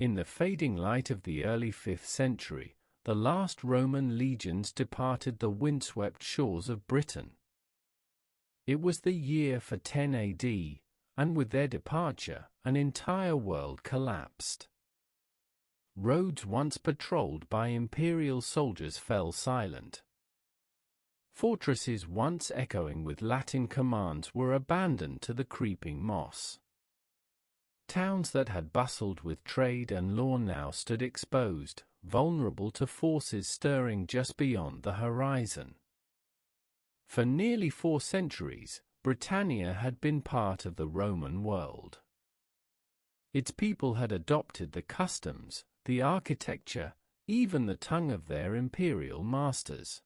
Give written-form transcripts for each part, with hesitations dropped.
In the fading light of the early 5th century, the last Roman legions departed the windswept shores of Britain. It was the year for 10 AD, and with their departure, an entire world collapsed. Roads once patrolled by imperial soldiers fell silent. Fortresses once echoing with Latin commands were abandoned to the creeping moss. Towns that had bustled with trade and law now stood exposed, vulnerable to forces stirring just beyond the horizon. For nearly 4 centuries, Britannia had been part of the Roman world. Its people had adopted the customs, the architecture, even the tongue of their imperial masters.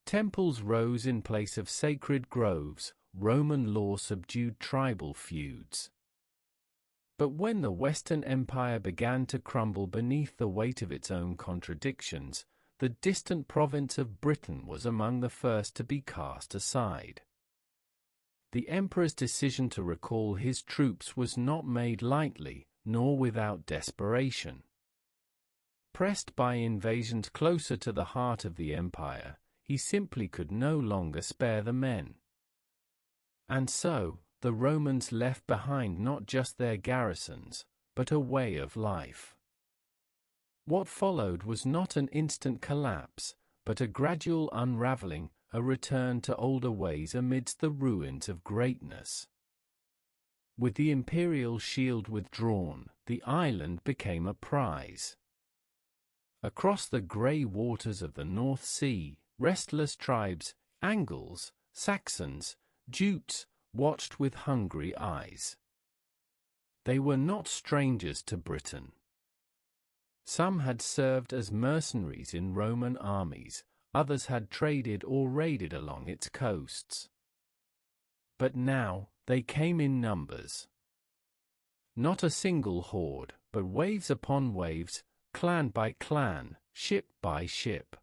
Temples rose in place of sacred groves, Roman law subdued tribal feuds. But when the Western Empire began to crumble beneath the weight of its own contradictions, the distant province of Britain was among the first to be cast aside. The emperor's decision to recall his troops was not made lightly, nor without desperation. Pressed by invasions closer to the heart of the empire, he simply could no longer spare the men. And so, the Romans left behind not just their garrisons, but a way of life. What followed was not an instant collapse, but a gradual unraveling, a return to older ways amidst the ruins of greatness. With the imperial shield withdrawn, the island became a prize. Across the grey waters of the North Sea, restless tribes, Angles, Saxons, Jutes, watched with hungry eyes. They were not strangers to Britain. Some had served as mercenaries in Roman armies, others had traded or raided along its coasts. But now, they came in numbers. Not a single horde, but waves upon waves, clan by clan, ship by ship.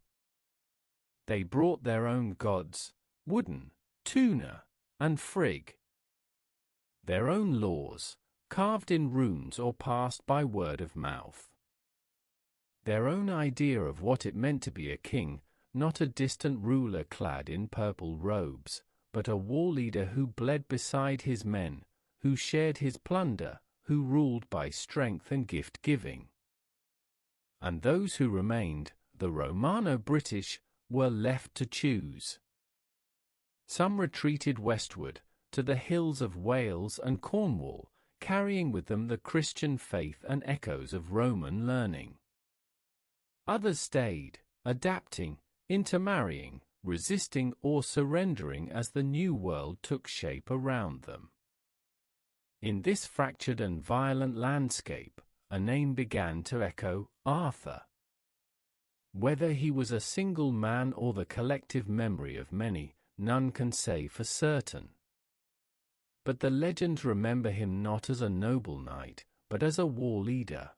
They brought their own gods, Wooden, Tuna, and Frigg. Their own laws, carved in runes or passed by word of mouth. Their own idea of what it meant to be a king, not a distant ruler clad in purple robes, but a war leader who bled beside his men, who shared his plunder, who ruled by strength and gift-giving. And those who remained, the Romano-British, were left to choose. Some retreated westward, to the hills of Wales and Cornwall, carrying with them the Christian faith and echoes of Roman learning. Others stayed, adapting, intermarrying, resisting or surrendering as the new world took shape around them. In this fractured and violent landscape, a name began to echo: Arthur. Whether he was a single man or the collective memory of many, none can say for certain. But the legends remember him not as a noble knight, but as a war leader.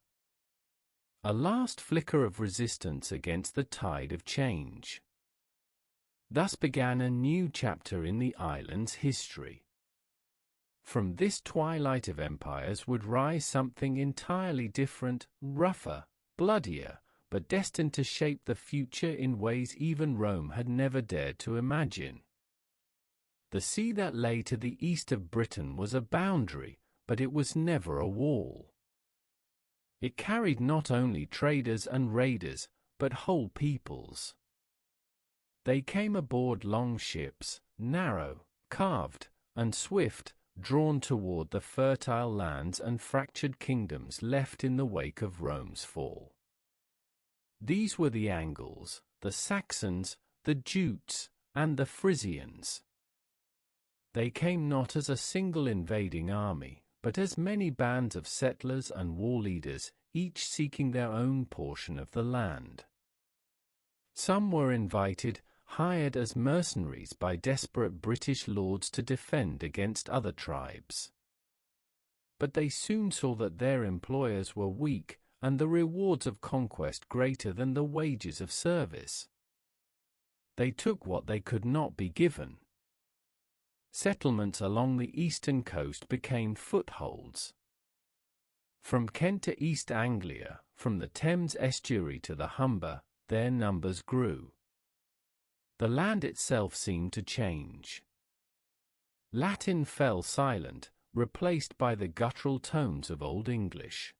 A last flicker of resistance against the tide of change. Thus began a new chapter in the island's history. From this twilight of empires would rise something entirely different, rougher, bloodier, but destined to shape the future in ways even Rome had never dared to imagine. The sea that lay to the east of Britain was a boundary, but it was never a wall. It carried not only traders and raiders, but whole peoples. They came aboard long ships, narrow, carved, and swift, drawn toward the fertile lands and fractured kingdoms left in the wake of Rome's fall. These were the Angles, the Saxons, the Jutes, and the Frisians. They came not as a single invading army, but as many bands of settlers and war leaders, each seeking their own portion of the land. Some were invited, hired as mercenaries by desperate British lords to defend against other tribes. But they soon saw that their employers were weak, and the rewards of conquest greater than the wages of service. They took what they could not be given. Settlements along the eastern coast became footholds. From Kent to East Anglia, from the Thames estuary to the Humber, their numbers grew. The land itself seemed to change. Latin fell silent, replaced by the guttural tones of Old English.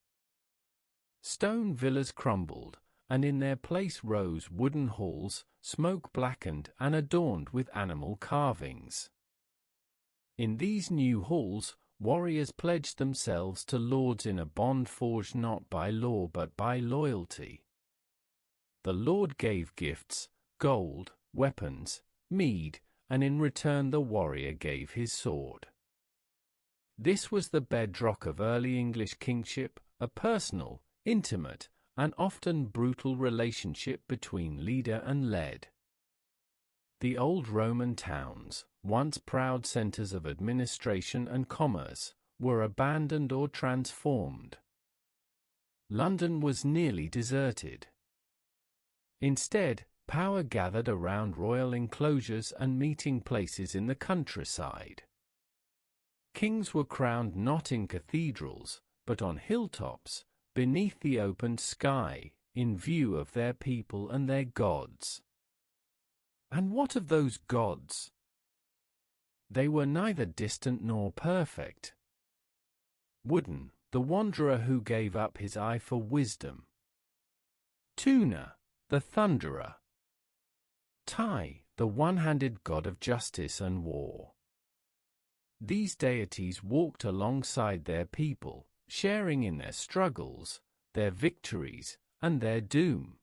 Stone villas crumbled, and in their place rose wooden halls, smoke-blackened and adorned with animal carvings. In these new halls, warriors pledged themselves to lords in a bond forged not by law but by loyalty. The lord gave gifts, gold, weapons, mead, and in return the warrior gave his sword. This was the bedrock of early English kingship, a personal, intimate, and often brutal relationship between leader and led. The old Roman towns, once proud centers of administration and commerce, were abandoned or transformed. London was nearly deserted. Instead, power gathered around royal enclosures and meeting places in the countryside. Kings were crowned not in cathedrals, but on hilltops, beneath the open sky, in view of their people and their gods. And what of those gods? They were neither distant nor perfect. Woden, the wanderer who gave up his eye for wisdom. Tuna, the thunderer. Tai, the one-handed god of justice and war. These deities walked alongside their people, sharing in their struggles, their victories, and their doom.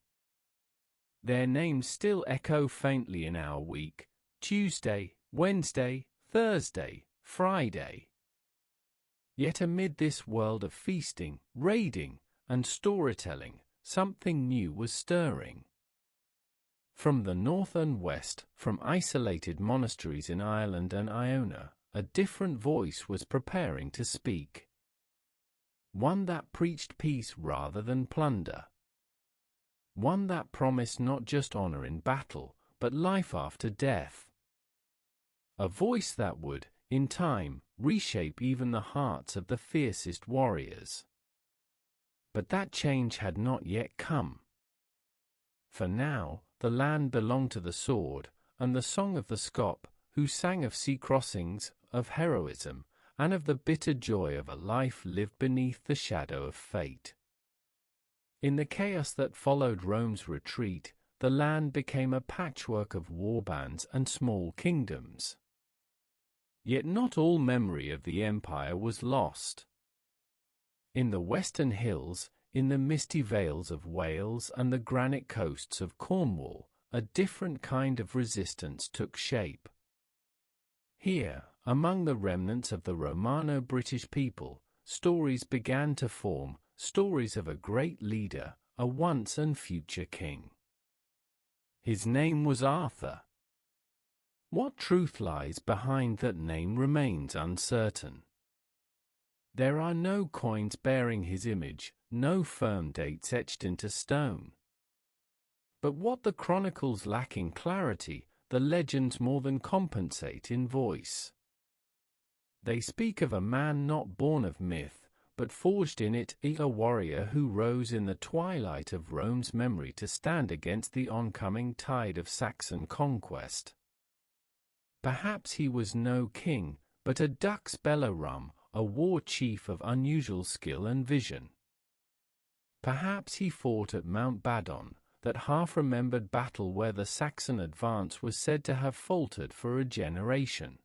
Their names still echo faintly in our week: Tuesday, Wednesday, Thursday, Friday. Yet amid this world of feasting, raiding, and storytelling, something new was stirring. From the north and west, from isolated monasteries in Ireland and Iona, a different voice was preparing to speak. One that preached peace rather than plunder. One that promised not just honor in battle, but life after death. A voice that would, in time, reshape even the hearts of the fiercest warriors. But that change had not yet come. For now, the land belonged to the sword, and the song of the Scot, who sang of sea crossings, of heroism, and of the bitter joy of a life lived beneath the shadow of fate. In the chaos that followed Rome's retreat, the land became a patchwork of warbands and small kingdoms. Yet not all memory of the empire was lost. In the western hills, in the misty vales of Wales and the granite coasts of Cornwall, a different kind of resistance took shape. Here, among the remnants of the Romano-British people, stories began to form, stories of a great leader, a once and future king. His name was Arthur. What truth lies behind that name remains uncertain. There are no coins bearing his image, no firm dates etched into stone. But what the chronicles lack in clarity, the legends more than compensate in voice. They speak of a man not born of myth, but forged in it, a warrior who rose in the twilight of Rome's memory to stand against the oncoming tide of Saxon conquest. Perhaps he was no king, but a dux bellorum, a war chief of unusual skill and vision. Perhaps he fought at Mount Badon, that half-remembered battle where the Saxon advance was said to have faltered for a generation.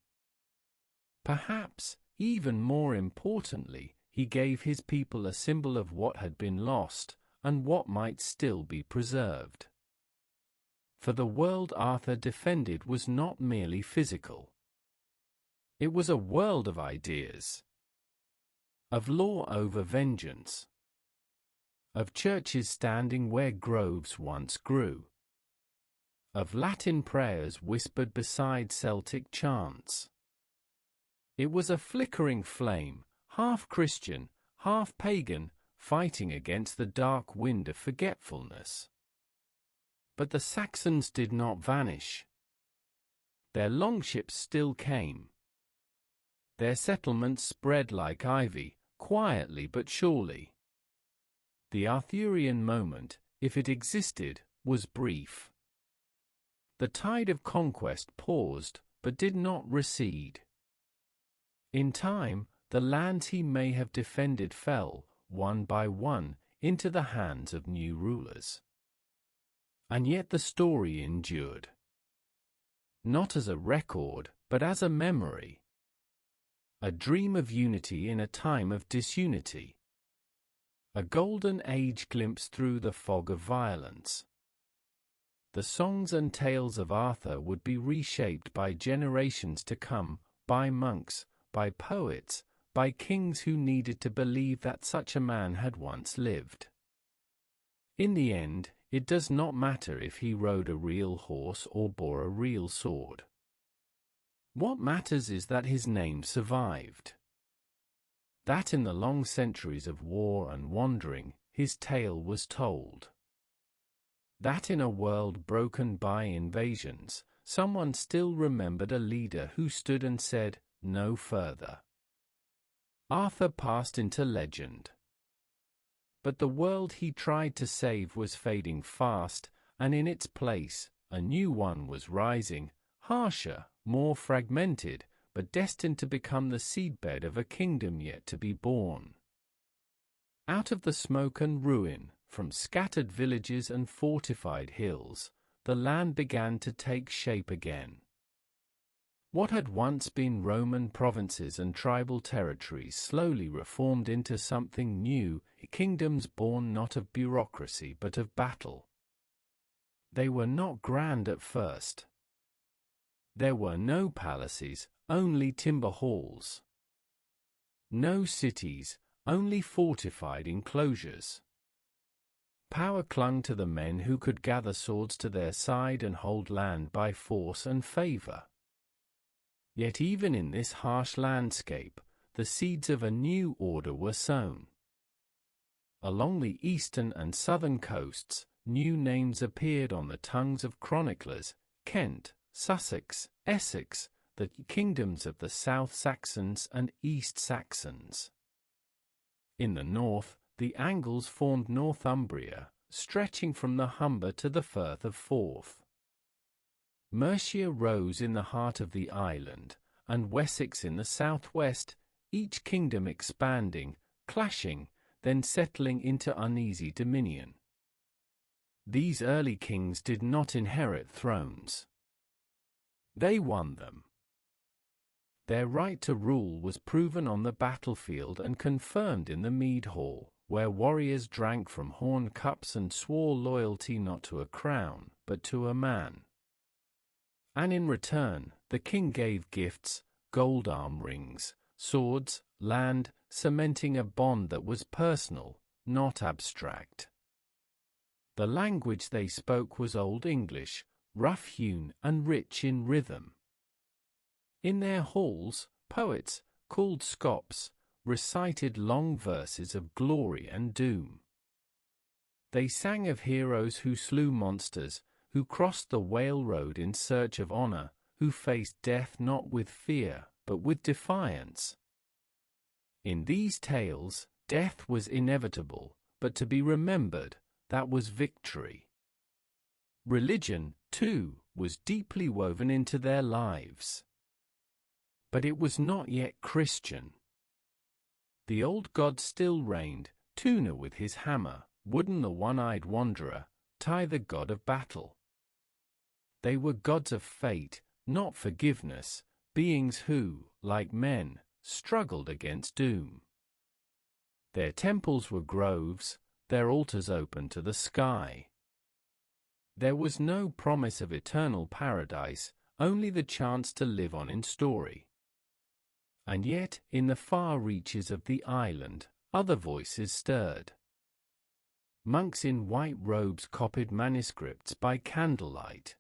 Perhaps, even more importantly, he gave his people a symbol of what had been lost, and what might still be preserved. For the world Arthur defended was not merely physical. It was a world of ideas. Of law over vengeance. Of churches standing where groves once grew. Of Latin prayers whispered beside Celtic chants. It was a flickering flame, half Christian, half pagan, fighting against the dark wind of forgetfulness. But the Saxons did not vanish. Their longships still came. Their settlements spread like ivy, quietly but surely. The Arthurian moment, if it existed, was brief. The tide of conquest paused, but did not recede. In time, the lands he may have defended fell, one by one, into the hands of new rulers. And yet the story endured. Not as a record, but as a memory. A dream of unity in a time of disunity. A golden age glimpsed through the fog of violence. The songs and tales of Arthur would be reshaped by generations to come, by monks, by poets, by kings who needed to believe that such a man had once lived. In the end, it does not matter if he rode a real horse or bore a real sword. What matters is that his name survived. That in the long centuries of war and wandering, his tale was told. That in a world broken by invasions, someone still remembered a leader who stood and said, "No further." Arthur passed into legend. But the world he tried to save was fading fast, and in its place, a new one was rising, harsher, more fragmented, but destined to become the seedbed of a kingdom yet to be born. Out of the smoke and ruin, from scattered villages and fortified hills, the land began to take shape again. What had once been Roman provinces and tribal territories slowly reformed into something new, kingdoms born not of bureaucracy but of battle. They were not grand at first. There were no palaces, only timber halls. No cities, only fortified enclosures. Power clung to the men who could gather swords to their side and hold land by force and favor. Yet even in this harsh landscape, the seeds of a new order were sown. Along the eastern and southern coasts, new names appeared on the tongues of chroniclers: Kent, Sussex, Essex, the kingdoms of the South Saxons and East Saxons. In the north, the Angles formed Northumbria, stretching from the Humber to the Firth of Forth. Mercia rose in the heart of the island, and Wessex in the southwest, each kingdom expanding, clashing, then settling into uneasy dominion. These early kings did not inherit thrones. They won them. Their right to rule was proven on the battlefield and confirmed in the mead hall, where warriors drank from horn cups and swore loyalty not to a crown, but to a man. And in return, the king gave gifts, gold arm rings, swords, land, cementing a bond that was personal, not abstract. The language they spoke was Old English, rough-hewn and rich in rhythm. In their halls, poets, called scops, recited long verses of glory and doom. They sang of heroes who slew monsters, who crossed the Whale Road in search of honor, who faced death not with fear, but with defiance. In these tales, death was inevitable, but to be remembered, that was victory. Religion, too, was deeply woven into their lives. But it was not yet Christian. The old god still reigned, Tuna with his hammer, Wooden the one-eyed wanderer, Ty the god of battle. They were gods of fate, not forgiveness, beings who, like men, struggled against doom. Their temples were groves, their altars open to the sky. There was no promise of eternal paradise, only the chance to live on in story. And yet, in the far reaches of the island, other voices stirred. Monks in white robes copied manuscripts by candlelight.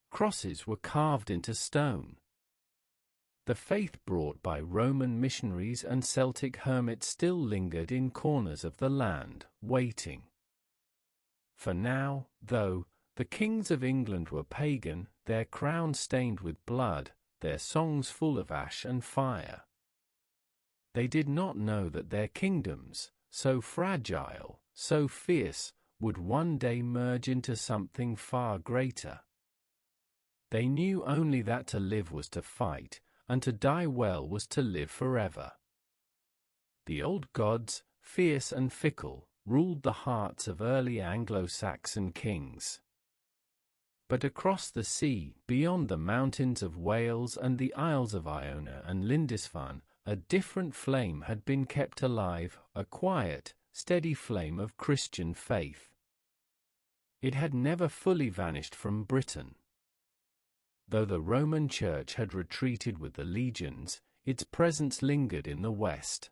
Crosses were carved into stone. The faith brought by Roman missionaries and Celtic hermits still lingered in corners of the land, waiting. For now, though, the kings of England were pagan, their crowns stained with blood, their songs full of ash and fire. They did not know that their kingdoms, so fragile, so fierce, would one day merge into something far greater. They knew only that to live was to fight, and to die well was to live forever. The old gods, fierce and fickle, ruled the hearts of early Anglo-Saxon kings. But across the sea, beyond the mountains of Wales and the Isles of Iona and Lindisfarne, a different flame had been kept alive, a quiet, steady flame of Christian faith. It had never fully vanished from Britain. Though the Roman Church had retreated with the legions, its presence lingered in the West.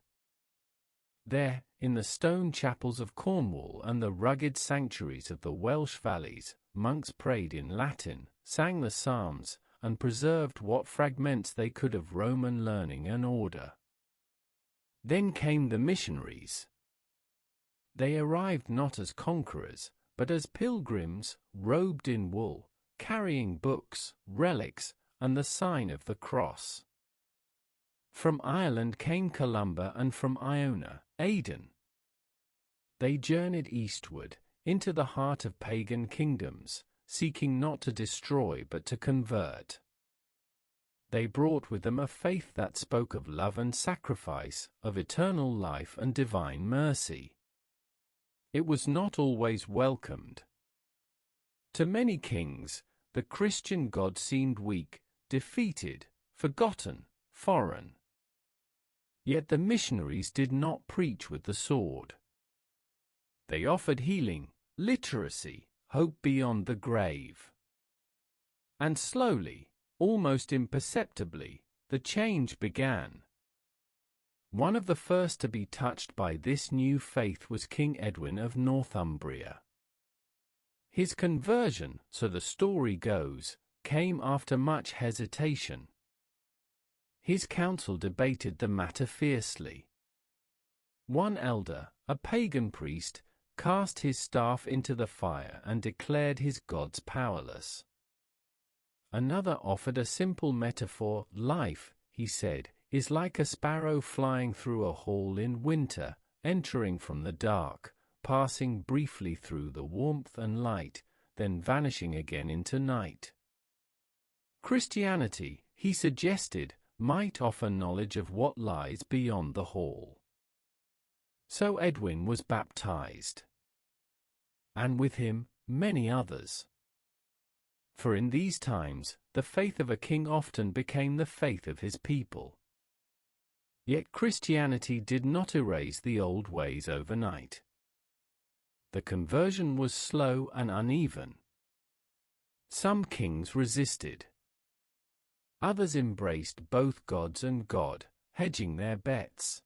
There, in the stone chapels of Cornwall and the rugged sanctuaries of the Welsh valleys, monks prayed in Latin, sang the Psalms, and preserved what fragments they could of Roman learning and order. Then came the missionaries. They arrived not as conquerors, but as pilgrims, robed in wool, carrying books, relics, and the sign of the cross. From Ireland came Columba, and from Iona, Aidan. They journeyed eastward, into the heart of pagan kingdoms, seeking not to destroy but to convert. They brought with them a faith that spoke of love and sacrifice, of eternal life and divine mercy. It was not always welcomed. To many kings, the Christian God seemed weak, defeated, forgotten, foreign. Yet the missionaries did not preach with the sword. They offered healing, literacy, hope beyond the grave. And slowly, almost imperceptibly, the change began. One of the first to be touched by this new faith was King Edwin of Northumbria. His conversion, so the story goes, came after much hesitation. His council debated the matter fiercely. One elder, a pagan priest, cast his staff into the fire and declared his gods powerless. Another offered a simple metaphor. Life, he said, is like a sparrow flying through a hall in winter, entering from the dark, passing briefly through the warmth and light, then vanishing again into night. Christianity, he suggested, might offer knowledge of what lies beyond the hall. So Edwin was baptized. And with him, many others. For in these times, the faith of a king often became the faith of his people. Yet Christianity did not erase the old ways overnight. The conversion was slow and uneven. Some kings resisted. Others embraced both gods and God, hedging their bets.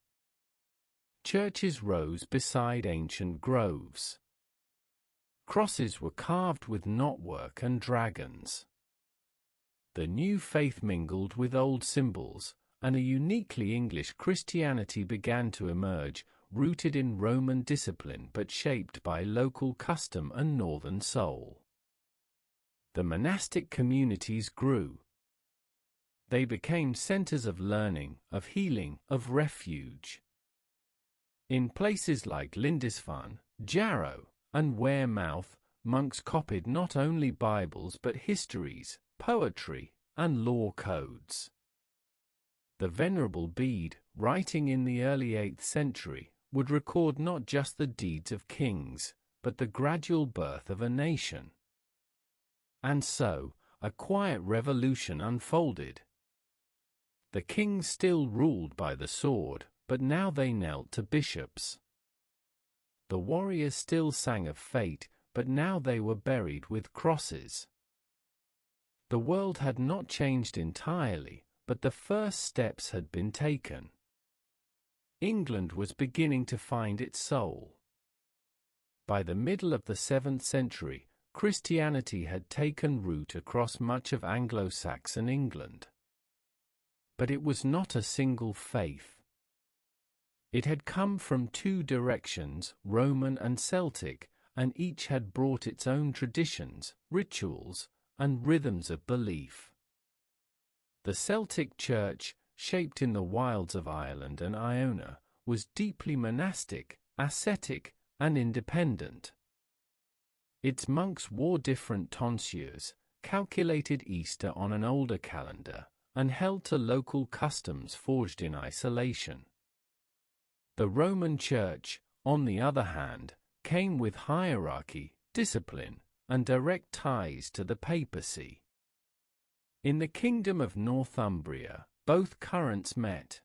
Churches rose beside ancient groves. Crosses were carved with knotwork and dragons. The new faith mingled with old symbols, and a uniquely English Christianity began to emerge, rooted in Roman discipline but shaped by local custom and northern soul. The monastic communities grew. They became centers of learning, of healing, of refuge. In places like Lindisfarne, Jarrow, and Wearmouth, monks copied not only Bibles but histories, poetry, and law codes. The Venerable Bede, writing in the early 8th century, would record not just the deeds of kings, but the gradual birth of a nation. And so, a quiet revolution unfolded. The kings still ruled by the sword, but now they knelt to bishops. The warriors still sang of fate, but now they were buried with crosses. The world had not changed entirely, but the first steps had been taken. England was beginning to find its soul. By the middle of the 7th century, Christianity had taken root across much of Anglo-Saxon England. But it was not a single faith. It had come from two directions, Roman and Celtic, and each had brought its own traditions, rituals, and rhythms of belief. The Celtic Church, shaped in the wilds of Ireland and Iona, was deeply monastic, ascetic, and independent. Its monks wore different tonsures, calculated Easter on an older calendar, and held to local customs forged in isolation. The Roman Church, on the other hand, came with hierarchy, discipline, and direct ties to the papacy. In the Kingdom of Northumbria, both currents met.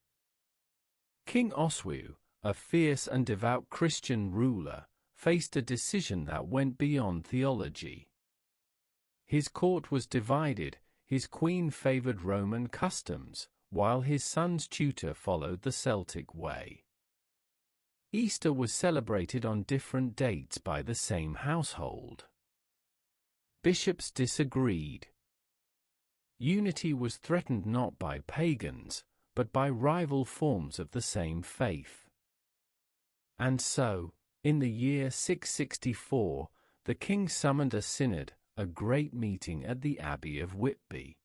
King Oswiu, a fierce and devout Christian ruler, faced a decision that went beyond theology. His court was divided, his queen favored Roman customs, while his son's tutor followed the Celtic way. Easter was celebrated on different dates by the same household. Bishops disagreed. Unity was threatened not by pagans, but by rival forms of the same faith. And so, in the year 664, the king summoned a synod, a great meeting at the Abbey of Whitby.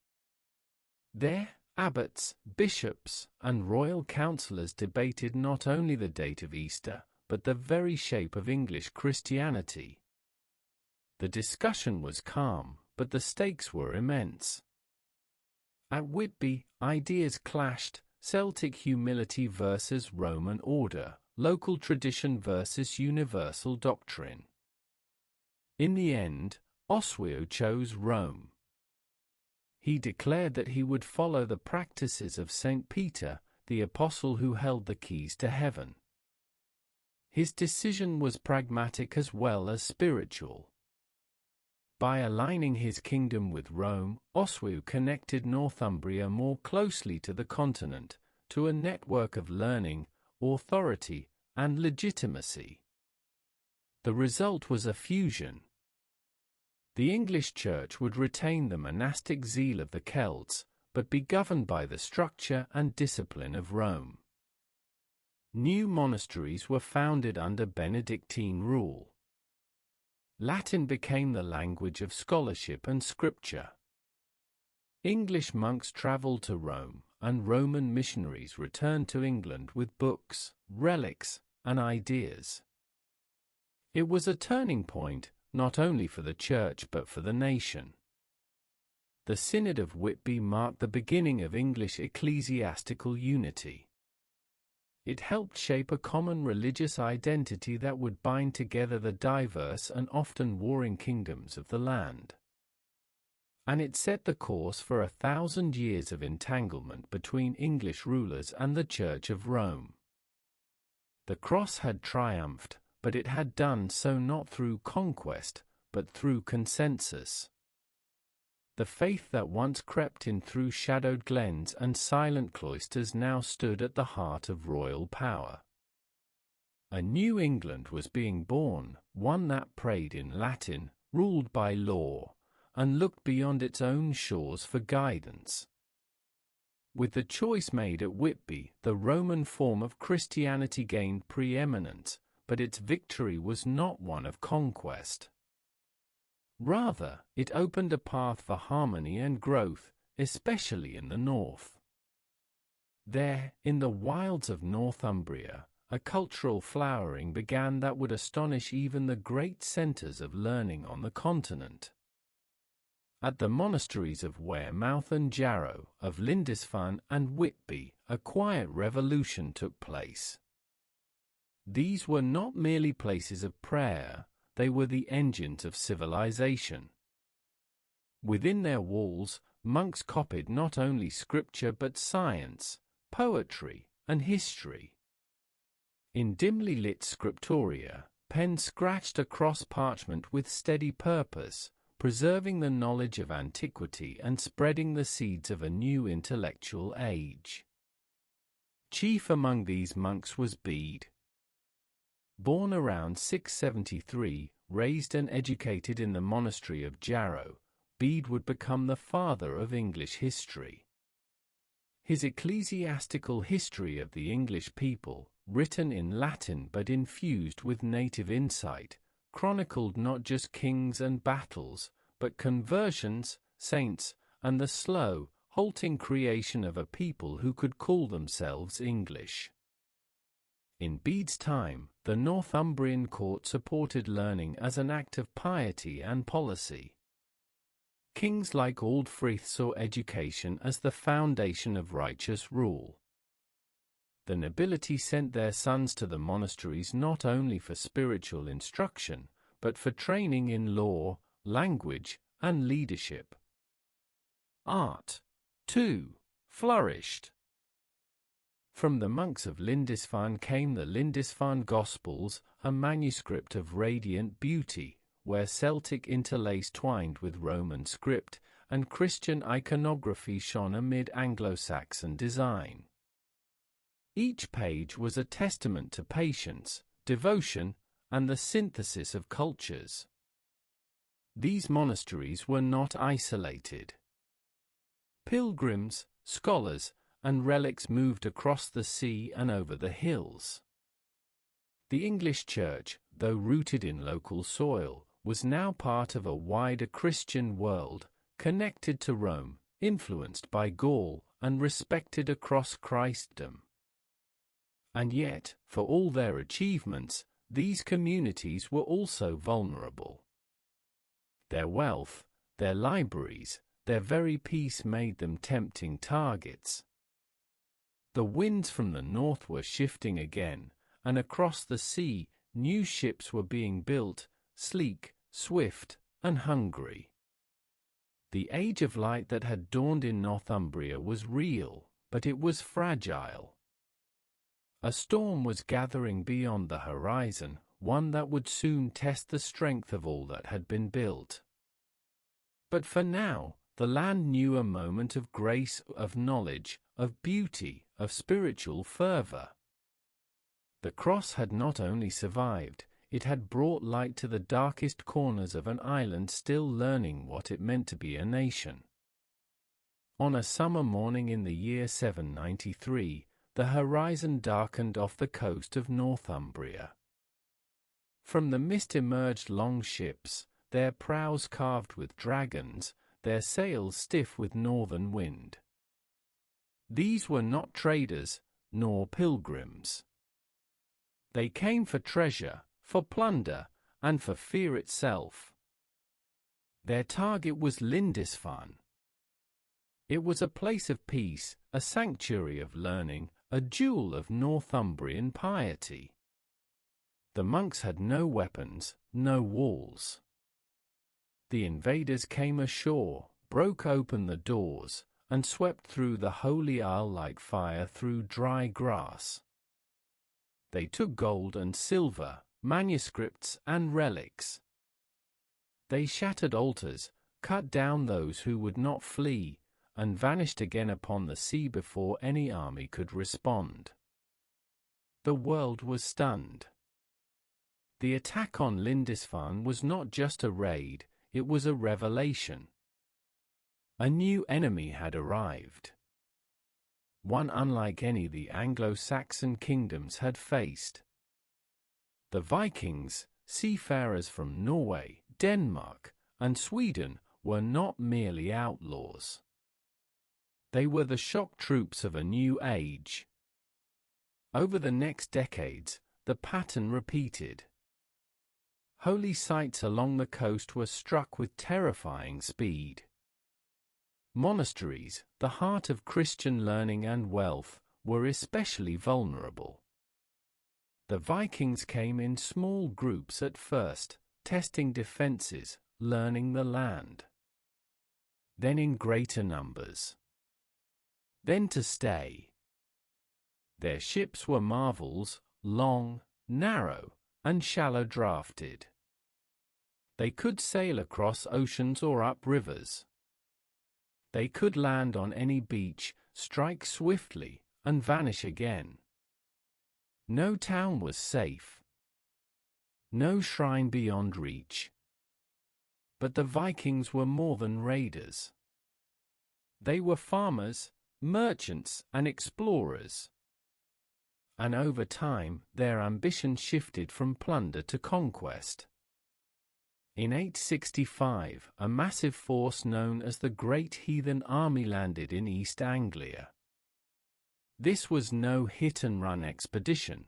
There, abbots, bishops, and royal councillors debated not only the date of Easter, but the very shape of English Christianity. The discussion was calm, but the stakes were immense. At Whitby, ideas clashed: Celtic humility versus Roman order, local tradition versus universal doctrine. In the end, Oswiu chose Rome. He declared that he would follow the practices of St. Peter, the apostle who held the keys to heaven. His decision was pragmatic as well as spiritual. By aligning his kingdom with Rome, Oswiu connected Northumbria more closely to the continent, to a network of learning, authority, and legitimacy. The result was a fusion. The English Church would retain the monastic zeal of the Celts, but be governed by the structure and discipline of Rome. New monasteries were founded under Benedictine rule. Latin became the language of scholarship and scripture. English monks traveled to Rome, and Roman missionaries returned to England with books, relics, and ideas. It was a turning point, not only for the Church but for the nation. The Synod of Whitby marked the beginning of English ecclesiastical unity. It helped shape a common religious identity that would bind together the diverse and often warring kingdoms of the land. And it set the course for 1,000 years of entanglement between English rulers and the Church of Rome. The cross had triumphed, but it had done so not through conquest, but through consensus. The faith that once crept in through shadowed glens and silent cloisters now stood at the heart of royal power. A new England was being born, one that prayed in Latin, ruled by law, and looked beyond its own shores for guidance. With the choice made at Whitby, the Roman form of Christianity gained preeminence, but its victory was not one of conquest. Rather, it opened a path for harmony and growth, especially in the north. There, in the wilds of Northumbria, a cultural flowering began that would astonish even the great centres of learning on the continent. At the monasteries of Wearmouth and Jarrow, of Lindisfarne and Whitby, a quiet revolution took place. These were not merely places of prayer, they were the engines of civilization. Within their walls, monks copied not only scripture but science, poetry, and history. In dimly lit scriptoria, pen scratched across parchment with steady purpose, preserving the knowledge of antiquity and spreading the seeds of a new intellectual age. Chief among these monks was Bede. Born around 673, raised and educated in the monastery of Jarrow, Bede would become the father of English history. His ecclesiastical history of the English people, written in Latin but infused with native insight, chronicled not just kings and battles, but conversions, saints, and the slow, halting creation of a people who could call themselves English. In Bede's time, the Northumbrian court supported learning as an act of piety and policy. Kings like Aldfrith saw education as the foundation of righteous rule. The nobility sent their sons to the monasteries not only for spiritual instruction, but for training in law, language, and leadership. Art, too, flourished. From the monks of Lindisfarne came the Lindisfarne Gospels, a manuscript of radiant beauty, where Celtic interlace twined with Roman script, and Christian iconography shone amid Anglo-Saxon design. Each page was a testament to patience, devotion, and the synthesis of cultures. These monasteries were not isolated. Pilgrims, scholars, and relics moved across the sea and over the hills. The English Church, though rooted in local soil, was now part of a wider Christian world, connected to Rome, influenced by Gaul, and respected across Christendom. And yet, for all their achievements, these communities were also vulnerable. Their wealth, their libraries, their very peace made them tempting targets. The winds from the north were shifting again, and across the sea, new ships were being built, sleek, swift, and hungry. The age of light that had dawned in Northumbria was real, but it was fragile. A storm was gathering beyond the horizon, one that would soon test the strength of all that had been built. But for now, the land knew a moment of grace, of knowledge, of beauty, of spiritual fervor. The cross had not only survived, it had brought light to the darkest corners of an island still learning what it meant to be a nation. On a summer morning in the year 793, the horizon darkened off the coast of Northumbria. From the mist emerged long ships, their prows carved with dragons, their sails stiff with northern wind. These were not traders, nor pilgrims. They came for treasure, for plunder, and for fear itself. Their target was Lindisfarne. It was a place of peace, a sanctuary of learning, a jewel of Northumbrian piety. The monks had no weapons, no walls. The invaders came ashore, broke open the doors, and swept through the holy isle like fire through dry grass. They took gold and silver, manuscripts and relics. They shattered altars, cut down those who would not flee, and vanished again upon the sea before any army could respond. The world was stunned. The attack on Lindisfarne was not just a raid, it was a revelation. A new enemy had arrived. One unlike any the Anglo-Saxon kingdoms had faced. The Vikings, seafarers from Norway, Denmark, and Sweden, were not merely outlaws. They were the shock troops of a new age. Over the next decades, the pattern repeated. Holy sites along the coast were struck with terrifying speed. Monasteries, the heart of Christian learning and wealth, were especially vulnerable. The Vikings came in small groups at first, testing defenses, learning the land. Then in greater numbers. Then to stay. Their ships were marvels, long, narrow, and shallow-draughted. They could sail across oceans or up rivers. They could land on any beach, strike swiftly, and vanish again. No town was safe. No shrine beyond reach. But the Vikings were more than raiders. They were farmers, merchants, and explorers. And over time, their ambition shifted from plunder to conquest. In 865, a massive force known as the Great Heathen Army landed in East Anglia. This was no hit-and-run expedition.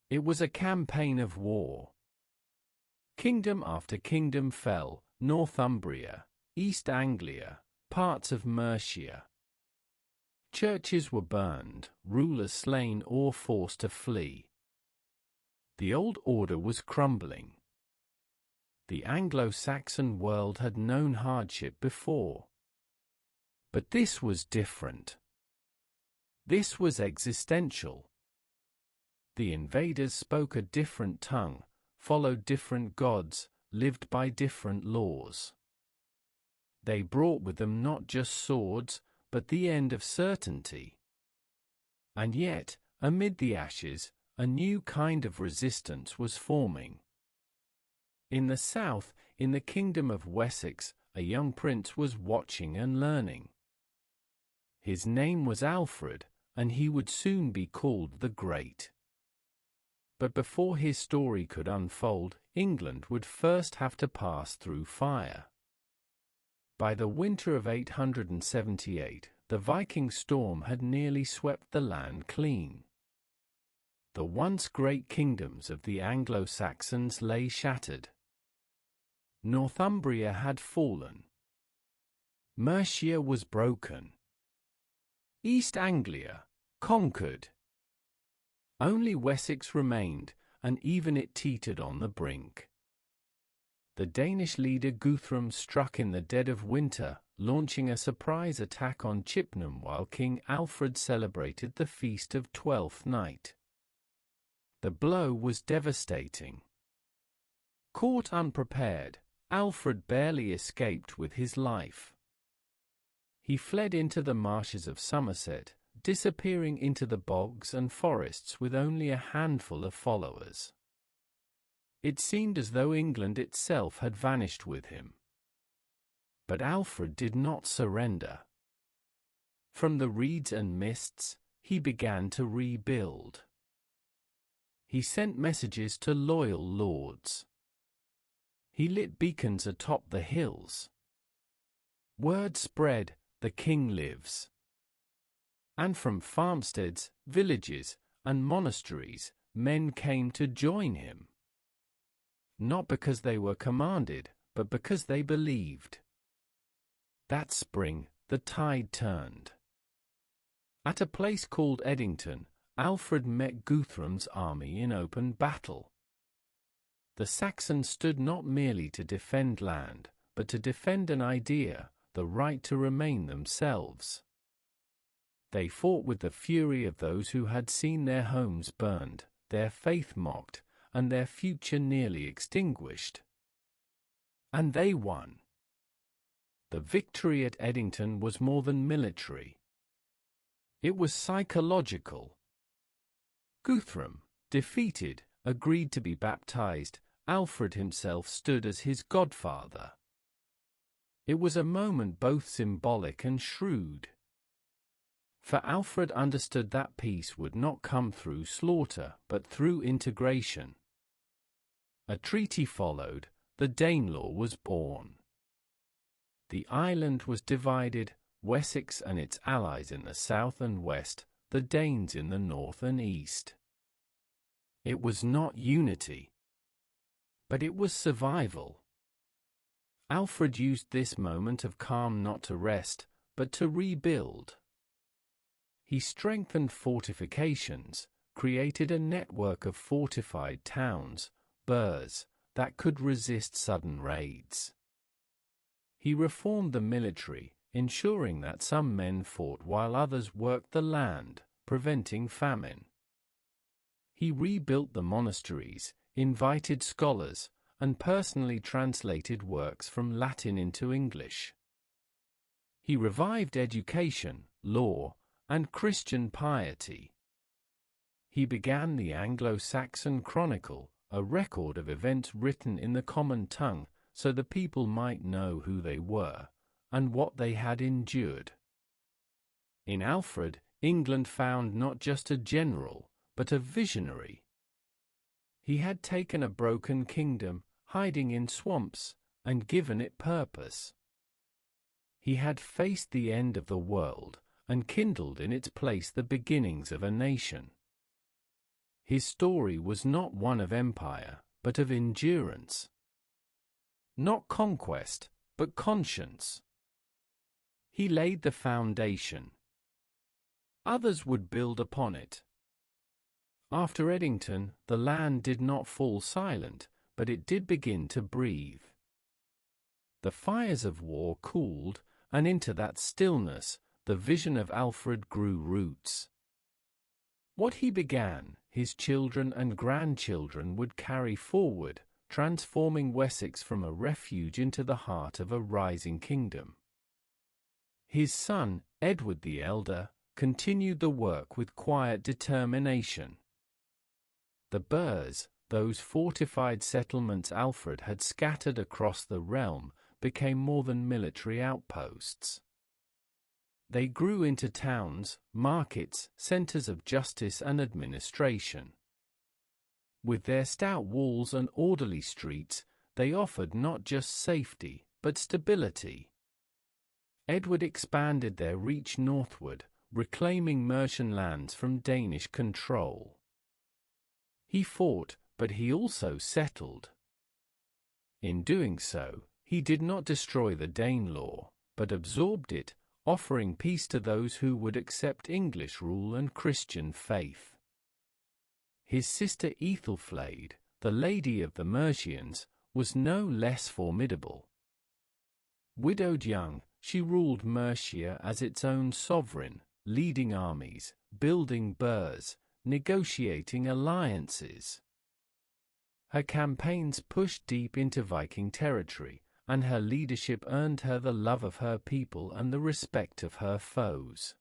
It was a campaign of war. Kingdom after kingdom fell: Northumbria, East Anglia, parts of Mercia. Churches were burned, rulers slain or forced to flee. The old order was crumbling. The Anglo-Saxon world had known hardship before. But this was different. This was existential. The invaders spoke a different tongue, followed different gods, lived by different laws. They brought with them not just swords, but the end of certainty. And yet, amid the ashes, a new kind of resistance was forming. In the south, in the kingdom of Wessex, a young prince was watching and learning. His name was Alfred, and he would soon be called the Great. But before his story could unfold, England would first have to pass through fire. By the winter of 878, the Viking storm had nearly swept the land clean. The once great kingdoms of the Anglo-Saxons lay shattered. Northumbria had fallen. Mercia was broken. East Anglia, conquered. Only Wessex remained, and even it teetered on the brink. The Danish leader Guthrum struck in the dead of winter, launching a surprise attack on Chippenham while King Alfred celebrated the feast of Twelfth Night. The blow was devastating. Caught unprepared, Alfred barely escaped with his life. He fled into the marshes of Somerset, disappearing into the bogs and forests with only a handful of followers. It seemed as though England itself had vanished with him. But Alfred did not surrender. From the reeds and mists, he began to rebuild. He sent messages to loyal lords. He lit beacons atop the hills. Word spread, the king lives. And from farmsteads, villages, and monasteries, men came to join him. Not because they were commanded, but because they believed. That spring, the tide turned. At a place called Edington, Alfred met Guthrum's army in open battle. The Saxons stood not merely to defend land, but to defend an idea, the right to remain themselves. They fought with the fury of those who had seen their homes burned, their faith mocked, and their future nearly extinguished. And they won. The victory at Edington was more than military. It was psychological. Guthrum, defeated, agreed to be baptized. Alfred himself stood as his godfather. It was a moment both symbolic and shrewd. For Alfred understood that peace would not come through slaughter, but through integration. A treaty followed, the Danelaw was born. The island was divided, Wessex and its allies in the south and west, the Danes in the north and east. It was not unity, but it was survival. Alfred used this moment of calm not to rest, but to rebuild. He strengthened fortifications, created a network of fortified towns, burhs, that could resist sudden raids. He reformed the military, ensuring that some men fought while others worked the land, preventing famine. He rebuilt the monasteries, invited scholars, and personally translated works from Latin into English. He revived education, law, and Christian piety. He began the Anglo-Saxon Chronicle, a record of events written in the common tongue, so the people might know who they were, and what they had endured. In Alfred, England found not just a general, but a visionary. He had taken a broken kingdom, hiding in swamps, and given it purpose. He had faced the end of the world, and kindled in its place the beginnings of a nation. His story was not one of empire, but of endurance. Not conquest, but conscience. He laid the foundation. Others would build upon it. After Edington, the land did not fall silent, but it did begin to breathe. The fires of war cooled, and into that stillness, the vision of Alfred grew roots. What he began, his children and grandchildren would carry forward, transforming Wessex from a refuge into the heart of a rising kingdom. His son, Edward the Elder, continued the work with quiet determination. The burhs, those fortified settlements Alfred had scattered across the realm, became more than military outposts. They grew into towns, markets, centers of justice and administration. With their stout walls and orderly streets, they offered not just safety, but stability. Edward expanded their reach northward, reclaiming Mercian lands from Danish control. He fought, but he also settled. In doing so, he did not destroy the Danelaw, but absorbed it, offering peace to those who would accept English rule and Christian faith. His sister Ethelflaed, the Lady of the Mercians, was no less formidable. Widowed young, she ruled Mercia as its own sovereign, leading armies, building burhs, negotiating alliances. Her campaigns pushed deep into Viking territory, and her leadership earned her the love of her people and the respect of her foes.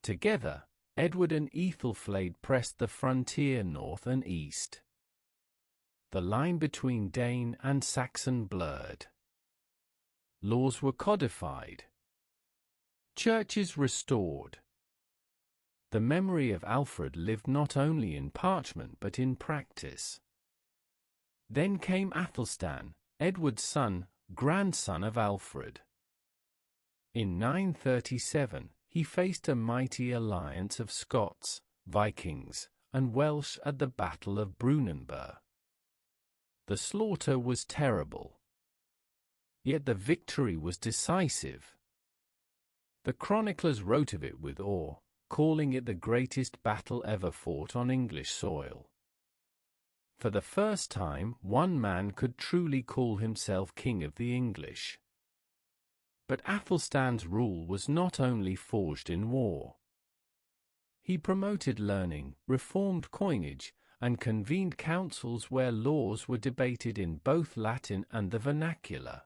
Together, Edward and Ethelflaed pressed the frontier north and east. The line between Dane and Saxon blurred. Laws were codified. Churches restored. The memory of Alfred lived not only in parchment but in practice. Then came Athelstan, Edward's son, grandson of Alfred. In 937, he faced a mighty alliance of Scots, Vikings, and Welsh at the Battle of Brunanburh. The slaughter was terrible. Yet the victory was decisive. The chroniclers wrote of it with awe, calling it the greatest battle ever fought on English soil. For the first time, one man could truly call himself King of the English. But Athelstan's rule was not only forged in war. He promoted learning, reformed coinage, and convened councils where laws were debated in both Latin and the vernacular.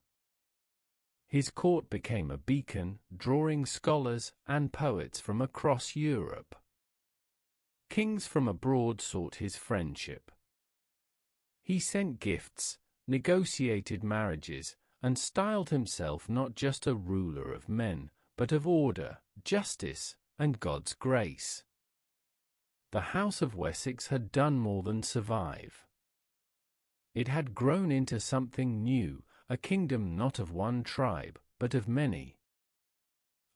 His court became a beacon, drawing scholars and poets from across Europe. Kings from abroad sought his friendship. He sent gifts, negotiated marriages, and styled himself not just a ruler of men, but of order, justice, and God's grace. The House of Wessex had done more than survive. It had grown into something new, a kingdom not of one tribe, but of many.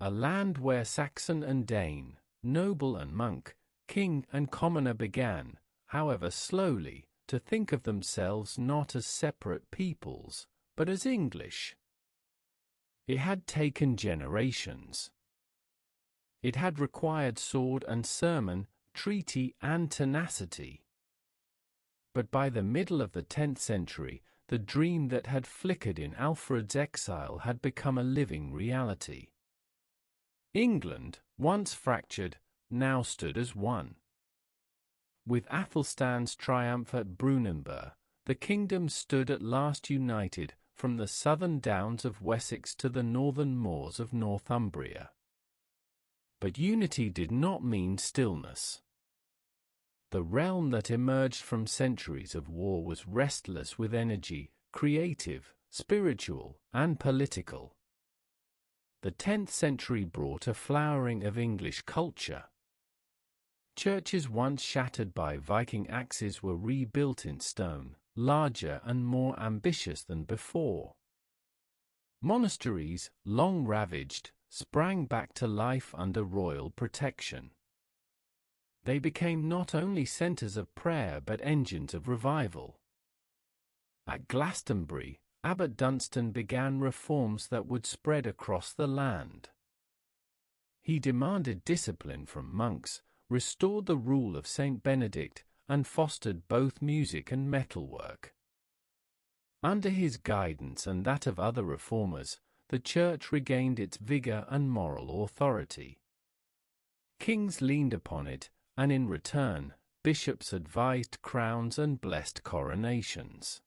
A land where Saxon and Dane, noble and monk, king and commoner began, however slowly, to think of themselves not as separate peoples, but as English. It had taken generations. It had required sword and sermon, treaty and tenacity. But by the middle of the 10th century, the dream that had flickered in Alfred's exile had become a living reality. England, once fractured, now stood as one. With Athelstan's triumph at Brunanburh, the kingdom stood at last united, from the southern downs of Wessex to the northern moors of Northumbria. But unity did not mean stillness. The realm that emerged from centuries of war was restless with energy, creative, spiritual, and political. The 10th century brought a flowering of English culture. Churches once shattered by Viking axes were rebuilt in stone, larger and more ambitious than before. Monasteries, long ravaged, sprang back to life under royal protection. They became not only centres of prayer but engines of revival. At Glastonbury, Abbot Dunstan began reforms that would spread across the land. He demanded discipline from monks, restored the rule of Saint Benedict, and fostered both music and metalwork. Under his guidance and that of other reformers, the Church regained its vigour and moral authority. Kings leaned upon it, and in return, bishops advised crowns and blessed coronations.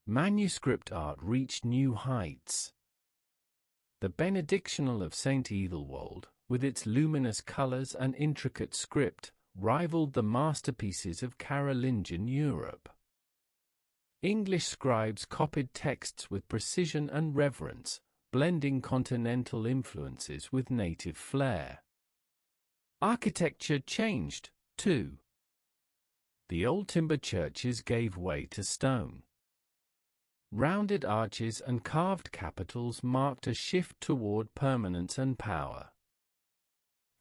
Manuscript art reached new heights. The Benedictional of St. Ethelwold, with its luminous colours and intricate script, rivaled the masterpieces of Carolingian Europe. English scribes copied texts with precision and reverence, blending continental influences with native flair. Architecture changed, too. The old timber churches gave way to stone. Rounded arches and carved capitals marked a shift toward permanence and power.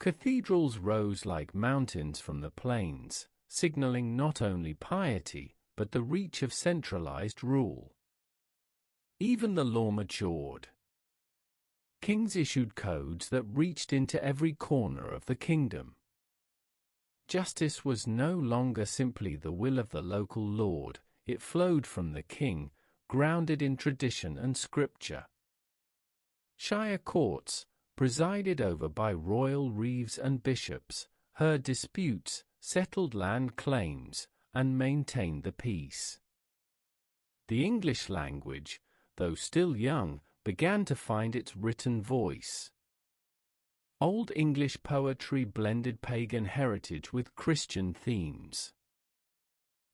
Cathedrals rose like mountains from the plains, signaling not only piety, but the reach of centralized rule. Even the law matured. Kings issued codes that reached into every corner of the kingdom. Justice was no longer simply the will of the local lord, it flowed from the king, grounded in tradition and scripture. Shire courts, presided over by royal reeves and bishops, heard disputes, settled land claims, and maintained the peace. The English language, though still young, began to find its written voice. Old English poetry blended pagan heritage with Christian themes.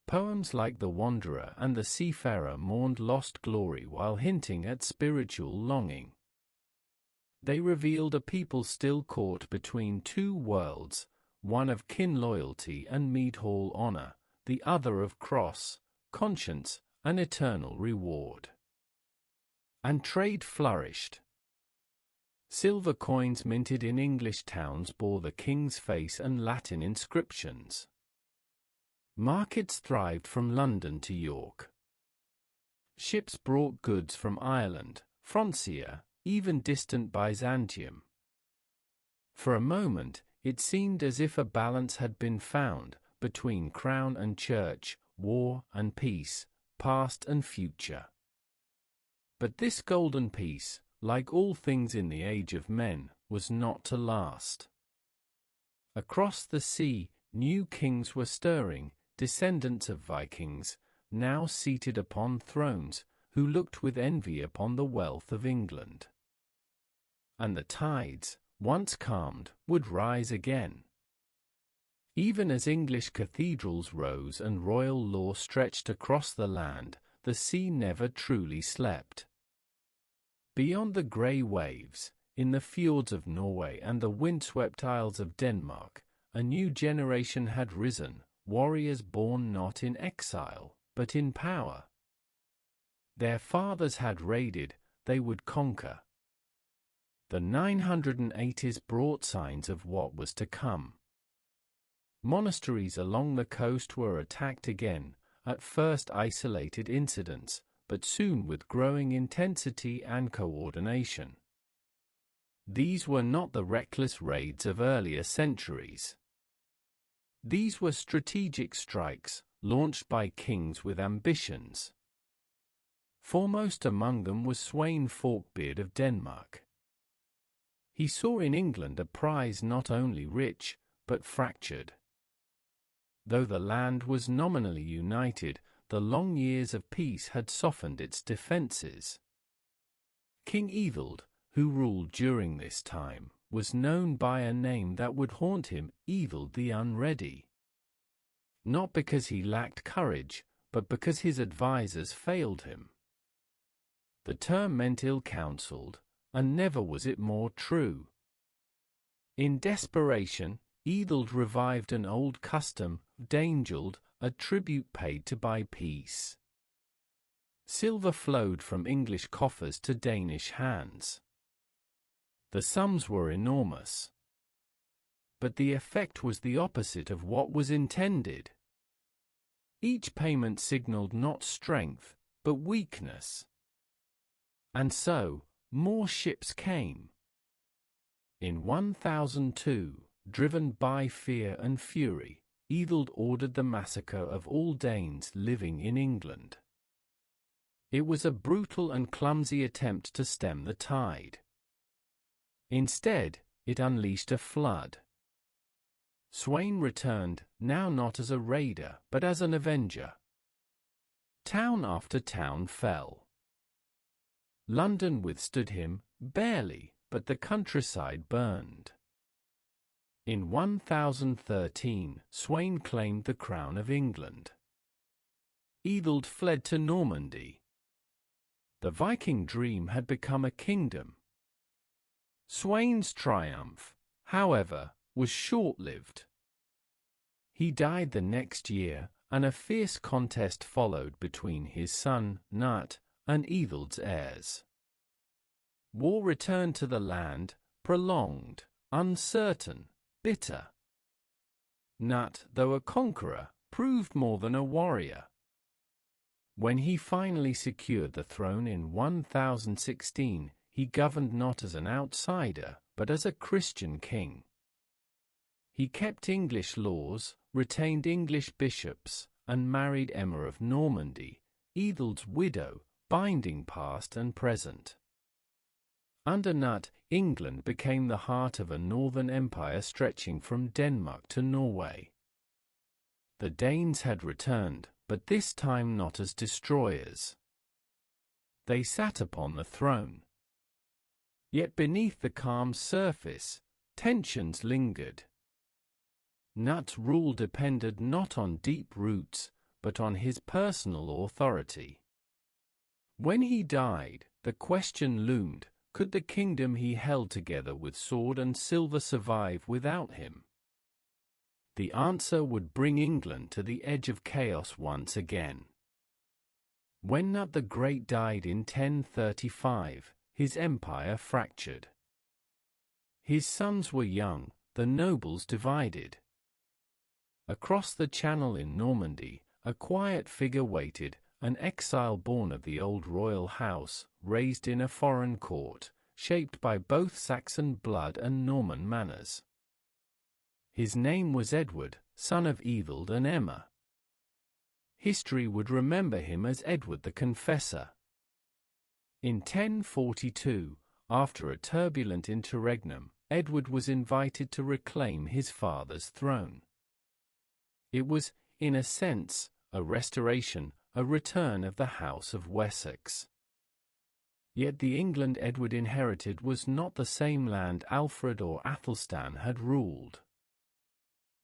Poems like The Wanderer and The Seafarer mourned lost glory while hinting at spiritual longing. They revealed a people still caught between two worlds, one of kin loyalty and mead hall honor, the other of cross, conscience, and eternal reward. And trade flourished. Silver coins minted in English towns bore the king's face and Latin inscriptions. Markets thrived from London to York. Ships brought goods from Ireland, Francia, even distant Byzantium. For a moment, it seemed as if a balance had been found between crown and church, war and peace, past and future. But this golden peace, like all things in the age of men, was not to last. Across the sea, new kings were stirring, descendants of Vikings, now seated upon thrones, who looked with envy upon the wealth of England. And the tides, once calmed, would rise again. Even as English cathedrals rose and royal law stretched across the land, the sea never truly slept. Beyond the grey waves, in the fjords of Norway and the windswept isles of Denmark, a new generation had risen, warriors born not in exile, but in power. Their fathers had raided, they would conquer. The 980s brought signs of what was to come. Monasteries along the coast were attacked again, at first isolated incidents, but soon with growing intensity and coordination. These were not the reckless raids of earlier centuries. These were strategic strikes, launched by kings with ambitions. Foremost among them was Sweyn Forkbeard of Denmark. He saw in England a prize not only rich, but fractured. Though the land was nominally united, the long years of peace had softened its defences. King Ethelred, who ruled during this time, was known by a name that would haunt him, Ethel the Unready. Not because he lacked courage, but because his advisers failed him. The term meant ill-counselled, and never was it more true. In desperation, Ethelred revived an old custom, dangled a tribute paid to buy peace. Silver flowed from English coffers to Danish hands. The sums were enormous. But the effect was the opposite of what was intended. Each payment signaled not strength, but weakness. And so, more ships came. In 1002, driven by fear and fury, Ethelred ordered the massacre of all Danes living in England. It was a brutal and clumsy attempt to stem the tide. Instead, it unleashed a flood. Sweyn returned, now not as a raider, but as an avenger. Town after town fell. London withstood him, barely, but the countryside burned. In 1013, Sweyn claimed the crown of England. Ethelred fled to Normandy. The Viking dream had become a kingdom. Sweyn's triumph, however, was short-lived. He died the next year, and a fierce contest followed between his son, Nut, and Ethelred's heirs. War returned to the land, prolonged, uncertain, bitter. Nut, though a conqueror, proved more than a warrior. When he finally secured the throne in 1016, he governed not as an outsider, but as a Christian king. He kept English laws, retained English bishops, and married Emma of Normandy, Ethelred's widow, binding past and present. Under Nut, England became the heart of a northern empire stretching from Denmark to Norway. The Danes had returned, but this time not as destroyers. They sat upon the throne. Yet beneath the calm surface, tensions lingered. Nut's rule depended not on deep roots, but on his personal authority. When he died, the question loomed, could the kingdom he held together with sword and silver survive without him? The answer would bring England to the edge of chaos once again. When Nut the Great died in 1035, his empire fractured. His sons were young, the nobles divided. Across the Channel in Normandy, a quiet figure waited, an exile born of the old royal house, raised in a foreign court, shaped by both Saxon blood and Norman manners. His name was Edward, son of Ethelred and Emma. History would remember him as Edward the Confessor. In 1042, after a turbulent interregnum, Edward was invited to reclaim his father's throne. It was, in a sense, a restoration, a return of the House of Wessex. Yet the England Edward inherited was not the same land Alfred or Athelstan had ruled.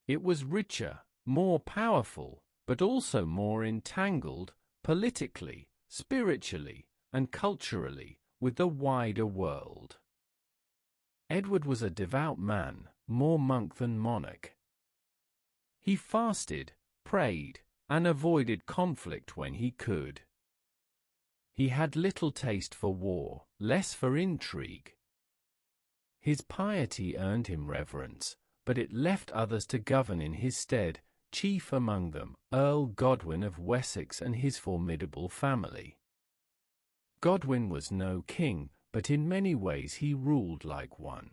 It was richer, more powerful, but also more entangled, politically, spiritually, and culturally, with the wider world. Edward was a devout man, more monk than monarch. He fasted, prayed, and avoided conflict when he could. He had little taste for war, less for intrigue. His piety earned him reverence, but it left others to govern in his stead, chief among them, Earl Godwin of Wessex and his formidable family. Godwin was no king, but in many ways he ruled like one.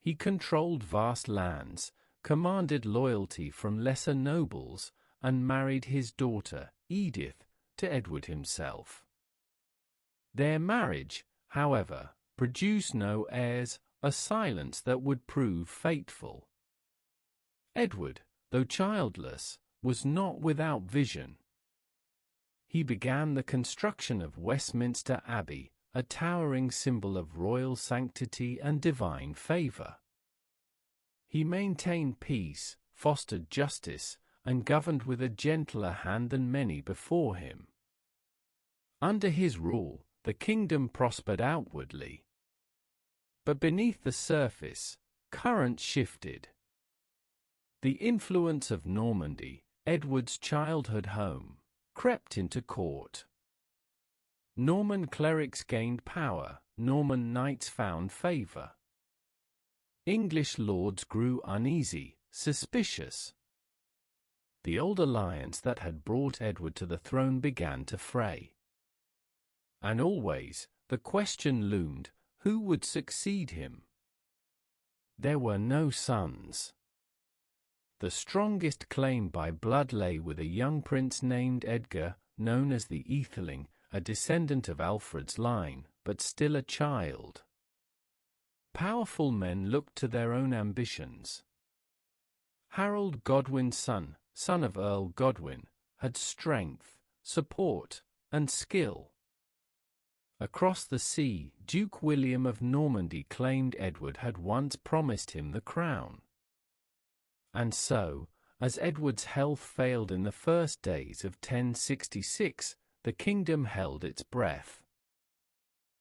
He controlled vast lands, commanded loyalty from lesser nobles, and married his daughter, Edith, to Edward himself. Their marriage, however, produced no heirs, a silence that would prove fateful. Edward, though childless, was not without vision. He began the construction of Westminster Abbey, a towering symbol of royal sanctity and divine favor. He maintained peace, fostered justice, and governed with a gentler hand than many before him. Under his rule, the kingdom prospered outwardly. But beneath the surface, currents shifted. The influence of Normandy, Edward's childhood home, crept into court. Norman clerics gained power, Norman knights found favour. English lords grew uneasy, suspicious. The old alliance that had brought Edward to the throne began to fray. And always, the question loomed, who would succeed him? There were no sons. The strongest claim by blood lay with a young prince named Edgar, known as the Aetheling, a descendant of Alfred's line, but still a child. Powerful men looked to their own ambitions. Harold Godwin's son of Earl Godwin, had strength, support, and skill. Across the sea, Duke William of Normandy claimed Edward had once promised him the crown. And so, as Edward's health failed in the first days of 1066, the kingdom held its breath.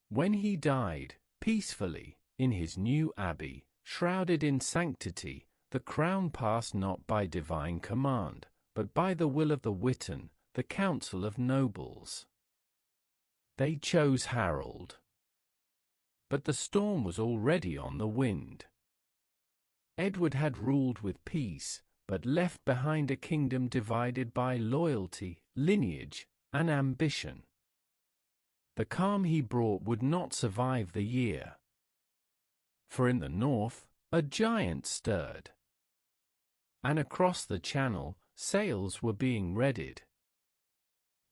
When he died, peacefully, in his new abbey, shrouded in sanctity, the crown passed not by divine command, but by the will of the Witan, the council of nobles. They chose Harold. But the storm was already on the wind. Edward had ruled with peace, but left behind a kingdom divided by loyalty, lineage, and ambition. The calm he brought would not survive the year. For in the north, a giant stirred. And across the Channel, sails were being readied.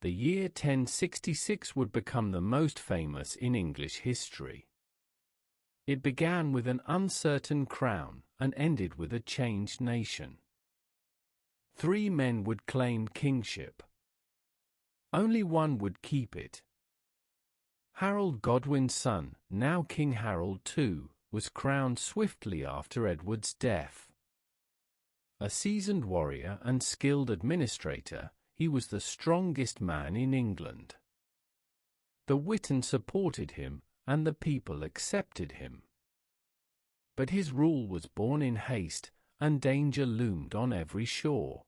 The year 1066 would become the most famous in English history. It began with an uncertain crown and ended with a changed nation. 3 men would claim kingship. Only one would keep it. Harold Godwin's son, now King Harold II, was crowned swiftly after Edward's death. A seasoned warrior and skilled administrator, he was the strongest man in England. The Witan supported him, and the people accepted him. But his rule was born in haste, and danger loomed on every shore.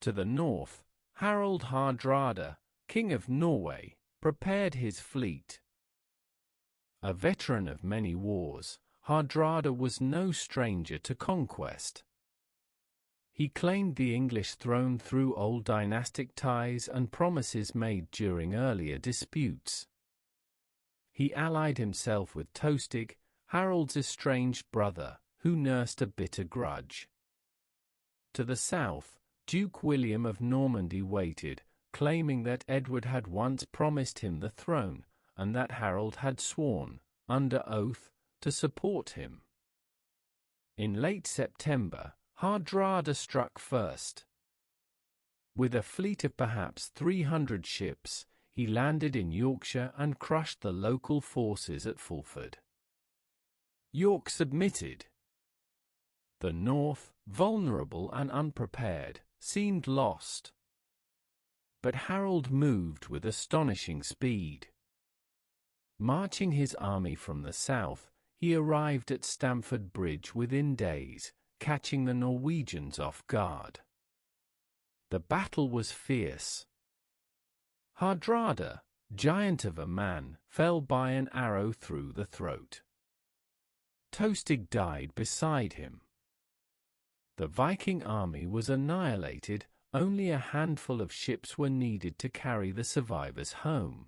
To the north, Harald Hardrada, King of Norway, prepared his fleet. A veteran of many wars, Hardrada was no stranger to conquest. He claimed the English throne through old dynastic ties and promises made during earlier disputes. He allied himself with Tostig, Harold's estranged brother, who nursed a bitter grudge. To the south, Duke William of Normandy waited, claiming that Edward had once promised him the throne, and that Harold had sworn, under oath, to support him. In late September, Hardrada struck first. With a fleet of perhaps 300 ships, he landed in Yorkshire and crushed the local forces at Fulford. York submitted. The north, vulnerable and unprepared, seemed lost. But Harold moved with astonishing speed. Marching his army from the south, he arrived at Stamford Bridge within days, catching the Norwegians off guard. The battle was fierce. Hardrada, giant of a man, fell by an arrow through the throat. Tostig died beside him. The Viking army was annihilated, only a handful of ships were needed to carry the survivors home.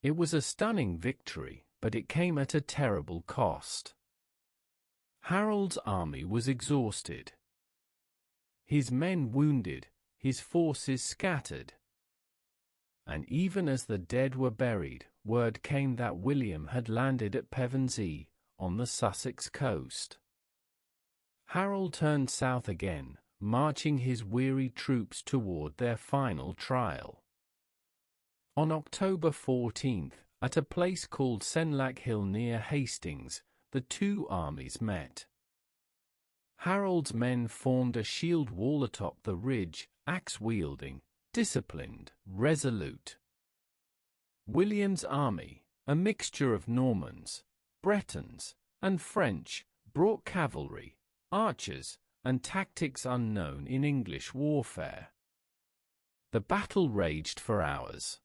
It was a stunning victory, but it came at a terrible cost. Harold's army was exhausted. His men wounded, his forces scattered. And even as the dead were buried, word came that William had landed at Pevensey, on the Sussex coast. Harold turned south again, marching his weary troops toward their final trial. On October 14th, at a place called Senlac Hill near Hastings, the two armies met. Harold's men formed a shield wall atop the ridge, axe-wielding, disciplined, resolute. William's army, a mixture of Normans, Bretons, and French, brought cavalry, archers, and tactics unknown in English warfare. The battle raged for hours.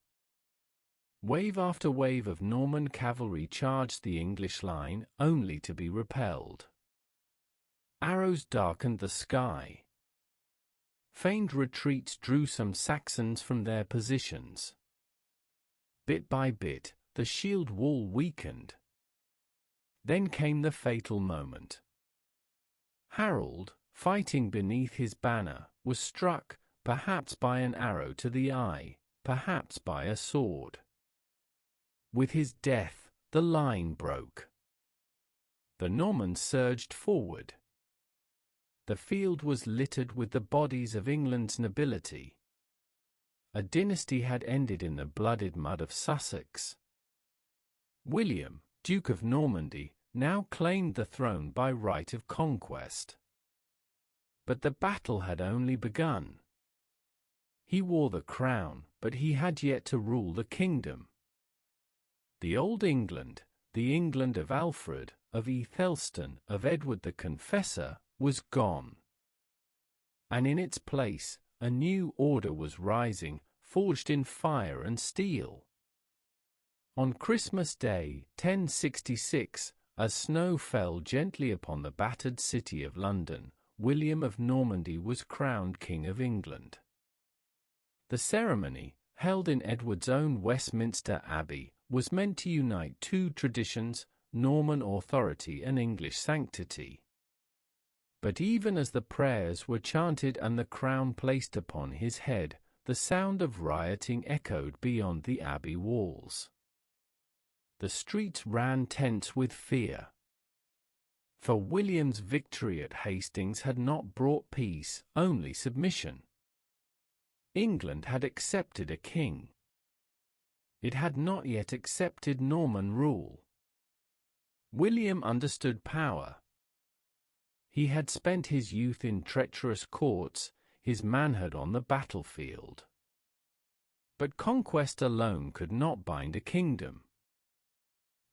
Wave after wave of Norman cavalry charged the English line, only to be repelled. Arrows darkened the sky. Feigned retreats drew some Saxons from their positions. Bit by bit, the shield wall weakened. Then came the fatal moment. Harold, fighting beneath his banner, was struck, perhaps by an arrow to the eye, perhaps by a sword. With his death, the line broke. The Normans surged forward. The field was littered with the bodies of England's nobility. A dynasty had ended in the blooded mud of Sussex. William, Duke of Normandy, now claimed the throne by right of conquest. But the battle had only begun. He wore the crown, but he had yet to rule the kingdom. The old England, the England of Alfred, of Æthelstan, of Edward the Confessor, was gone. And in its place, a new order was rising, forged in fire and steel. On Christmas Day, 1066, as snow fell gently upon the battered city of London, William of Normandy was crowned King of England. The ceremony, held in Edward's own Westminster Abbey, was meant to unite two traditions, Norman authority and English sanctity. But even as the prayers were chanted and the crown placed upon his head, the sound of rioting echoed beyond the abbey walls. The streets ran tense with fear. For William's victory at Hastings had not brought peace, only submission. England had accepted a king. It had not yet accepted Norman rule. William understood power. He had spent his youth in treacherous courts, his manhood on the battlefield. But conquest alone could not bind a kingdom.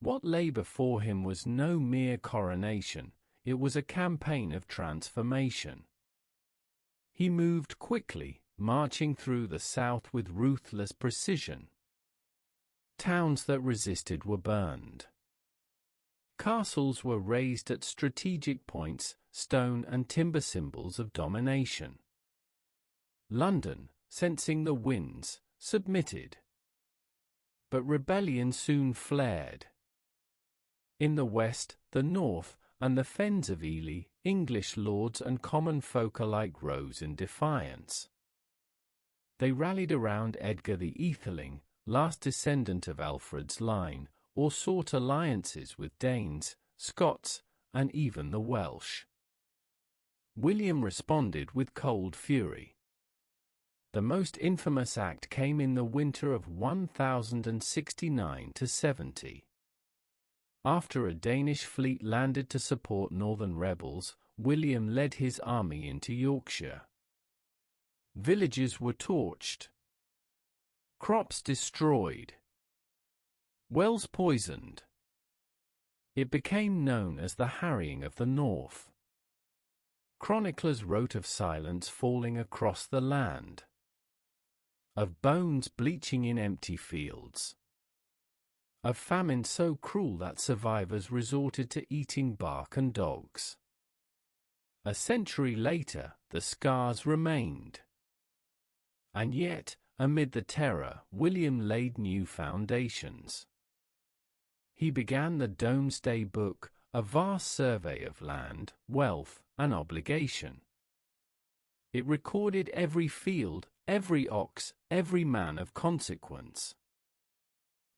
What lay before him was no mere coronation, it was a campaign of transformation. He moved quickly, marching through the south with ruthless precision. Towns that resisted were burned. Castles were raised at strategic points, stone and timber symbols of domination. London, sensing the winds, submitted. But rebellion soon flared. In the west, the north, and the fens of Ely, English lords and common folk alike rose in defiance. They rallied around Edgar the Aetheling, last descendant of Alfred's line, or sought alliances with Danes, Scots, and even the Welsh. William responded with cold fury. The most infamous act came in the winter of 1069–70. After a Danish fleet landed to support northern rebels, William led his army into Yorkshire. Villages were torched. Crops destroyed. Wells poisoned. It became known as the Harrying of the North. Chroniclers wrote of silence falling across the land, of bones bleaching in empty fields, of famine so cruel that survivors resorted to eating bark and dogs. A century later, the scars remained. And yet, amid the terror, William laid new foundations. He began the Domesday Book, a vast survey of land, wealth, and obligation. It recorded every field, every ox, every man of consequence.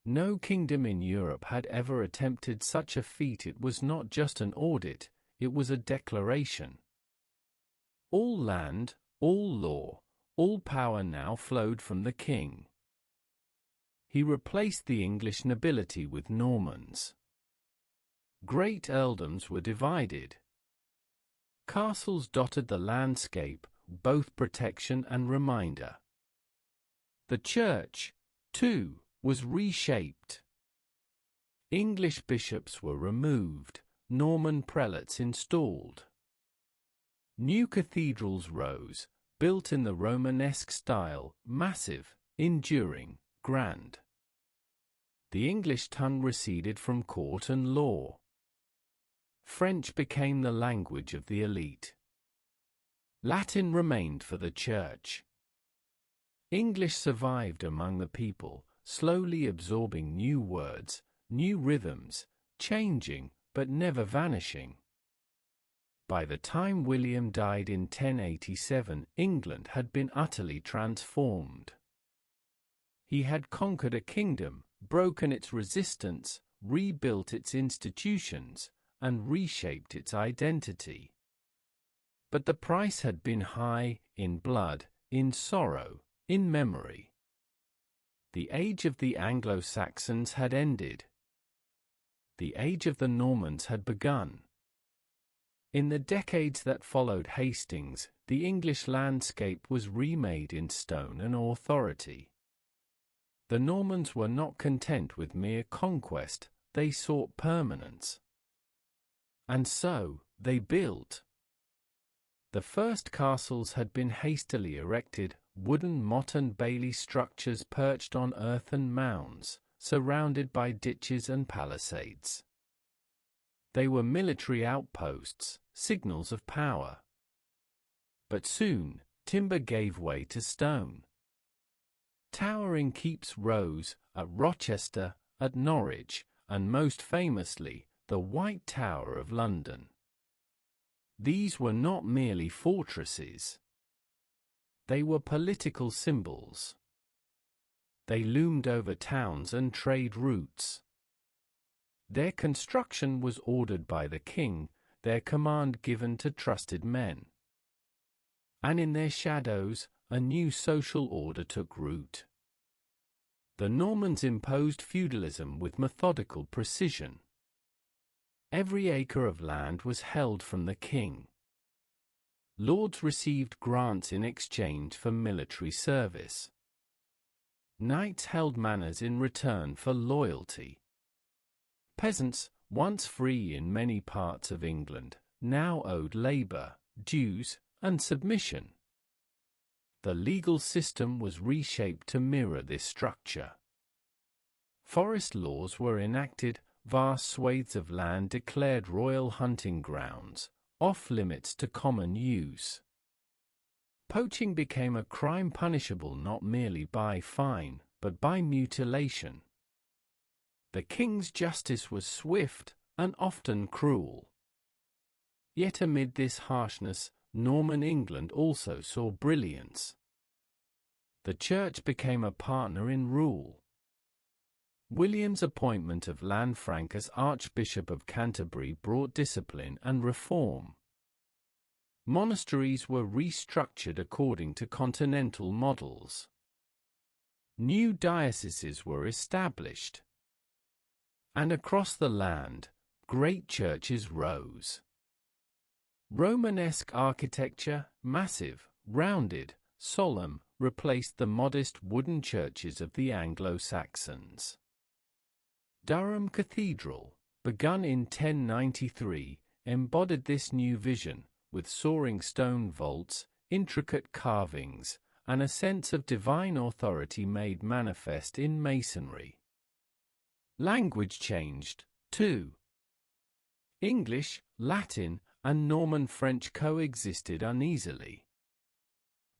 No kingdom in Europe had ever attempted such a feat. It was not just an audit, it was a declaration. All land, all law, all power now flowed from the king. He replaced the English nobility with Normans. Great earldoms were divided. Castles dotted the landscape, both protection and reminder. The church, too, was reshaped. English bishops were removed, Norman prelates installed. New cathedrals rose, built in the Romanesque style, massive, enduring, grand. The English tongue receded from court and law. French became the language of the elite. Latin remained for the church. English survived among the people, slowly absorbing new words, new rhythms, changing, but never vanishing. By the time William died in 1087, England had been utterly transformed. He had conquered a kingdom, broken its resistance, rebuilt its institutions, and reshaped its identity. But the price had been high, in blood, in sorrow, in memory. The age of the Anglo-Saxons had ended. The age of the Normans had begun. In the decades that followed Hastings, the English landscape was remade in stone and authority. The Normans were not content with mere conquest, they sought permanence. And so, they built. The first castles had been hastily erected, wooden Motte and Bailey structures perched on earthen mounds, surrounded by ditches and palisades. They were military outposts, signals of power. But soon, timber gave way to stone. Towering keeps rose, at Rochester, at Norwich, and most famously, the White Tower of London. These were not merely fortresses. They were political symbols. They loomed over towns and trade routes. Their construction was ordered by the king, their command given to trusted men. And in their shadows, a new social order took root. The Normans imposed feudalism with methodical precision. Every acre of land was held from the king. Lords received grants in exchange for military service. Knights held manors in return for loyalty. Peasants, once free in many parts of England, now owed labor, dues, and submission. The legal system was reshaped to mirror this structure. Forest laws were enacted, vast swathes of land declared royal hunting grounds, off-limits to common use. Poaching became a crime punishable not merely by fine, but by mutilation. The king's justice was swift and often cruel. Yet amid this harshness, Norman England also saw brilliance. The church became a partner in rule. William's appointment of Lanfranc as Archbishop of Canterbury brought discipline and reform. Monasteries were restructured according to continental models. New dioceses were established. And across the land, great churches rose. Romanesque architecture, massive, rounded, solemn, replaced the modest wooden churches of the Anglo-Saxons. Durham Cathedral, begun in 1093, embodied this new vision, with soaring stone vaults, intricate carvings, and a sense of divine authority made manifest in masonry. Language changed, too. English, Latin, and Norman French coexisted uneasily.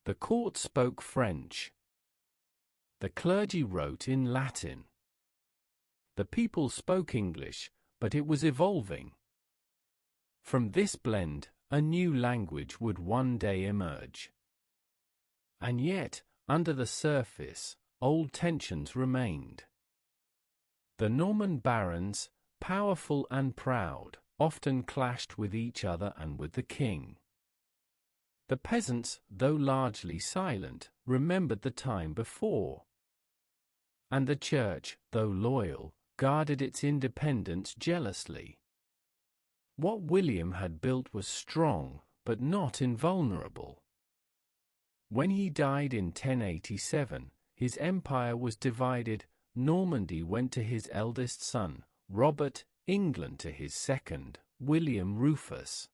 The court spoke French. The clergy wrote in Latin. The people spoke English, but it was evolving. From this blend, a new language would one day emerge. And yet, under the surface, old tensions remained. The Norman barons, powerful and proud, often clashed with each other and with the king. The peasants, though largely silent, remembered the time before. And the church, though loyal, guarded its independence jealously. What William had built was strong, but not invulnerable. When he died in 1087, his empire was divided. Normandy went to his eldest son, Robert, England to his second, William Rufus.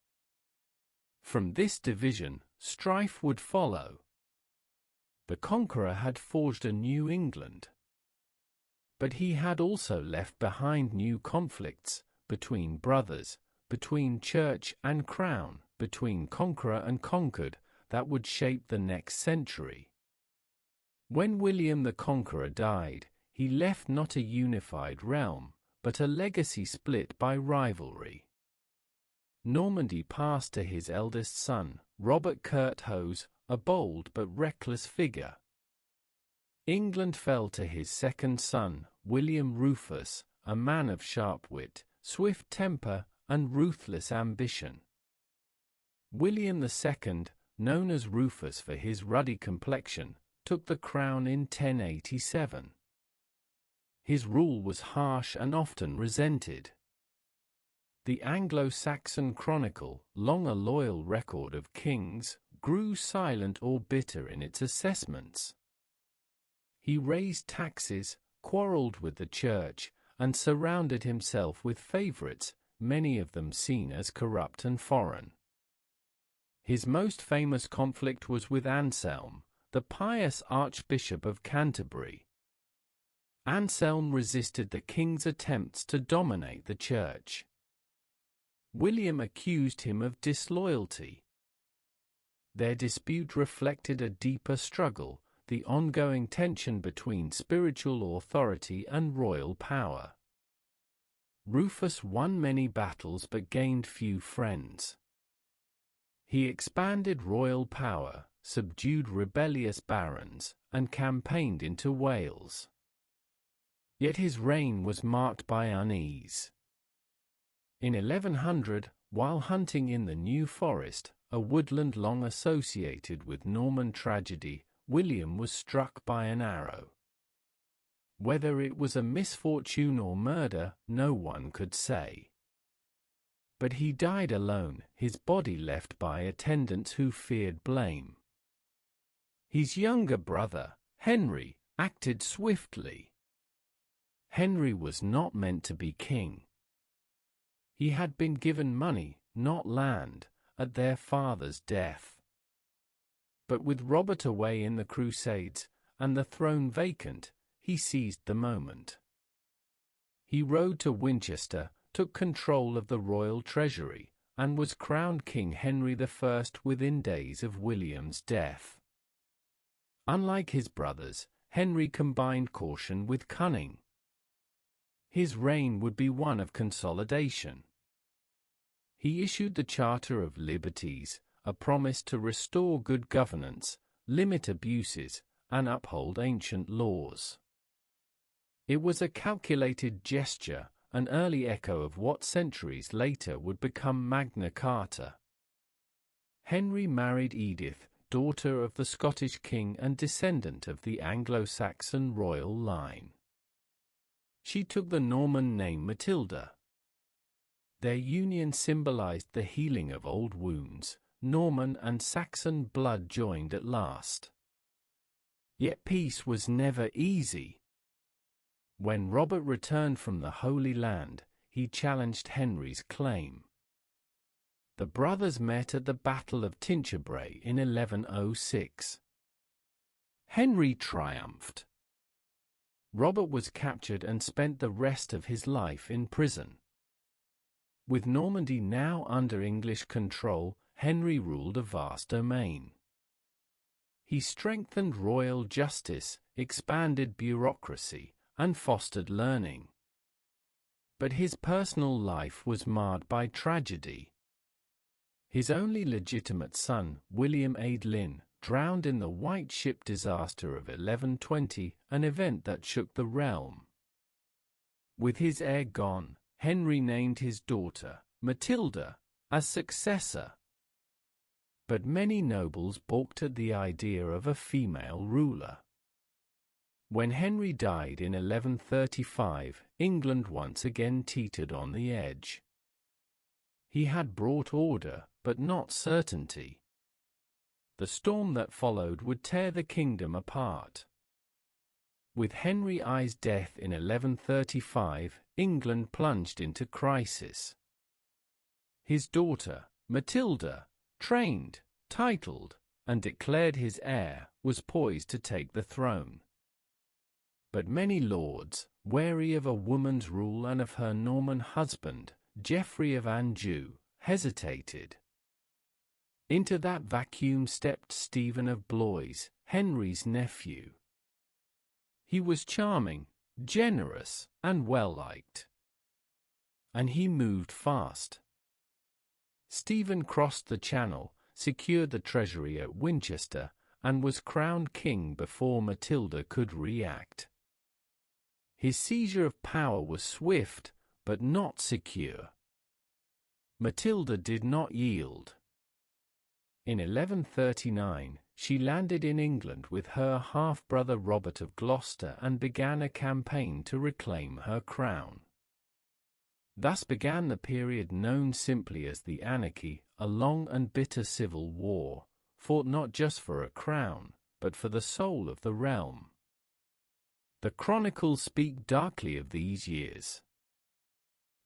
From this division, strife would follow. The Conqueror had forged a new England. But he had also left behind new conflicts, between brothers, between church and crown, between conqueror and conquered, that would shape the next century. When William the Conqueror died, he left not a unified realm, but a legacy split by rivalry. Normandy passed to his eldest son, Robert Curthose, a bold but reckless figure. England fell to his second son, William Rufus, a man of sharp wit, swift temper, and ruthless ambition. William II, known as Rufus for his ruddy complexion, took the crown in 1087. His rule was harsh and often resented. The Anglo-Saxon Chronicle, long a loyal record of kings, grew silent or bitter in its assessments. He raised taxes, quarreled with the church, and surrounded himself with favorites, many of them seen as corrupt and foreign. His most famous conflict was with Anselm, the pious Archbishop of Canterbury. Anselm resisted the king's attempts to dominate the church. William accused him of disloyalty. Their dispute reflected a deeper struggle, the ongoing tension between spiritual authority and royal power. Rufus won many battles but gained few friends. He expanded royal power, subdued rebellious barons, and campaigned into Wales. Yet his reign was marked by unease. In 1100, while hunting in the New Forest, a woodland long associated with Norman tragedy, William was struck by an arrow. Whether it was a misfortune or murder, no one could say. But he died alone, his body left by attendants who feared blame. His younger brother, Henry, acted swiftly. Henry was not meant to be king. He had been given money, not land, at their father's death. But with Robert away in the Crusades, and the throne vacant, he seized the moment. He rode to Winchester, took control of the royal treasury, and was crowned King Henry I within days of William's death. Unlike his brothers, Henry combined caution with cunning. His reign would be one of consolidation. He issued the Charter of Liberties, a promise to restore good governance, limit abuses, and uphold ancient laws. It was a calculated gesture, an early echo of what centuries later would become Magna Carta. Henry married Edith, daughter of the Scottish king and descendant of the Anglo-Saxon royal line. She took the Norman name Matilda. Their union symbolized the healing of old wounds. Norman and Saxon blood joined at last. Yet peace was never easy. When Robert returned from the Holy Land, he challenged Henry's claim. The brothers met at the Battle of Tinchebray in 1106. Henry triumphed. Robert was captured and spent the rest of his life in prison. With Normandy now under English control, Henry ruled a vast domain. He strengthened royal justice, expanded bureaucracy, and fostered learning. But his personal life was marred by tragedy. His only legitimate son, William Adelin, drowned in the White Ship disaster of 1120, an event that shook the realm. With his heir gone, Henry named his daughter, Matilda, as successor. But many nobles balked at the idea of a female ruler. When Henry died in 1135, England once again teetered on the edge. He had brought order, but not certainty. The storm that followed would tear the kingdom apart. With Henry I's death in 1135, England plunged into crisis. His daughter, Matilda, trained, titled, and declared his heir, was poised to take the throne. But many lords, wary of a woman's rule and of her Norman husband, Geoffrey of Anjou, hesitated. Into that vacuum stepped Stephen of Blois, Henry's nephew. He was charming, generous, and well-liked. And he moved fast. Stephen crossed the Channel, secured the treasury at Winchester, and was crowned king before Matilda could react. His seizure of power was swift, but not secure. Matilda did not yield. In 1139, she landed in England with her half-brother Robert of Gloucester and began a campaign to reclaim her crown. Thus began the period known simply as the Anarchy, a long and bitter civil war, fought not just for a crown, but for the soul of the realm. The chronicles speak darkly of these years.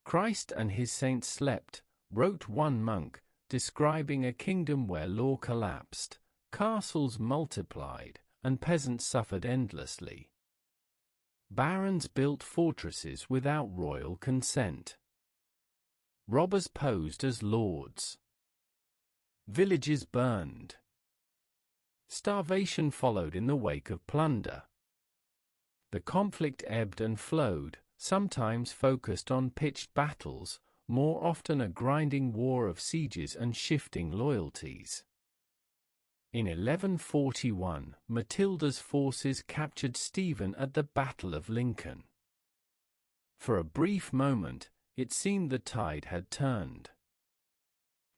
"Christ and his saints slept," wrote one monk, describing a kingdom where law collapsed, castles multiplied, and peasants suffered endlessly. Barons built fortresses without royal consent. Robbers posed as lords. Villages burned. Starvation followed in the wake of plunder. The conflict ebbed and flowed, sometimes focused on pitched battles, more often a grinding war of sieges and shifting loyalties. In 1141, Matilda's forces captured Stephen at the Battle of Lincoln. For a brief moment, it seemed the tide had turned.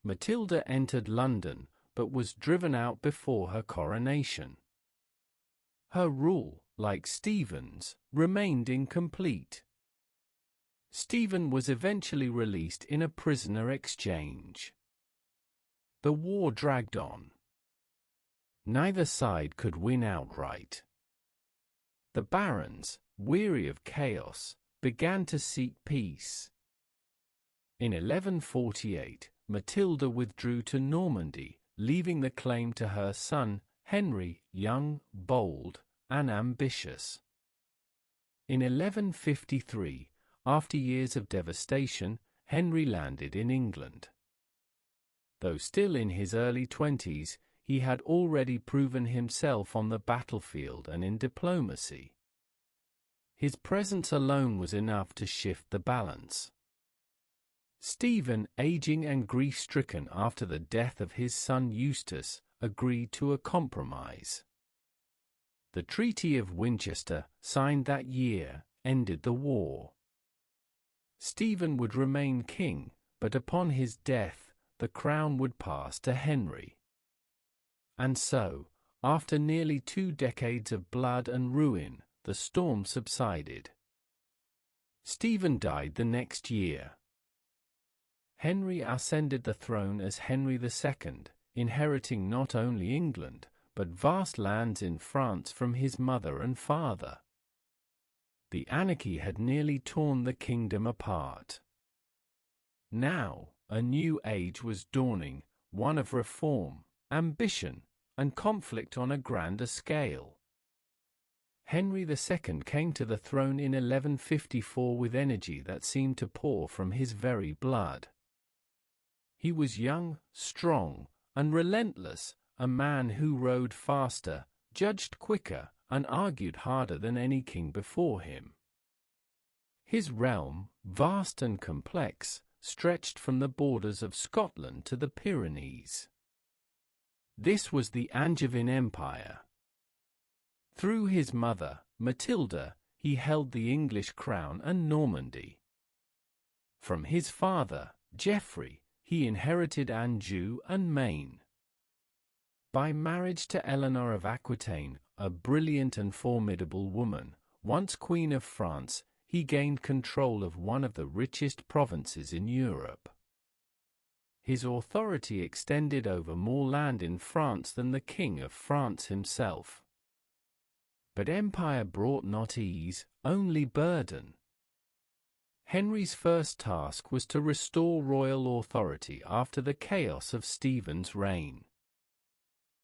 Matilda entered London, but was driven out before her coronation. Her rule, like Stephen's, remained incomplete. Stephen was eventually released in a prisoner exchange. The war dragged on. Neither side could win outright. The barons, weary of chaos, began to seek peace. In 1148, Matilda withdrew to Normandy, leaving the claim to her son, Henry, young, bold, and ambitious. In 1153, after years of devastation, Henry landed in England. Though still in his early 20s, he had already proven himself on the battlefield and in diplomacy. His presence alone was enough to shift the balance. Stephen, aging and grief-stricken after the death of his son Eustace, agreed to a compromise. The Treaty of Winchester, signed that year, ended the war. Stephen would remain king, but upon his death, the crown would pass to Henry. And so, after nearly 2 decades of blood and ruin, the storm subsided. Stephen died the next year. Henry ascended the throne as Henry II, inheriting not only England, but vast lands in France from his mother and father. The anarchy had nearly torn the kingdom apart. Now, a new age was dawning, one of reform, ambition, and conflict on a grander scale. Henry II came to the throne in 1154 with energy that seemed to pour from his very blood. He was young, strong, and relentless, a man who rode faster, judged quicker, and argued harder than any king before him. His realm, vast and complex, stretched from the borders of Scotland to the Pyrenees. This was the Angevin Empire. Through his mother, Matilda, he held the English crown and Normandy. From his father, Geoffrey, he inherited Anjou and Maine. By marriage to Eleanor of Aquitaine, a brilliant and formidable woman, once Queen of France, he gained control of one of the richest provinces in Europe. His authority extended over more land in France than the King of France himself. But empire brought not ease, only burden. Henry's first task was to restore royal authority after the chaos of Stephen's reign.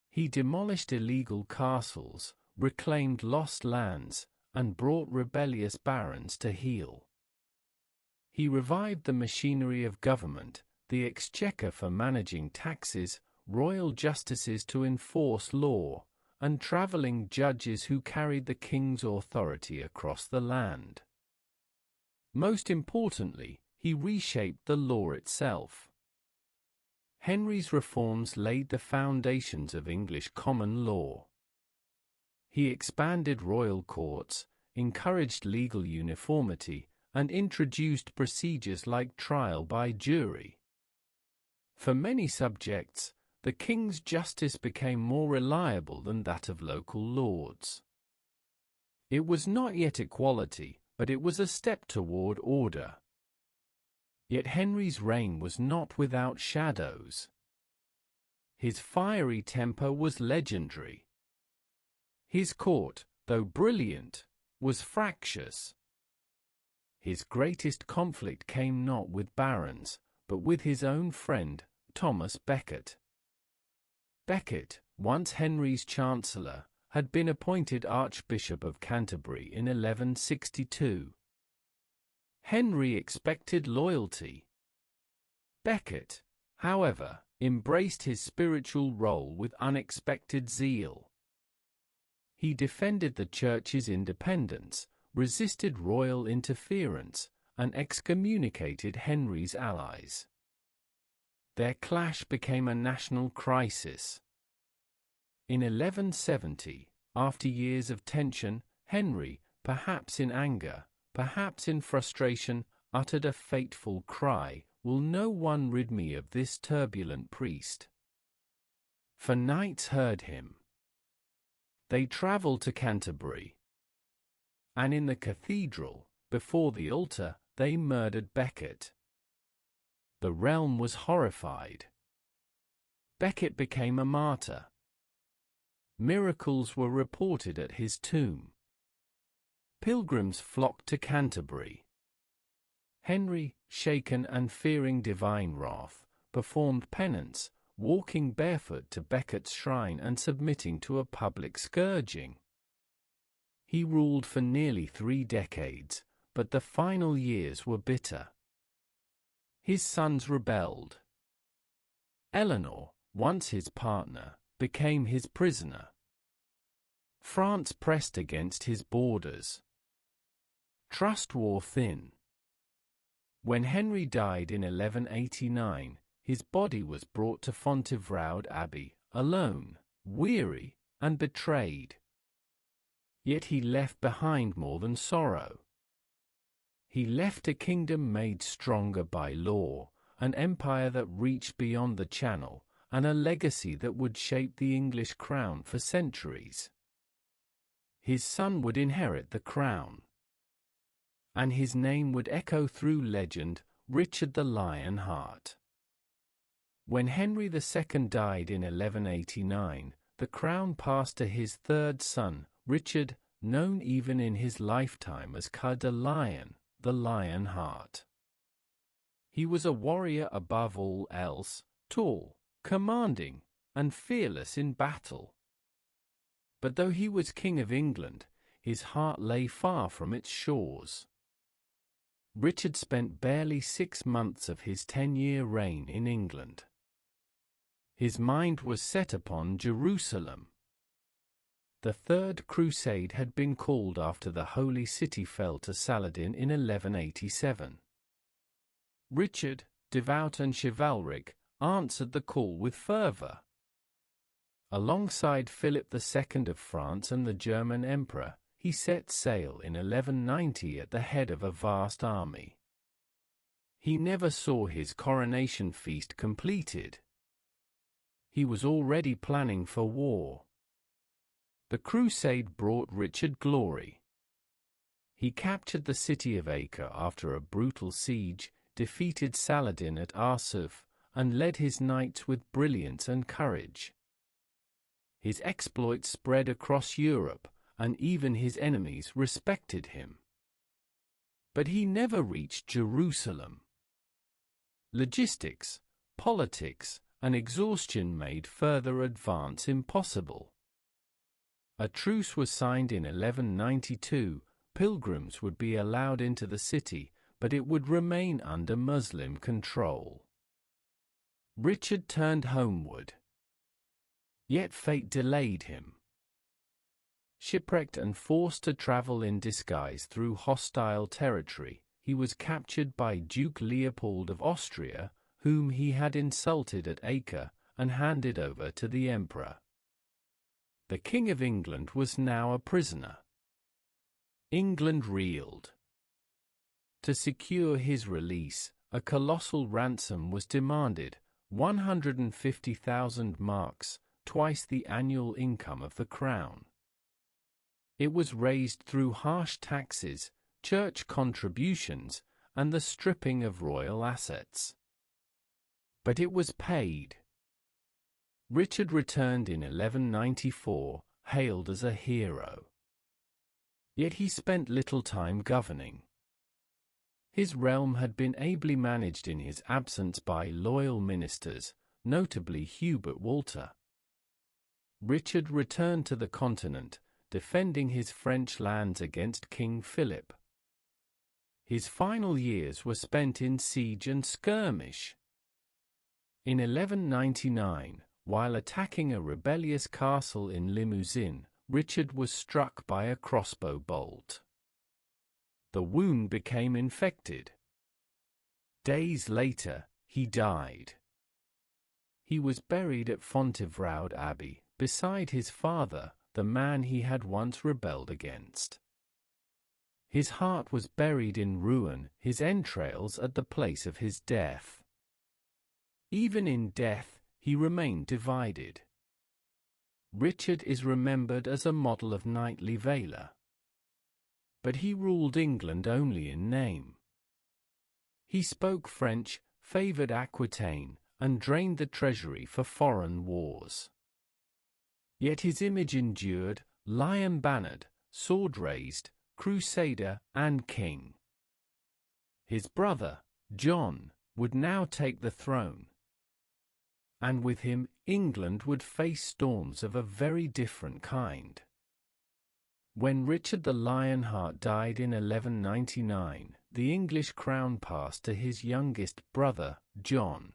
He demolished illegal castles, reclaimed lost lands, and brought rebellious barons to heel. He revived the machinery of government, the exchequer for managing taxes, royal justices to enforce law, and travelling judges who carried the king's authority across the land. Most importantly, he reshaped the law itself. Henry's reforms laid the foundations of English common law. He expanded royal courts, encouraged legal uniformity, and introduced procedures like trial by jury. For many subjects, the king's justice became more reliable than that of local lords. It was not yet equality, but it was a step toward order. Yet Henry's reign was not without shadows. His fiery temper was legendary. His court, though brilliant, was fractious. His greatest conflict came not with barons, but with his own friend, Thomas Becket. Becket, once Henry's chancellor, had been appointed Archbishop of Canterbury in 1162. Henry expected loyalty. Becket, however, embraced his spiritual role with unexpected zeal. He defended the Church's independence, resisted royal interference, and excommunicated Henry's allies. Their clash became a national crisis. In 1170, after years of tension, Henry, perhaps in anger, perhaps in frustration, uttered a fateful cry, "Will no one rid me of this turbulent priest?" For knights heard him. They travelled to Canterbury. And in the cathedral, before the altar, they murdered Becket. The realm was horrified. Becket became a martyr. Miracles were reported at his tomb. Pilgrims flocked to Canterbury. Henry, shaken and fearing divine wrath, performed penance, walking barefoot to Becket's shrine and submitting to a public scourging. He ruled for nearly 3 decades, but the final years were bitter. His sons rebelled. Eleanor, once his partner, became his prisoner. France pressed against his borders. Trust wore thin. When Henry died in 1189, his body was brought to Fontevraud Abbey, alone, weary, and betrayed. Yet he left behind more than sorrow. He left a kingdom made stronger by law, an empire that reached beyond the Channel, and a legacy that would shape the English crown for centuries. His son would inherit the crown. And his name would echo through legend, Richard the Lionheart. When Henry II died in 1189, the crown passed to his third son, Richard, known even in his lifetime as Coeur de Lion, the Lionheart. He was a warrior above all else, tall, commanding, and fearless in battle. But though he was King of England, his heart lay far from its shores. Richard spent barely 6 months of his 10-year reign in England. His mind was set upon Jerusalem. The Third Crusade had been called after the Holy City fell to Saladin in 1187. Richard, devout and chivalric, answered the call with fervor. Alongside Philip II of France and the German Emperor, he set sail in 1190 at the head of a vast army. He never saw his coronation feast completed. He was already planning for war. The crusade brought Richard glory. He captured the city of Acre after a brutal siege, defeated Saladin at Arsuf, and led his knights with brilliance and courage. His exploits spread across Europe, and even his enemies respected him. but he never reached Jerusalem. Logistics, politics, and exhaustion made further advance impossible. A truce was signed in 1192. Pilgrims would be allowed into the city, but it would remain under Muslim control. Richard turned homeward. Yet fate delayed him. Shipwrecked and forced to travel in disguise through hostile territory, he was captured by Duke Leopold of Austria, whom he had insulted at Acre, and handed over to the Emperor. The King of England was now a prisoner. England reeled. To secure his release, a colossal ransom was demanded, 150,000 marks, twice the annual income of the crown. It was raised through harsh taxes, church contributions, and the stripping of royal assets. But it was paid. Richard returned in 1194, hailed as a hero. Yet he spent little time governing. His realm had been ably managed in his absence by loyal ministers, notably Hubert Walter. Richard returned to the continent, defending his French lands against King Philip. His final years were spent in siege and skirmish. In 1199, while attacking a rebellious castle in Limousin, Richard was struck by a crossbow bolt. The wound became infected. Days later, he died. He was buried at Fontevraud Abbey, beside his father, the man he had once rebelled against. His heart was buried in ruin, his entrails at the place of his death. Even in death, he remained divided. Richard is remembered as a model of knightly valor. But he ruled England only in name. He spoke French, favored Aquitaine, and drained the treasury for foreign wars. Yet his image endured, lion-bannered, sword-raised, crusader and king. His brother, John, would now take the throne. And with him, England would face storms of a very different kind. When Richard the Lionheart died in 1199, the English crown passed to his youngest brother, John.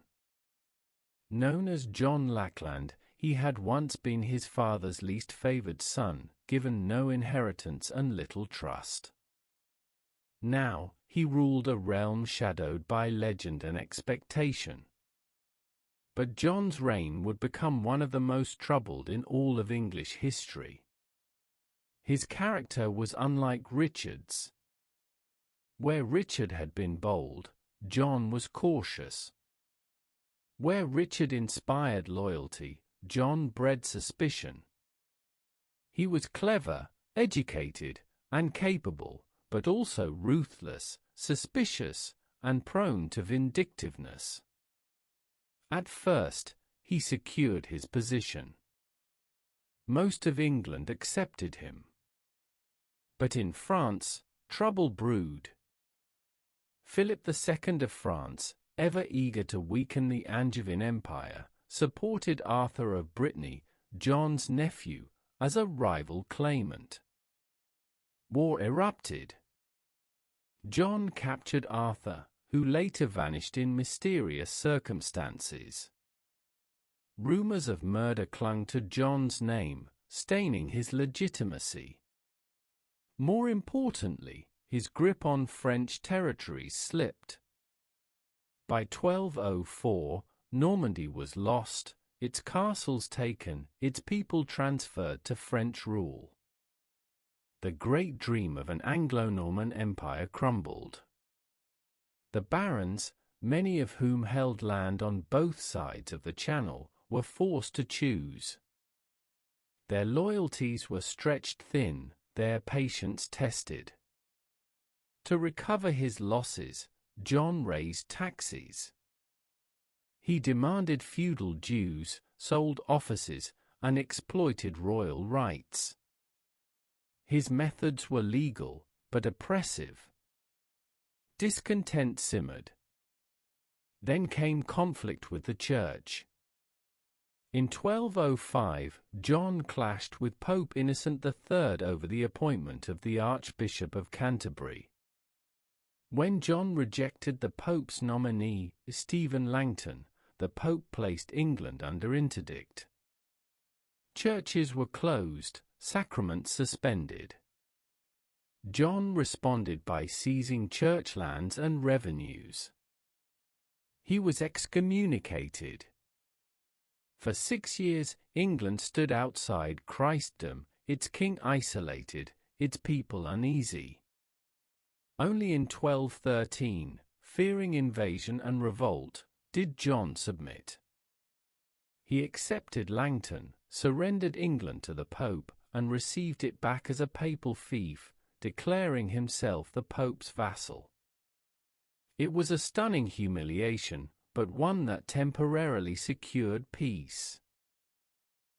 Known as John Lackland, he had once been his father's least favored son, given no inheritance and little trust. Now, he ruled a realm shadowed by legend and expectation. But John's reign would become one of the most troubled in all of English history. His character was unlike Richard's. Where Richard had been bold, John was cautious. Where Richard inspired loyalty, John bred suspicion. He was clever, educated, and capable, but also ruthless, suspicious, and prone to vindictiveness. At first, he secured his position. Most of England accepted him. But in France, trouble brewed. Philip II of France, ever eager to weaken the Angevin Empire, supported Arthur of Brittany, John's nephew, as a rival claimant. War erupted. John captured Arthur, who later vanished in mysterious circumstances. Rumors of murder clung to John's name, staining his legitimacy. More importantly, his grip on French territories slipped. By 1204, Normandy was lost, its castles taken, its people transferred to French rule. The great dream of an Anglo-Norman empire crumbled. The barons, many of whom held land on both sides of the Channel, were forced to choose. Their loyalties were stretched thin, their patience tested. To recover his losses, John raised taxes. He demanded feudal dues, sold offices, and exploited royal rights. His methods were legal, but oppressive. Discontent simmered. Then came conflict with the Church. In 1205, John clashed with Pope Innocent III over the appointment of the Archbishop of Canterbury. When John rejected the Pope's nominee, Stephen Langton, the Pope placed England under interdict. Churches were closed, sacraments suspended. John responded by seizing church lands and revenues. He was excommunicated. For 6 years, England stood outside Christendom, its king isolated, its people uneasy. Only in 1213, fearing invasion and revolt, did John submit. He accepted Langton, surrendered England to the Pope, and received it back as a papal fief, declaring himself the Pope's vassal. It was a stunning humiliation, but one that temporarily secured peace.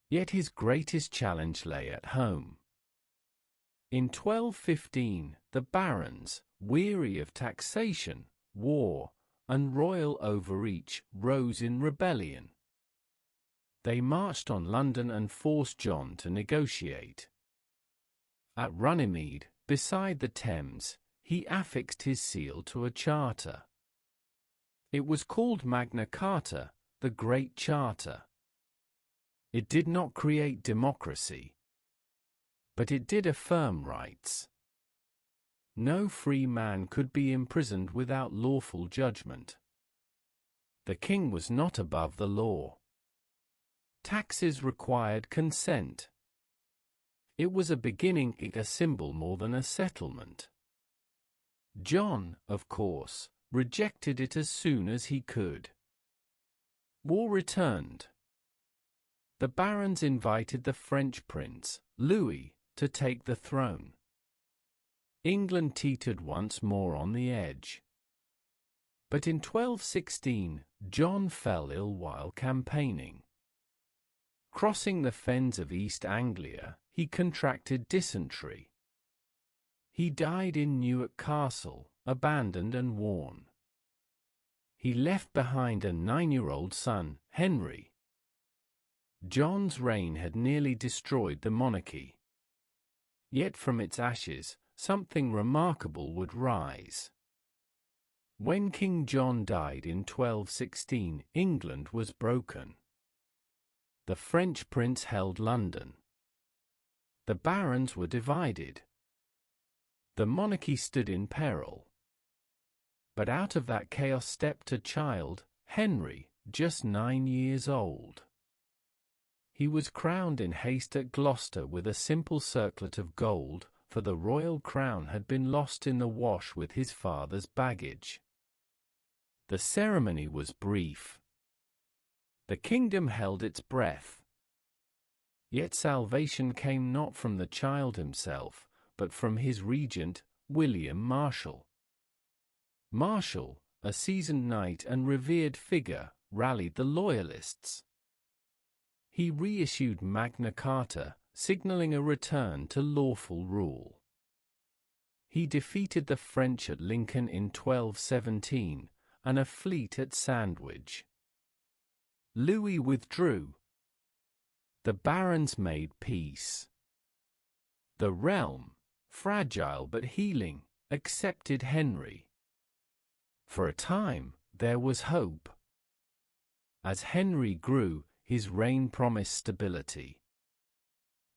Yet his greatest challenge lay at home. In 1215, the barons, weary of taxation, war, and royal overreach, rose in rebellion. They marched on London and forced John to negotiate. At Runnymede, beside the Thames, he affixed his seal to a charter. It was called Magna Carta, the Great Charter. It did not create democracy, but it did affirm rights. No free man could be imprisoned without lawful judgment. The king was not above the law. Taxes required consent. It was a beginning, a symbol more than a settlement. John, of course, rejected it as soon as he could. War returned. The barons invited the French prince, Louis, to take the throne. England teetered once more on the edge. But in 1216, John fell ill while campaigning. Crossing the fens of East Anglia, he contracted dysentery. He died in Newark Castle, abandoned and worn. He left behind a 9-year-old son, Henry. John's reign had nearly destroyed the monarchy. Yet from its ashes, something remarkable would rise. When King John died in 1216, England was broken. The French prince held London. The barons were divided. The monarchy stood in peril. But out of that chaos stepped a child, Henry, just 9 years old. He was crowned in haste at Gloucester with a simple circlet of gold, for the royal crown had been lost in the wash with his father's baggage. The ceremony was brief. The kingdom held its breath. Yet salvation came not from the child himself, but from his regent, William Marshal. Marshal, a seasoned knight and revered figure, rallied the loyalists. He reissued Magna Carta, signaling a return to lawful rule. He defeated the French at Lincoln in 1217, and a fleet at Sandwich. Louis withdrew. The barons made peace. The realm, fragile but healing, accepted Henry. For a time, there was hope. As Henry grew, his reign promised stability.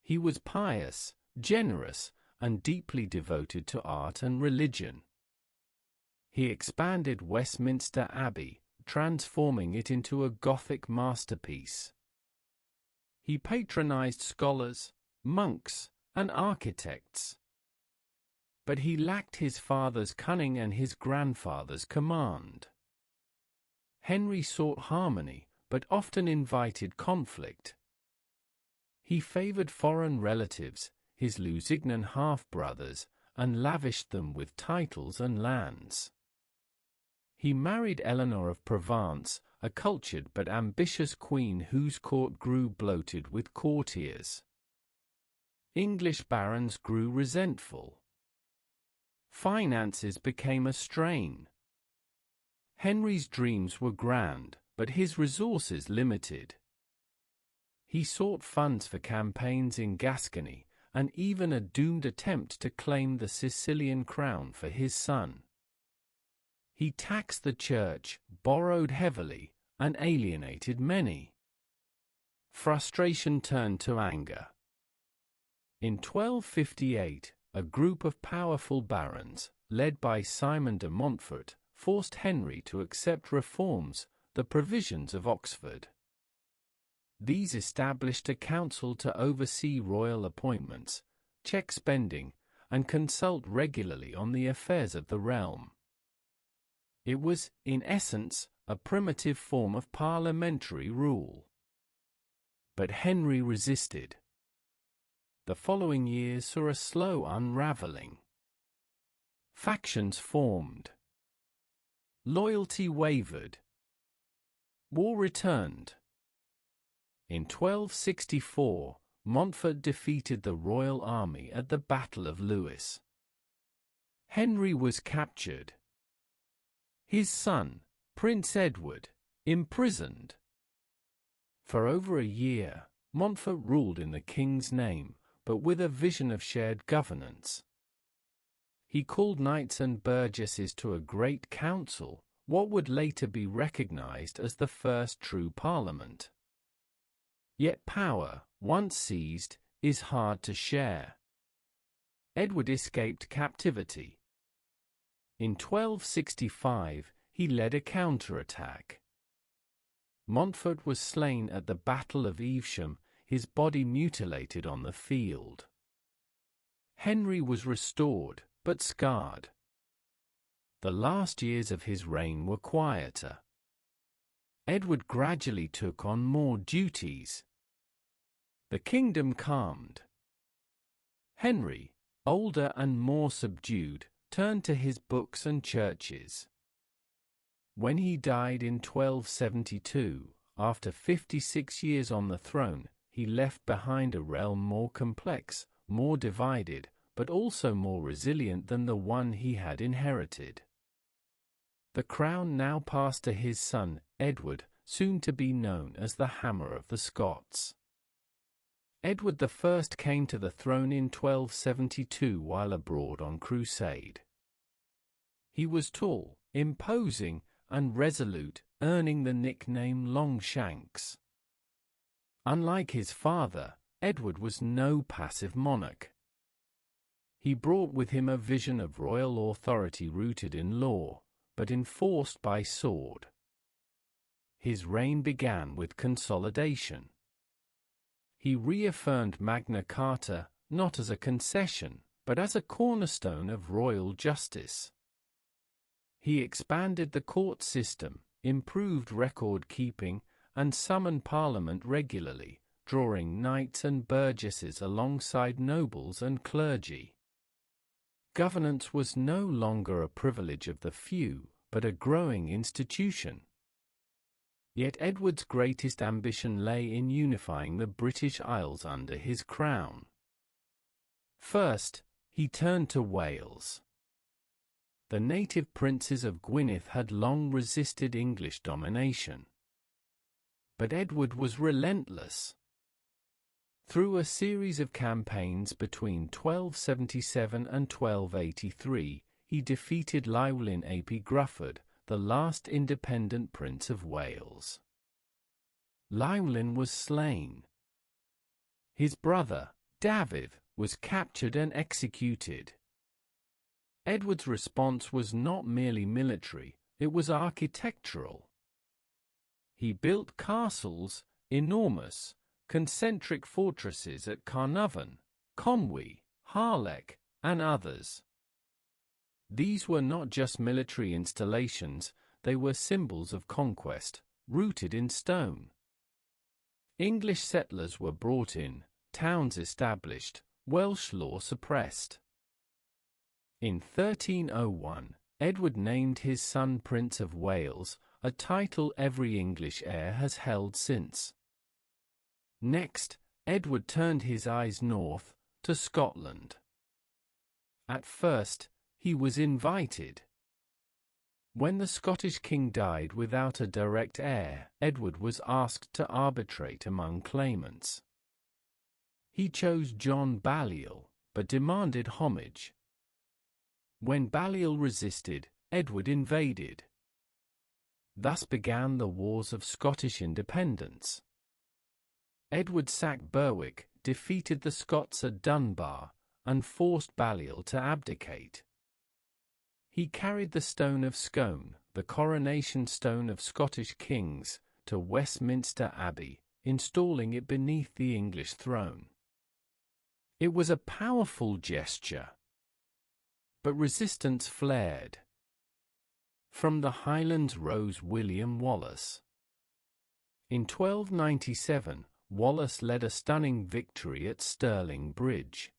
He was pious, generous, and deeply devoted to art and religion. He expanded Westminster Abbey, transforming it into a Gothic masterpiece. He patronized scholars, monks, and architects. But he lacked his father's cunning and his grandfather's command. Henry sought harmony, but often invited conflict. He favored foreign relatives, his Lusignan half-brothers, and lavished them with titles and lands. He married Eleanor of Provence, a cultured but ambitious queen whose court grew bloated with courtiers. English barons grew resentful. finances became a strain. Henry's dreams were grand, but his resources limited. He sought funds for campaigns in Gascony, and even a doomed attempt to claim the Sicilian crown for his son. He taxed the church, borrowed heavily, and alienated many. Frustration turned to anger. In 1258, a group of powerful barons, led by Simon de Montfort, forced Henry to accept reforms, the provisions of Oxford. These established a council to oversee royal appointments, check spending, and consult regularly on the affairs of the realm. It was, in essence, a primitive form of parliamentary rule. But Henry resisted. The following years saw a slow unraveling. Factions formed. Loyalty wavered. War returned. In 1264, Montfort defeated the royal army at the Battle of Lewes. Henry was captured. His son, Prince Edward, imprisoned. For over a year, Montfort ruled in the king's name, but with a vision of shared governance. He called knights and burgesses to a great council, what would later be recognized as the first true parliament. Yet power, once seized, is hard to share. Edward escaped captivity. In 1265, he led a counterattack. Montfort was slain at the Battle of Evesham, his body mutilated on the field. Henry was restored, but scarred. The last years of his reign were quieter. Edward gradually took on more duties. The kingdom calmed. Henry, older and more subdued, turned to his books and churches. When he died in 1272, after 56 years on the throne, he left behind a realm more complex, more divided, but also more resilient than the one he had inherited. The crown now passed to his son, Edward, soon to be known as the Hammer of the Scots. Edward I came to the throne in 1272 while abroad on crusade. He was tall, imposing, and resolute, earning the nickname Longshanks. Unlike his father, Edward was no passive monarch. He brought with him a vision of royal authority rooted in law, but enforced by sword. His reign began with consolidation. He reaffirmed Magna Carta, not as a concession, but as a cornerstone of royal justice. He expanded the court system, improved record-keeping, and summoned Parliament regularly, drawing knights and burgesses alongside nobles and clergy. Governance was no longer a privilege of the few, but a growing institution. Yet Edward's greatest ambition lay in unifying the British Isles under his crown. First, he turned to Wales. The native princes of Gwynedd had long resisted English domination. But Edward was relentless. Through a series of campaigns between 1277 and 1283, he defeated Llywelyn ap Gruffydd, the last independent prince of Wales. Llywelyn was slain. His brother, Dafydd, was captured and executed. Edward's response was not merely military, it was architectural. He built castles, enormous, concentric fortresses at Carnarvon, Conwy, Harlech, and others. These were not just military installations, they were symbols of conquest, rooted in stone. English settlers were brought in, towns established, Welsh law suppressed. In 1301, Edward named his son Prince of Wales, a title every English heir has held since. Next, Edward turned his eyes north, to Scotland. At first, he was invited. When the Scottish king died without a direct heir, Edward was asked to arbitrate among claimants. He chose John Balliol, but demanded homage. When Balliol resisted, Edward invaded. Thus began the Wars of Scottish Independence. Edward sacked Berwick, defeated the Scots at Dunbar, and forced Balliol to abdicate. He carried the Stone of Scone, the coronation stone of Scottish kings, to Westminster Abbey, installing it beneath the English throne. It was a powerful gesture. But resistance flared. From the Highlands rose William Wallace. In 1297, Wallace led a stunning victory at Stirling Bridge.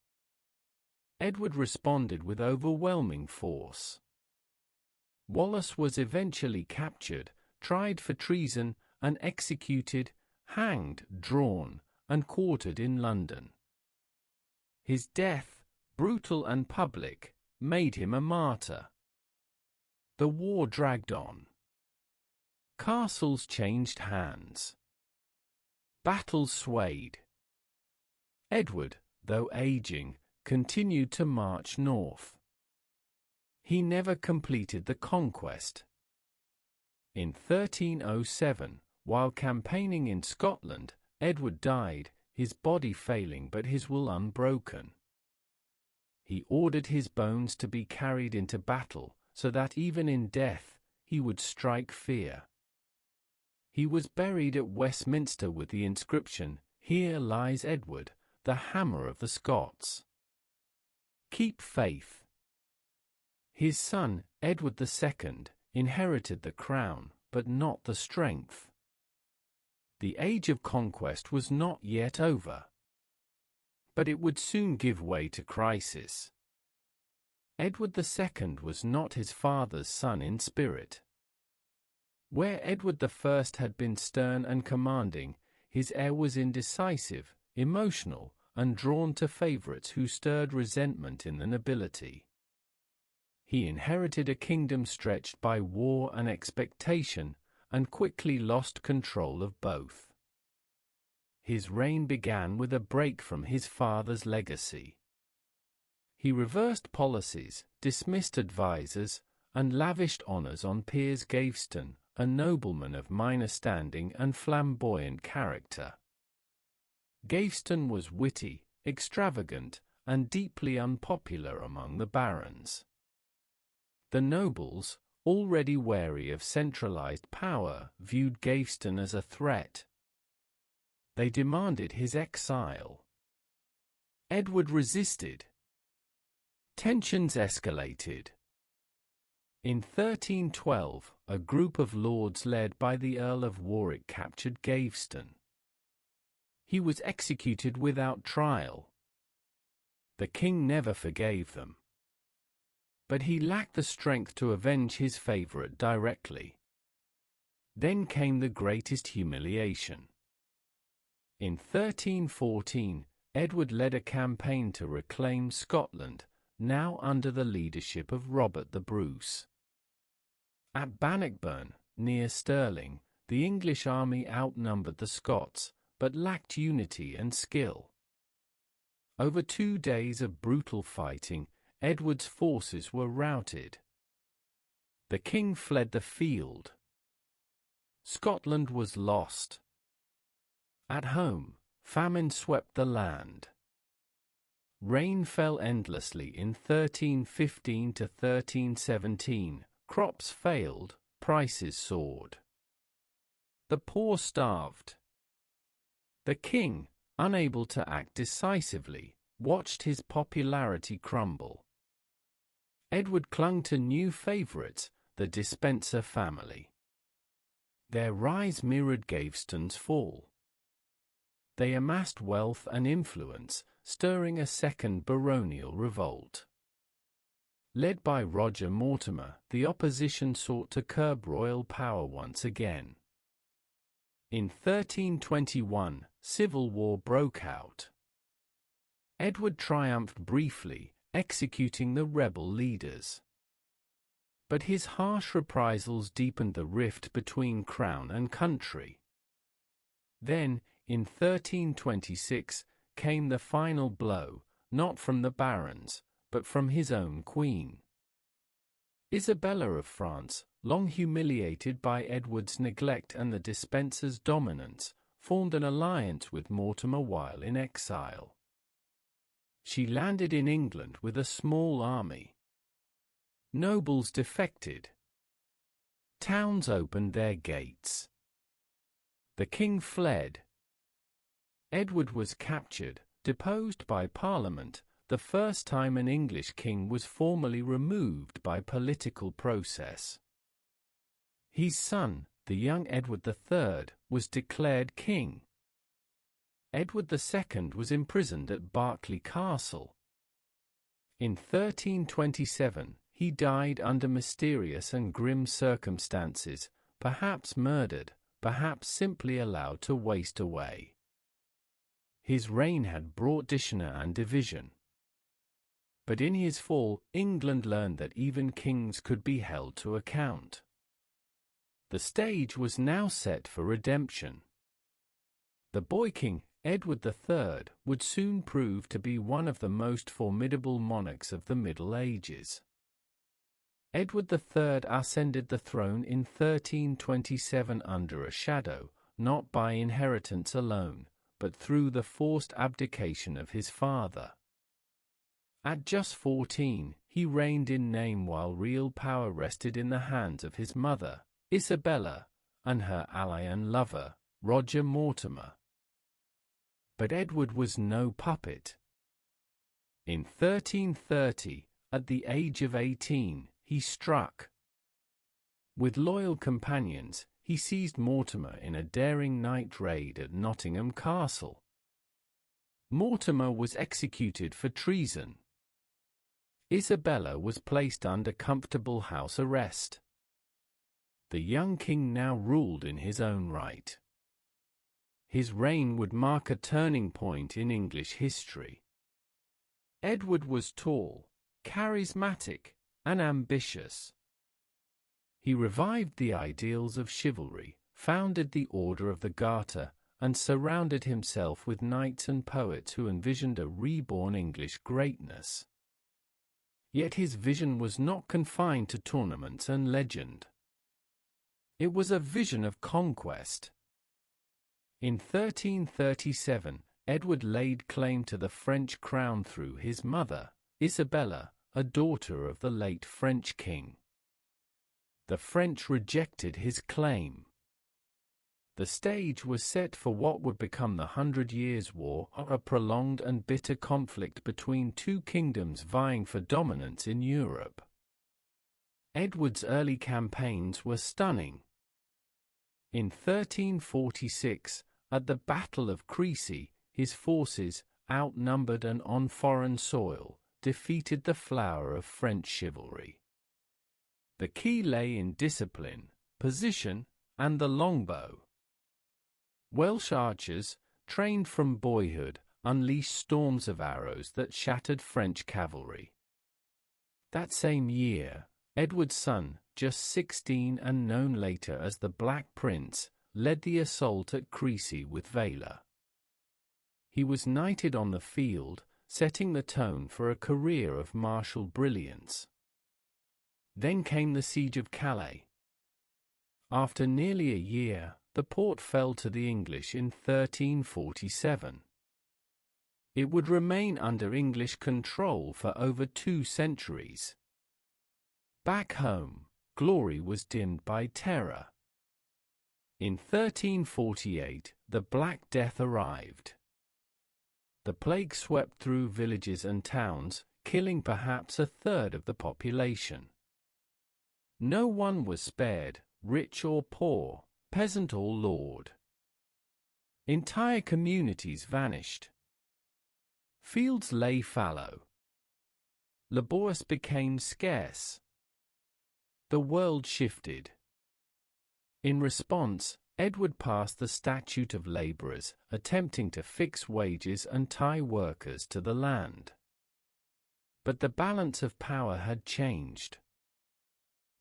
Edward responded with overwhelming force. Wallace was eventually captured, tried for treason, and executed, hanged, drawn, and quartered in London. His death, brutal and public, made him a martyr. The war dragged on. Castles changed hands. Battles swayed. Edward, though aging, continued to march north. He never completed the conquest. In 1307, while campaigning in Scotland, Edward died, his body failing but his will unbroken. He ordered his bones to be carried into battle, so that even in death, he would strike fear. He was buried at Westminster with the inscription, "Here lies Edward, the hammer of the Scots." Keep faith. His son, Edward II, inherited the crown, but not the strength. The age of conquest was not yet over. But it would soon give way to crisis. Edward II was not his father's son in spirit. Where Edward I had been stern and commanding, his heir was indecisive, emotional, and drawn to favorites who stirred resentment in the nobility. He inherited a kingdom stretched by war and expectation, and quickly lost control of both. His reign began with a break from his father's legacy. He reversed policies, dismissed advisers, and lavished honors on Piers Gaveston, a nobleman of minor standing and flamboyant character. Gaveston was witty, extravagant, and deeply unpopular among the barons. The nobles, already wary of centralized power, viewed Gaveston as a threat. They demanded his exile. Edward resisted. Tensions escalated. In 1312, a group of lords led by the Earl of Warwick captured Gaveston. He was executed without trial. The king never forgave them. But he lacked the strength to avenge his favorite directly. Then came the greatest humiliation. In 1314, Edward led a campaign to reclaim Scotland, now under the leadership of Robert the Bruce. At Bannockburn, near Stirling, the English army outnumbered the Scots, but lacked unity and skill. Over 2 days of brutal fighting, Edward's forces were routed. The king fled the field. Scotland was lost. At home, famine swept the land. Rain fell endlessly in 1315 to 1317, crops failed, prices soared. The poor starved. The king, unable to act decisively, watched his popularity crumble. Edward clung to new favorites, the Despencer family. Their rise mirrored Gaveston's fall. They amassed wealth and influence, stirring a second baronial revolt. Led by Roger Mortimer, the opposition sought to curb royal power once again. In 1321, civil war broke out. Edward triumphed briefly, executing the rebel leaders. But his harsh reprisals deepened the rift between crown and country. Then, in 1326, came the final blow, not from the barons, but from his own queen. Isabella of France, long humiliated by Edward's neglect and the Despencer's dominance, formed an alliance with Mortimer while in exile. She landed in England with a small army. Nobles defected. Towns opened their gates. The king fled. Edward was captured, deposed by Parliament, the first time an English king was formally removed by political process. His son, the young Edward III, was declared king. Edward II was imprisoned at Berkeley Castle. In 1327, he died under mysterious and grim circumstances, perhaps murdered, perhaps simply allowed to waste away. His reign had brought dishonor and division. But in his fall, England learned that even kings could be held to account. The stage was now set for redemption. The boy king, Edward III, would soon prove to be one of the most formidable monarchs of the Middle Ages. Edward III ascended the throne in 1327 under a shadow, not by inheritance alone, but through the forced abdication of his father. At just 14, he reigned in name while real power rested in the hands of his mother, Isabella, and her ally and lover, Roger Mortimer. But Edward was no puppet. In 1330, at the age of 18, he struck. With loyal companions, he seized Mortimer in a daring night raid at Nottingham Castle. Mortimer was executed for treason. Isabella was placed under comfortable house arrest. The young king now ruled in his own right. His reign would mark a turning point in English history. Edward was tall, charismatic, and ambitious. He revived the ideals of chivalry, founded the Order of the Garter, and surrounded himself with knights and poets who envisioned a reborn English greatness. Yet his vision was not confined to tournaments and legend. It was a vision of conquest. In 1337, Edward laid claim to the French crown through his mother, Isabella, a daughter of the late French king. The French rejected his claim. The stage was set for what would become the 100 Years' War, a prolonged and bitter conflict between two kingdoms vying for dominance in Europe. Edward's early campaigns were stunning. In 1346, at the Battle of Crécy, his forces, outnumbered and on foreign soil, defeated the flower of French chivalry. The key lay in discipline, position, and the longbow. Welsh archers, trained from boyhood, unleashed storms of arrows that shattered French cavalry. That same year, Edward's son, just 16 and known later as the Black Prince, led the assault at Crécy with Valor. He was knighted on the field, setting the tone for a career of martial brilliance. Then came the siege of Calais. After nearly a year, the port fell to the English in 1347. It would remain under English control for over 2 centuries. Back home, glory was dimmed by terror. In 1348, the Black Death arrived. The plague swept through villages and towns, killing perhaps a third of the population. No one was spared, rich or poor, peasant or lord. Entire communities vanished. Fields lay fallow. Labourers became scarce. The world shifted. In response, Edward passed the Statute of Labourers, attempting to fix wages and tie workers to the land. But the balance of power had changed.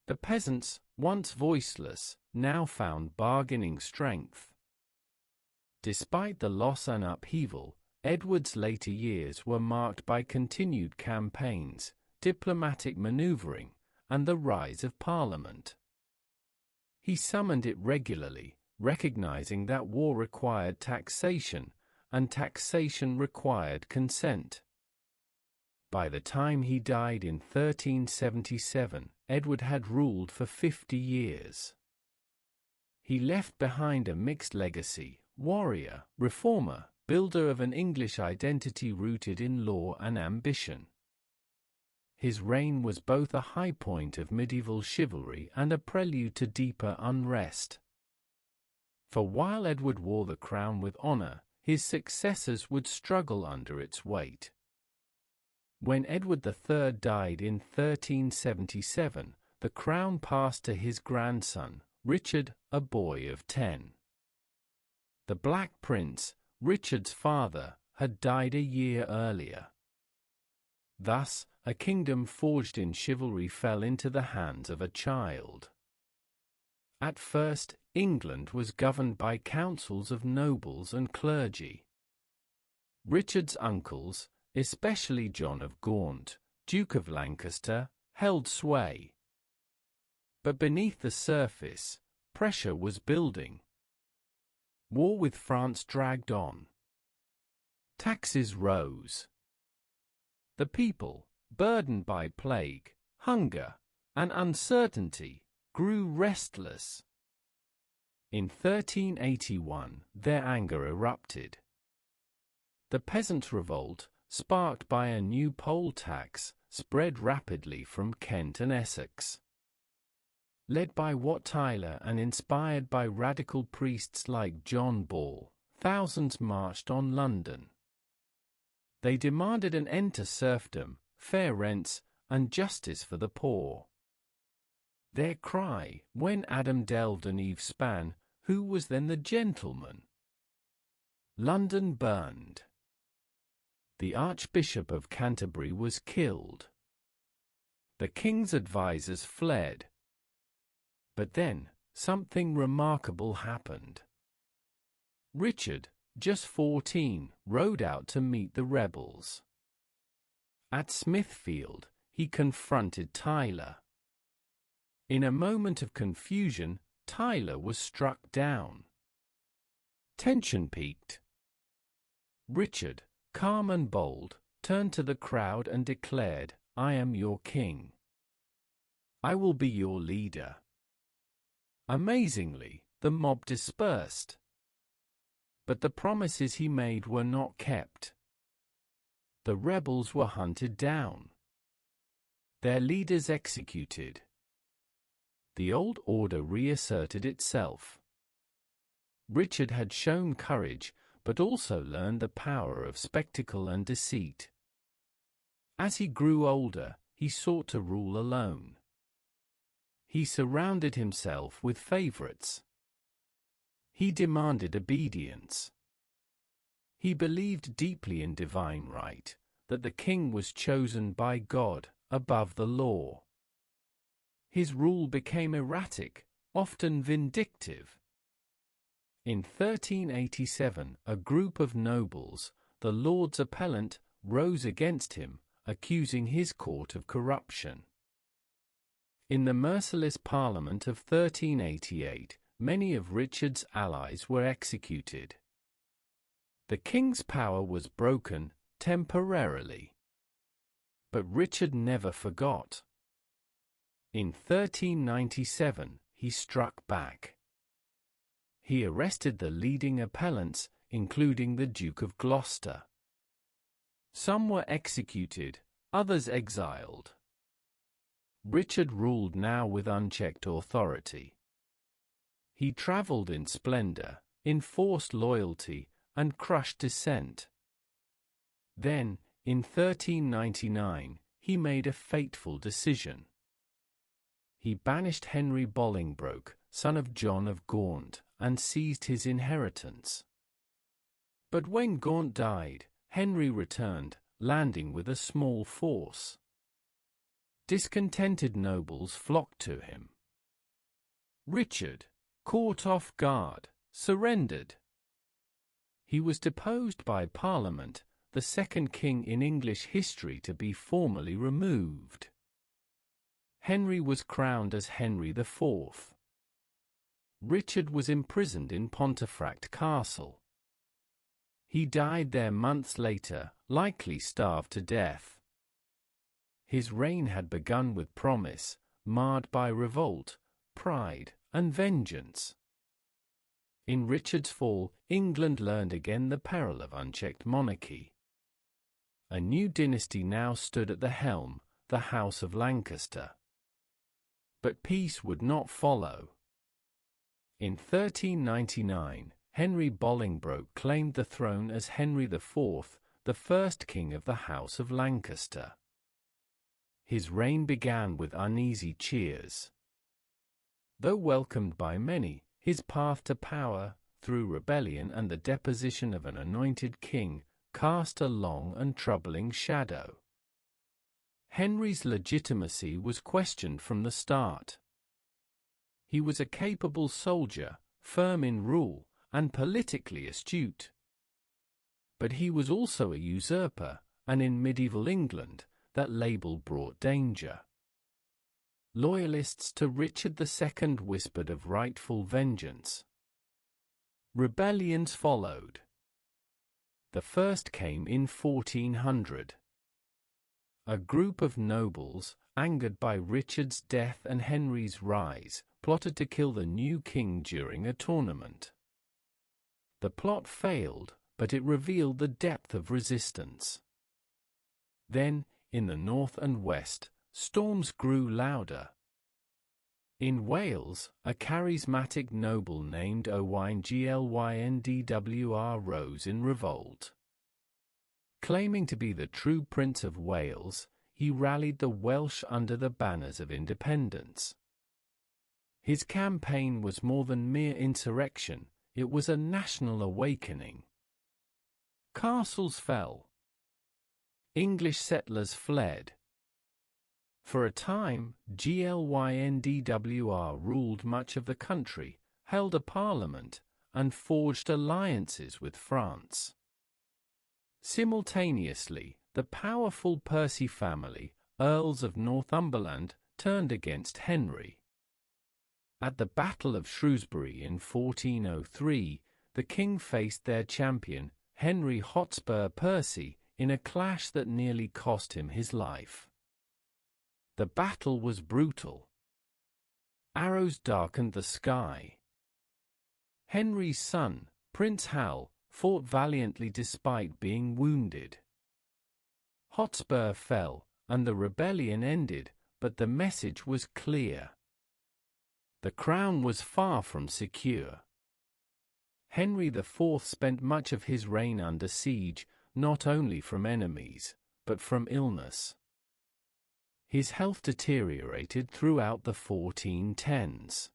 The peasants, once voiceless, now found bargaining strength. Despite the loss and upheaval, Edward's later years were marked by continued campaigns, diplomatic maneuvering, and the rise of Parliament. He summoned it regularly, recognizing that war required taxation, and taxation required consent. By the time he died in 1377, Edward had ruled for 50 years. He left behind a mixed legacy: warrior, reformer, builder of an English identity rooted in law and ambition. His reign was both a high point of medieval chivalry and a prelude to deeper unrest. For while Edward wore the crown with honor, his successors would struggle under its weight. When Edward III died in 1377, the crown passed to his grandson, Richard, a boy of 10. The Black Prince, Richard's father, had died a year earlier. Thus, a kingdom forged in chivalry fell into the hands of a child. At first, England was governed by councils of nobles and clergy. Richard's uncles, especially John of Gaunt, Duke of Lancaster, held sway. But beneath the surface, pressure was building. War with France dragged on. Taxes rose. The people, burdened by plague, hunger, and uncertainty, grew restless. In 1381, their anger erupted. The peasants' revolt, sparked by a new poll tax, spread rapidly from Kent and Essex. Led by Wat Tyler and inspired by radical priests like John Ball, thousands marched on London. They demanded an end to serfdom, fair rents, and justice for the poor. Their cry, "When Adam delved and Eve span, who was then the gentleman?" London burned. The Archbishop of Canterbury was killed. The king's advisers fled. But then, something remarkable happened. Richard, just 14, rode out to meet the rebels. At Smithfield, he confronted Tyler. In a moment of confusion, Tyler was struck down. Tension peaked. Richard, calm and bold, turned to the crowd and declared, "I am your king. I will be your leader." Amazingly, the mob dispersed. But the promises he made were not kept. The rebels were hunted down. Their leaders executed. The old order reasserted itself. Richard had shown courage, but also learned the power of spectacle and deceit. As he grew older, he sought to rule alone. He surrounded himself with favorites. He demanded obedience. He believed deeply in divine right, that the king was chosen by God, above the law. His rule became erratic, often vindictive. In 1387, a group of nobles, the Lords Appellant, rose against him, accusing his court of corruption. In the merciless Parliament of 1388, many of Richard's allies were executed. The king's power was broken, temporarily. But Richard never forgot. In 1397, he struck back. He arrested the leading appellants, including the Duke of Gloucester. Some were executed, others exiled. Richard ruled now with unchecked authority. He traveled in splendor, enforced loyalty, and crushed dissent. Then, in 1399, he made a fateful decision. He banished Henry Bolingbroke, son of John of Gaunt, and seized his inheritance. But when Gaunt died, Henry returned, landing with a small force. Discontented nobles flocked to him. Richard, caught off guard, surrendered. He was deposed by Parliament, the second king in English history to be formally removed. Henry was crowned as Henry IV. Richard was imprisoned in Pontefract Castle. He died there months later, likely starved to death. His reign had begun with promise, marred by revolt, pride, and vengeance. In Richard's fall, England learned again the peril of unchecked monarchy. A new dynasty now stood at the helm, the House of Lancaster. But peace would not follow. In 1399, Henry Bolingbroke claimed the throne as Henry IV, the first king of the House of Lancaster. His reign began with uneasy cheers. Though welcomed by many, his path to power, through rebellion and the deposition of an anointed king, cast a long and troubling shadow. Henry's legitimacy was questioned from the start. He was a capable soldier, firm in rule, and politically astute. But he was also a usurper, and in medieval England, that label brought danger. Loyalists to Richard II whispered of rightful vengeance. Rebellions followed. The first came in 1400. A group of nobles, angered by Richard's death and Henry's rise, plotted to kill the new king during a tournament. The plot failed, but it revealed the depth of resistance. Then, in the north and west, storms grew louder. In Wales, a charismatic noble named Owain Glyndwr rose in revolt. Claiming to be the true Prince of Wales, he rallied the Welsh under the banners of independence. His campaign was more than mere insurrection, it was a national awakening. Castles fell. English settlers fled. For a time, Glyndwr ruled much of the country, held a parliament, and forged alliances with France. Simultaneously, the powerful Percy family, Earls of Northumberland, turned against Henry. At the Battle of Shrewsbury in 1403, the king faced their champion, Henry Hotspur Percy, in a clash that nearly cost him his life. The battle was brutal. Arrows darkened the sky. Henry's son, Prince Hal, fought valiantly despite being wounded. Hotspur fell, and the rebellion ended, but the message was clear. The crown was far from secure. Henry IV spent much of his reign under siege, not only from enemies, but from illness. His health deteriorated throughout the 1410s.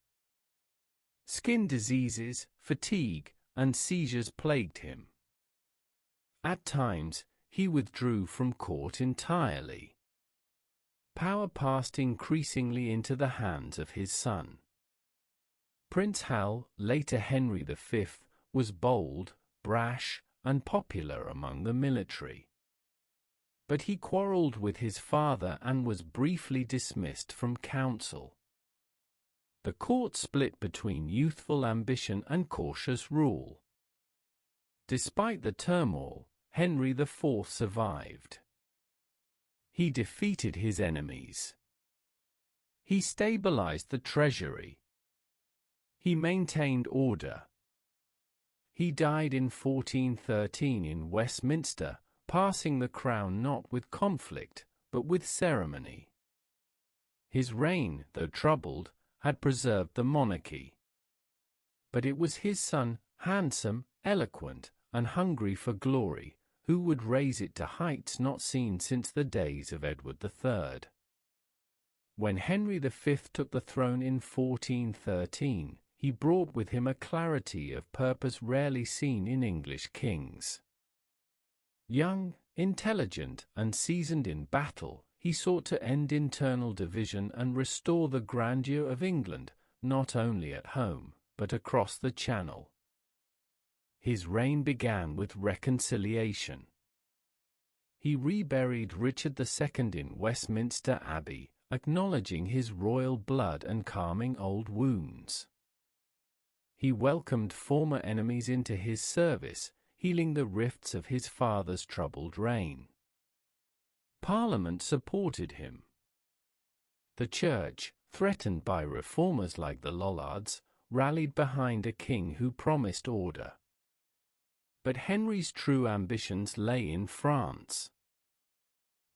Skin diseases, fatigue, and seizures plagued him. At times, he withdrew from court entirely. Power passed increasingly into the hands of his son. Prince Hal, later Henry V, was bold, brash, and popular among the military. But he quarreled with his father and was briefly dismissed from council. The court split between youthful ambition and cautious rule. Despite the turmoil, Henry IV survived. He defeated his enemies. He stabilized the treasury. He maintained order. He died in 1413 in Westminster, passing the crown not with conflict, but with ceremony. His reign, though troubled, had preserved the monarchy. But it was his son, handsome, eloquent, and hungry for glory, who would raise it to heights not seen since the days of Edward III. When Henry V took the throne in 1413, he brought with him a clarity of purpose rarely seen in English kings. Young, Intelligent and seasoned in battle, he sought to end internal division and restore the grandeur of England, not only at home, but across the Channel. His reign began with reconciliation. He reburied Richard II in Westminster Abbey, acknowledging his royal blood and calming old wounds. He welcomed former enemies into his service, healing the rifts of his father's troubled reign. Parliament supported him. The Church, threatened by reformers like the Lollards, rallied behind a king who promised order. But Henry's true ambitions lay in France.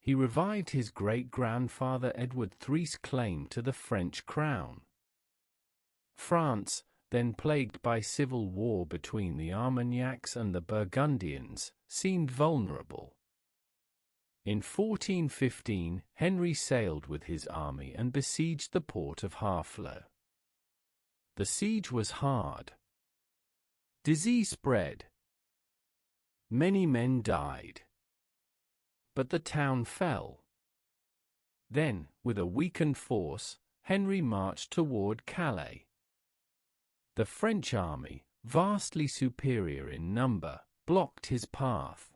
He revived his great-grandfather Edward III's claim to the French crown. France, then plagued by civil war between the Armagnacs and the Burgundians, seemed vulnerable. In 1415, Henry sailed with his army and besieged the port of Harfleur. The siege was hard. Disease spread. Many men died. But the town fell. Then, with a weakened force, Henry marched toward Calais. The French army, vastly superior in number, blocked his path.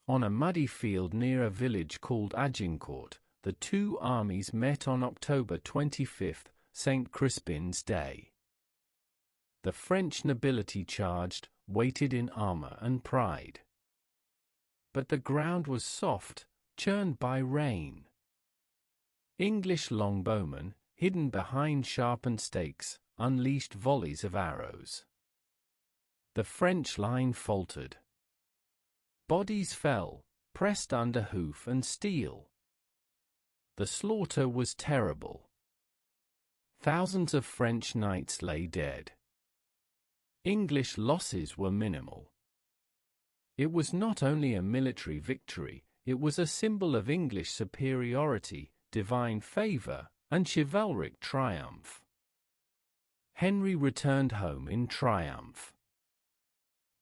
On a muddy field near a village called Agincourt, the two armies met on October 25, St. Crispin's Day. The French nobility charged, weighted in armor and pride. But the ground was soft, churned by rain. English longbowmen, hidden behind sharpened stakes, unleashed volleys of arrows. The French line faltered. Bodies fell, pressed under hoof and steel. The slaughter was terrible. Thousands of French knights lay dead. English losses were minimal. It was not only a military victory, it was a symbol of English superiority, divine favor, and chivalric triumph. Henry returned home in triumph.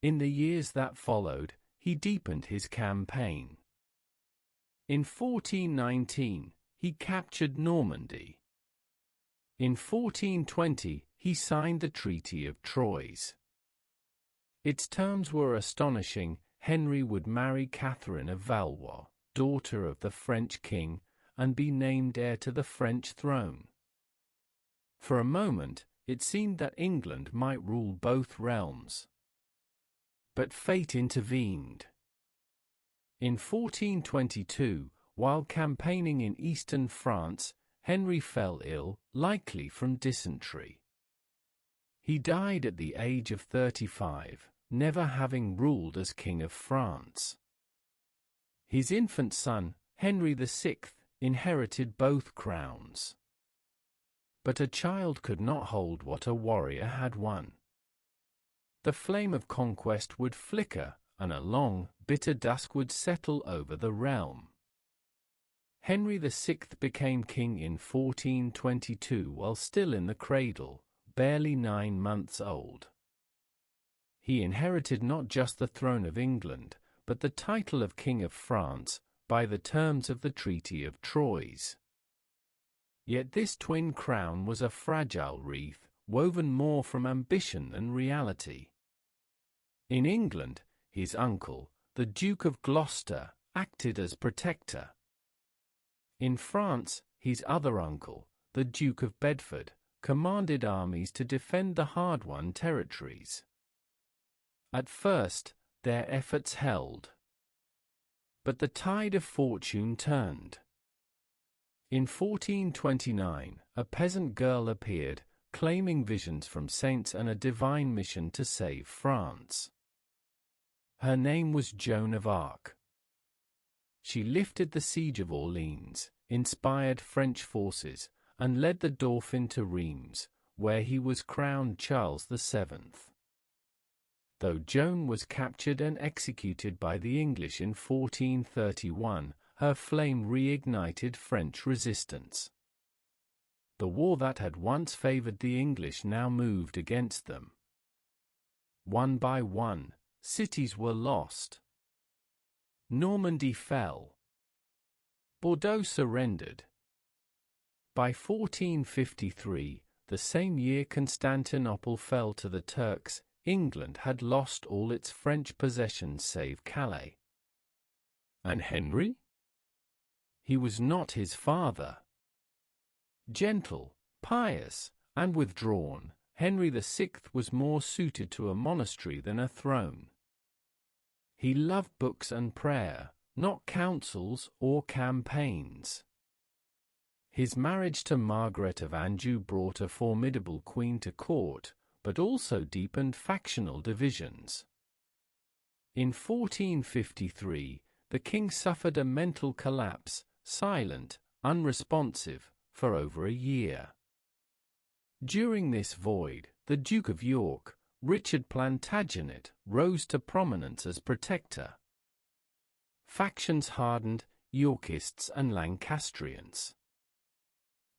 In the years that followed, he deepened his campaign. In 1419, he captured Normandy. In 1420, he signed the Treaty of Troyes. Its terms were astonishing. Henry would marry Catherine of Valois, daughter of the French king, and be named heir to the French throne. For a moment, it seemed that England might rule both realms. But fate intervened. In 1422, while campaigning in eastern France, Henry fell ill, likely from dysentery. He died at the age of 35, never having ruled as King of France. His infant son, Henry VI, inherited both crowns. But a child could not hold what a warrior had won. The flame of conquest would flicker, and a long, bitter dusk would settle over the realm. Henry VI became king in 1422 while still in the cradle, barely 9 months old. He inherited not just the throne of England, but the title of King of France, by the terms of the Treaty of Troyes. Yet this twin crown was a fragile wreath, woven more from ambition than reality. In England, his uncle, the Duke of Gloucester, acted as protector. In France, his other uncle, the Duke of Bedford, commanded armies to defend the hard-won territories. At first, their efforts held. But the tide of fortune turned. In 1429, a peasant girl appeared, claiming visions from saints and a divine mission to save France. Her name was Joan of Arc. She lifted the siege of Orleans, inspired French forces, and led the Dauphin to Reims, where he was crowned Charles VII. Though Joan was captured and executed by the English in 1431, her flame reignited French resistance. The war that had once favored the English now moved against them. One by one, cities were lost. Normandy fell. Bordeaux surrendered. By 1453, the same year Constantinople fell to the Turks, England had lost all its French possessions save Calais. And Henry? He was not his father. Gentle, pious, and withdrawn, Henry VI was more suited to a monastery than a throne. He loved books and prayer, not councils or campaigns. His marriage to Margaret of Anjou brought a formidable queen to court, but also deepened factional divisions. In 1453, the king suffered a mental collapse, silent, unresponsive, for over a year. During this void, the Duke of York, Richard Plantagenet, rose to prominence as protector. Factions hardened, Yorkists and Lancastrians.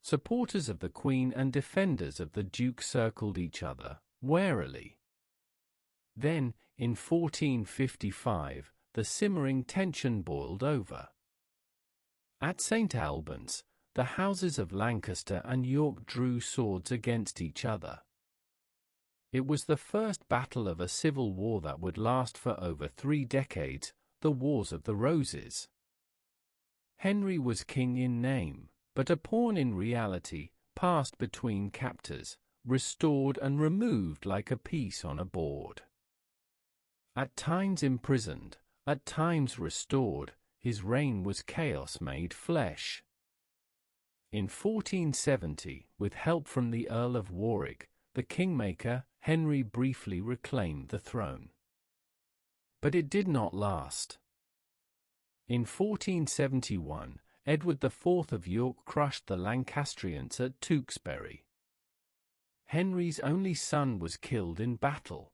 Supporters of the Queen and defenders of the Duke circled each other, warily. Then, in 1455, the simmering tension boiled over. At St. Albans, the houses of Lancaster and York drew swords against each other. It was the first battle of a civil war that would last for over 3 decades, the Wars of the Roses. Henry was king in name, but a pawn in reality, passed between captors, restored and removed like a piece on a board. At times imprisoned, at times restored, his reign was chaos made flesh. In 1470, with help from the Earl of Warwick, the kingmaker, Henry briefly reclaimed the throne. But it did not last. In 1471, Edward IV of York crushed the Lancastrians at Tewkesbury. Henry's only son was killed in battle.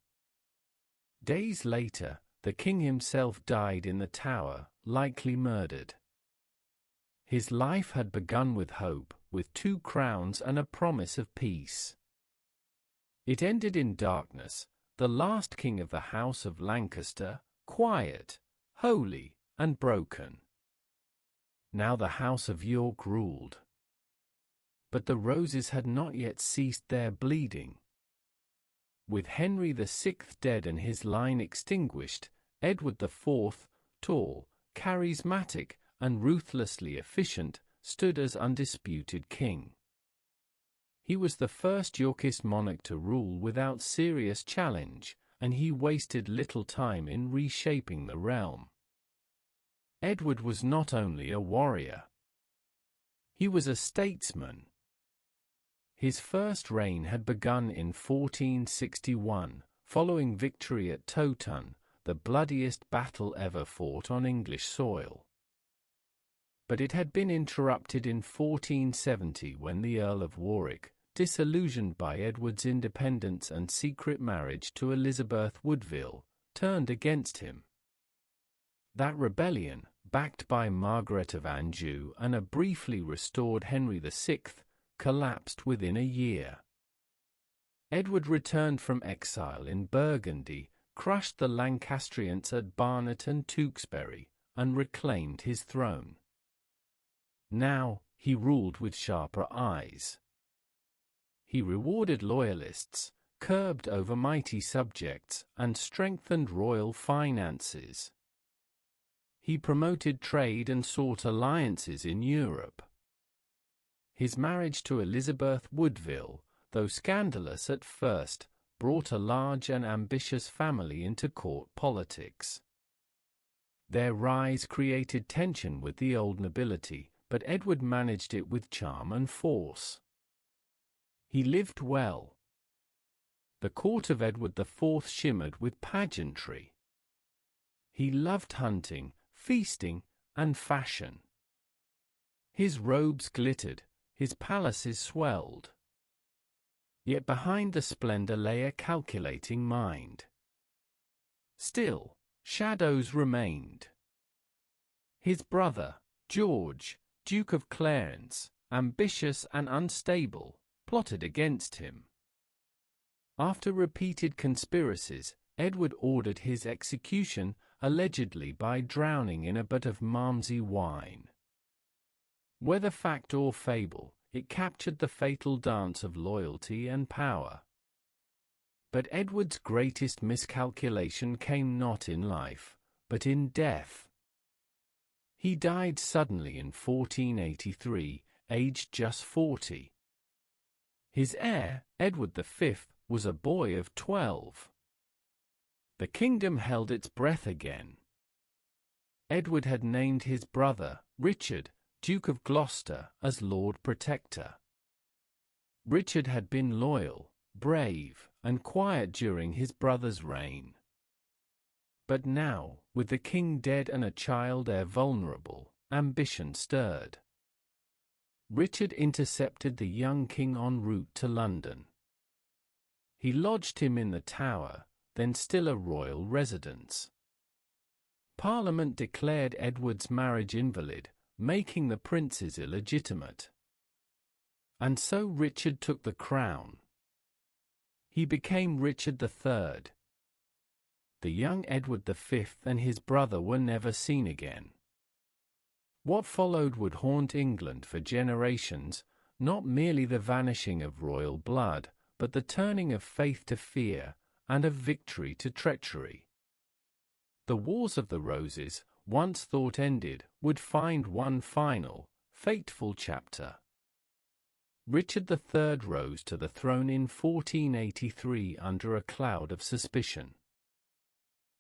Days later, the king himself died in the Tower, likely murdered. His life had begun with hope, with 2 crowns and a promise of peace. It ended in darkness, the last king of the House of Lancaster, quiet, holy, and broken. Now the House of York ruled. But the roses had not yet ceased their bleeding. With Henry VI dead and his line extinguished, Edward IV, tall, charismatic, and ruthlessly efficient, stood as undisputed king. He was the first Yorkist monarch to rule without serious challenge, and he wasted little time in reshaping the realm. Edward was not only a warrior. He was a statesman. His first reign had begun in 1461, following victory at Towton, the bloodiest battle ever fought on English soil. But it had been interrupted in 1470 when the Earl of Warwick, disillusioned by Edward's independence and secret marriage to Elizabeth Woodville, turned against him. That rebellion, backed by Margaret of Anjou and a briefly restored Henry VI, collapsed within a year. Edward returned from exile in Burgundy, crushed the Lancastrians at Barnet and Tewkesbury, and reclaimed his throne. Now, he ruled with sharper eyes. He rewarded loyalists, curbed overmighty subjects, and strengthened royal finances. He promoted trade and sought alliances in Europe. His marriage to Elizabeth Woodville, though scandalous at first, brought a large and ambitious family into court politics. Their rise created tension with the old nobility, but Edward managed it with charm and force. He lived well. The court of Edward IV shimmered with pageantry. He loved hunting, feasting, and fashion. His robes glittered, his palaces swelled. Yet behind the splendor lay a calculating mind. Still, shadows remained. His brother, George, Duke of Clarence, ambitious and unstable, plotted against him. After repeated conspiracies, Edward ordered his execution, allegedly by drowning in a butt of Malmsey wine. Whether fact or fable, it captured the fatal dance of loyalty and power. But Edward's greatest miscalculation came not in life, but in death. He died suddenly in 1483, aged just 40. His heir, Edward V, was a boy of 12. The kingdom held its breath again. Edward had named his brother, Richard, Duke of Gloucester, as Lord Protector. Richard had been loyal, brave, and quiet during his brother's reign. But now, with the king dead and a child heir vulnerable, ambition stirred. Richard intercepted the young king en route to London. He lodged him in the Tower, then still a royal residence. Parliament declared Edward's marriage invalid, making the princes illegitimate. And so Richard took the crown. He became Richard III. The young Edward V and his brother were never seen again. What followed would haunt England for generations, not merely the vanishing of royal blood, but the turning of faith to fear, and of victory to treachery. The Wars of the Roses, once thought ended, would find one final, fateful chapter. Richard III rose to the throne in 1483 under a cloud of suspicion.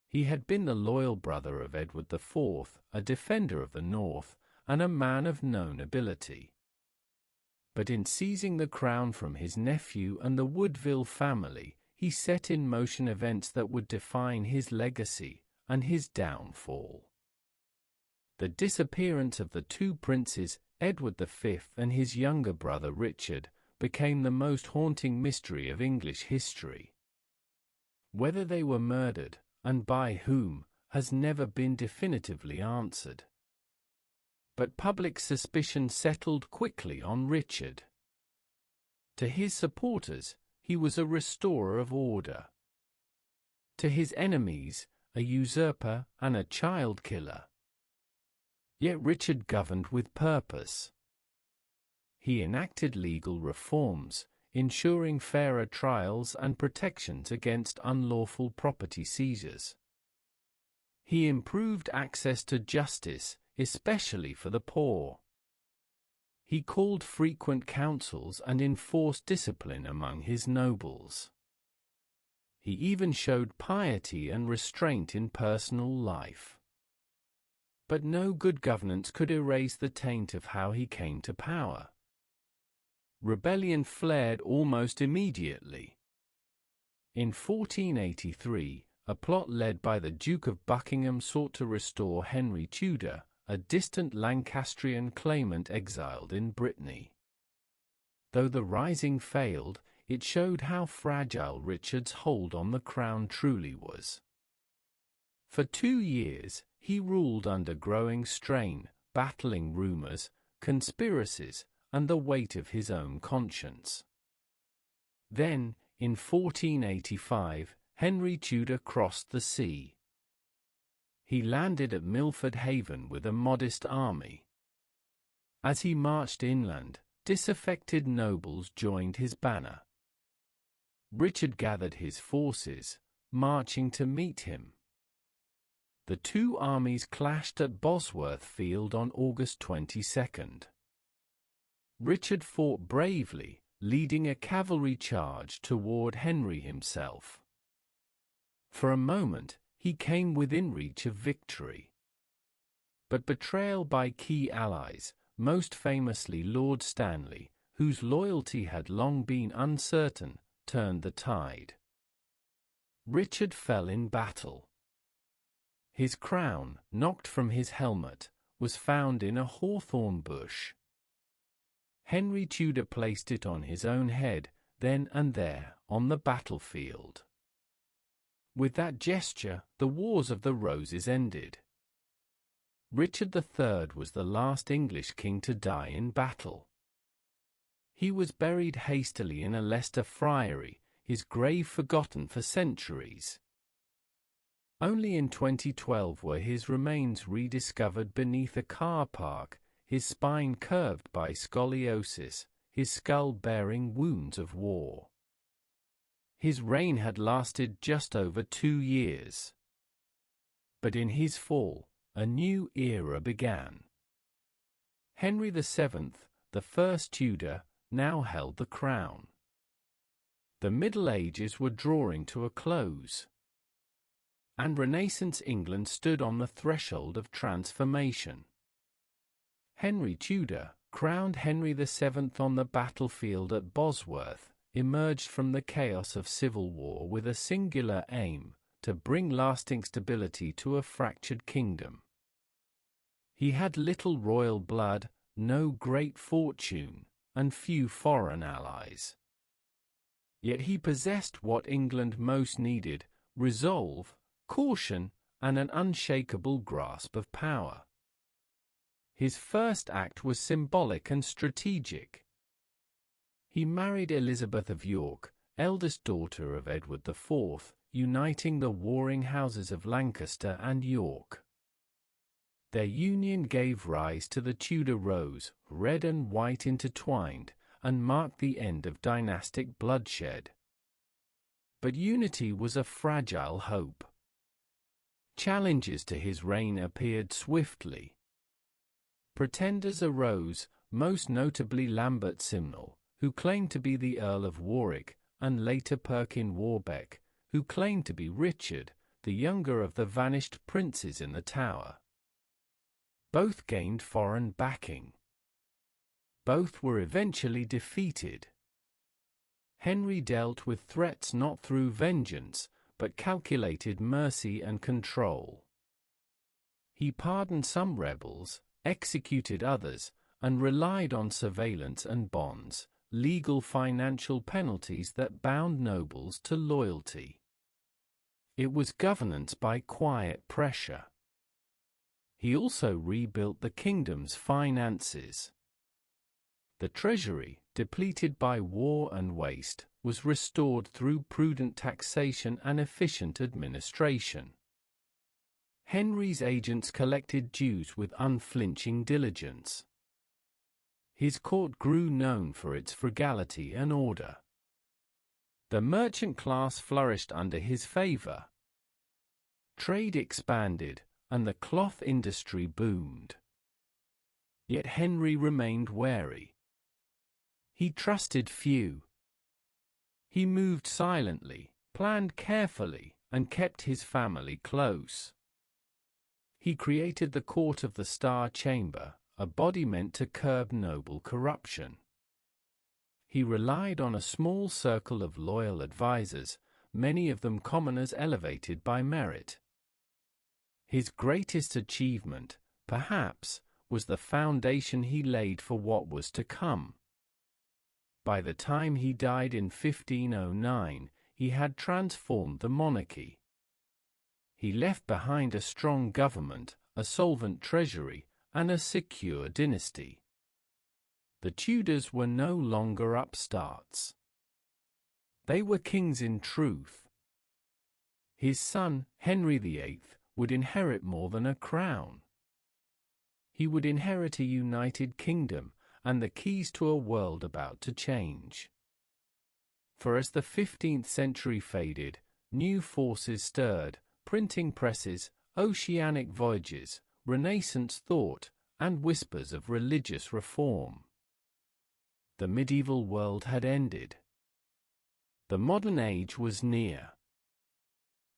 He had been the loyal brother of Edward IV, a defender of the North, and a man of known ability. But in seizing the crown from his nephew and the Woodville family, he set in motion events that would define his legacy and his downfall. The disappearance of the two princes, Edward V and his younger brother Richard, became the most haunting mystery of English history. Whether they were murdered, and by whom, has never been definitively answered. But public suspicion settled quickly on Richard. To his supporters, he was a restorer of order. To his enemies, a usurper and a child killer. Yet Richard governed with purpose. He enacted legal reforms, ensuring fairer trials and protections against unlawful property seizures. He improved access to justice, especially for the poor. He called frequent councils and enforced discipline among his nobles. He even showed piety and restraint in personal life. But no good governance could erase the taint of how he came to power. Rebellion flared almost immediately. In 1483, a plot led by the Duke of Buckingham sought to restore Henry Tudor, a distant Lancastrian claimant exiled in Brittany. Though the rising failed, it showed how fragile Richard's hold on the crown truly was. For 2 years, he ruled under growing strain, battling rumors, conspiracies, and the weight of his own conscience. Then, in 1485, Henry Tudor crossed the sea. He landed at Milford Haven with a modest army. As he marched inland, disaffected nobles joined his banner. Richard gathered his forces, marching to meet him. The two armies clashed at Bosworth Field on August 22. Richard fought bravely, leading a cavalry charge toward Henry himself. For a moment, he came within reach of victory. But betrayal by key allies, most famously Lord Stanley, whose loyalty had long been uncertain, turned the tide. Richard fell in battle. His crown, knocked from his helmet, was found in a hawthorn bush. Henry Tudor placed it on his own head, then and there, on the battlefield. With that gesture, the Wars of the Roses ended. Richard III was the last English king to die in battle. He was buried hastily in a Leicester friary, his grave forgotten for centuries. Only in 2012 were his remains rediscovered beneath a car park, his spine curved by scoliosis, his skull bearing wounds of war. His reign had lasted just over 2 years. But in his fall, a new era began. Henry VII, the first Tudor, now held the crown. The Middle Ages were drawing to a close, and Renaissance England stood on the threshold of transformation. Henry Tudor, crowned Henry VII on the battlefield at Bosworth, emerged from the chaos of civil war with a singular aim: to bring lasting stability to a fractured kingdom. He had little royal blood, no great fortune, and few foreign allies. Yet he possessed what England most needed: resolve, caution, and an unshakable grasp of power. His first act was symbolic and strategic. He married Elizabeth of York, eldest daughter of Edward IV, uniting the warring houses of Lancaster and York. Their union gave rise to the Tudor rose, red and white intertwined, and marked the end of dynastic bloodshed. But unity was a fragile hope. Challenges to his reign appeared swiftly. Pretenders arose, most notably Lambert Simnel, who claimed to be the Earl of Warwick, and later Perkin Warbeck, who claimed to be Richard, the younger of the vanished princes in the Tower. Both gained foreign backing. Both were eventually defeated. Henry dealt with threats not through vengeance, but calculated mercy and control. He pardoned some rebels, executed others, and relied on surveillance and bonds, legal financial penalties that bound nobles to loyalty. It was governance by quiet pressure. He also rebuilt the kingdom's finances. The treasury, depleted by war and waste, was restored through prudent taxation and efficient administration. Henry's agents collected dues with unflinching diligence. His court grew known for its frugality and order. The merchant class flourished under his favor. Trade expanded, and the cloth industry boomed. Yet Henry remained wary. He trusted few. He moved silently, planned carefully, and kept his family close. He created the Court of the Star Chamber, a body meant to curb noble corruption. He relied on a small circle of loyal advisers, many of them commoners elevated by merit. His greatest achievement, perhaps, was the foundation he laid for what was to come. By the time he died in 1509, he had transformed the monarchy. He left behind a strong government, a solvent treasury, and a secure dynasty. The Tudors were no longer upstarts. They were kings in truth. His son, Henry VIII, would inherit more than a crown. He would inherit a united kingdom, and the keys to a world about to change. For as the 15th century faded, new forces stirred: printing presses, oceanic voyages, Renaissance thought, and whispers of religious reform. The medieval world had ended. The modern age was near.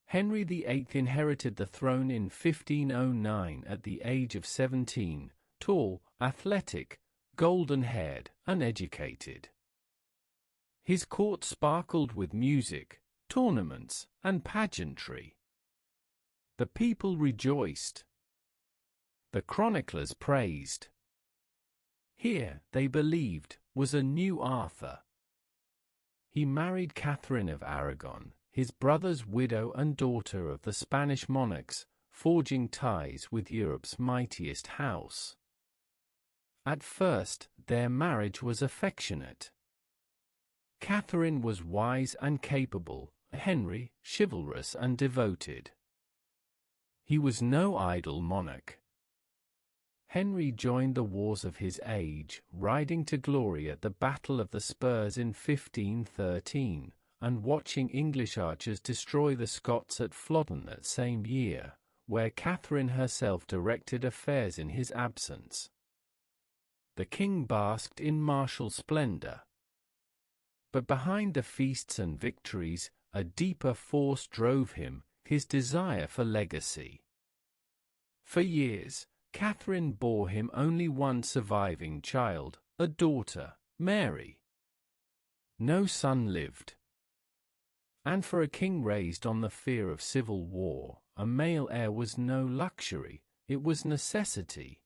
Henry VIII inherited the throne in 1509 at the age of 17, tall, athletic, golden-haired, and educated. His court sparkled with music, tournaments, and pageantry. The people rejoiced. The chroniclers praised. Here, they believed, was a new Arthur. He married Catherine of Aragon, his brother's widow and daughter of the Spanish monarchs, forging ties with Europe's mightiest house. At first, their marriage was affectionate. Catherine was wise and capable, Henry chivalrous and devoted. He was no idle monarch. Henry joined the wars of his age, riding to glory at the Battle of the Spurs in 1513, and watching English archers destroy the Scots at Flodden that same year, where Catherine herself directed affairs in his absence. The king basked in martial splendor. But behind the feasts and victories, a deeper force drove him, his desire for legacy. For years, Catherine bore him only one surviving child, a daughter, Mary. No son lived. And for a king raised on the fear of civil war, a male heir was no luxury, it was necessity.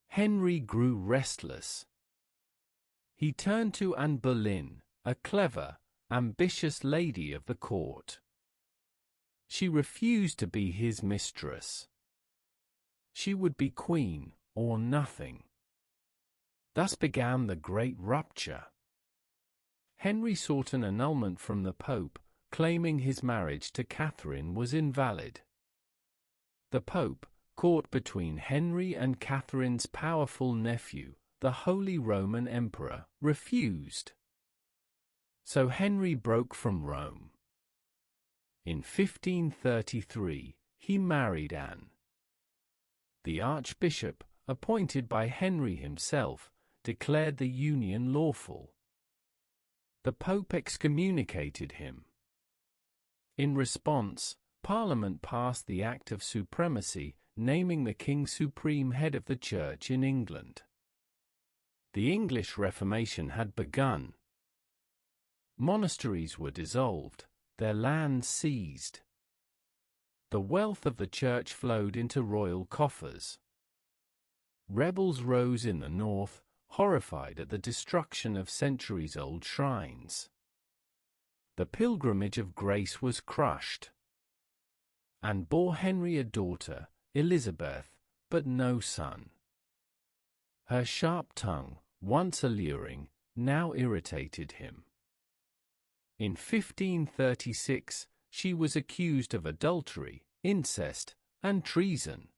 Henry grew restless. He turned to Anne Boleyn, a clever, ambitious lady of the court. She refused to be his mistress. She would be queen, or nothing. Thus began the great rupture. Henry sought an annulment from the Pope, claiming his marriage to Catherine was invalid. The Pope, caught between Henry and Catherine's powerful nephew, the Holy Roman Emperor, refused. So Henry broke from Rome. In 1533, he married Anne. The archbishop, appointed by Henry himself, declared the union lawful. The Pope excommunicated him. In response, Parliament passed the Act of Supremacy, naming the King supreme head of the Church in England. The English Reformation had begun. Monasteries were dissolved, their lands seized. The wealth of the Church flowed into royal coffers. Rebels rose in the north, horrified at the destruction of centuries-old shrines. The pilgrimage of grace was crushed. Anne bore Henry a daughter, Elizabeth, but no son. Her sharp tongue, once alluring, now irritated him. In 1536, she was accused of adultery, incest, and treason.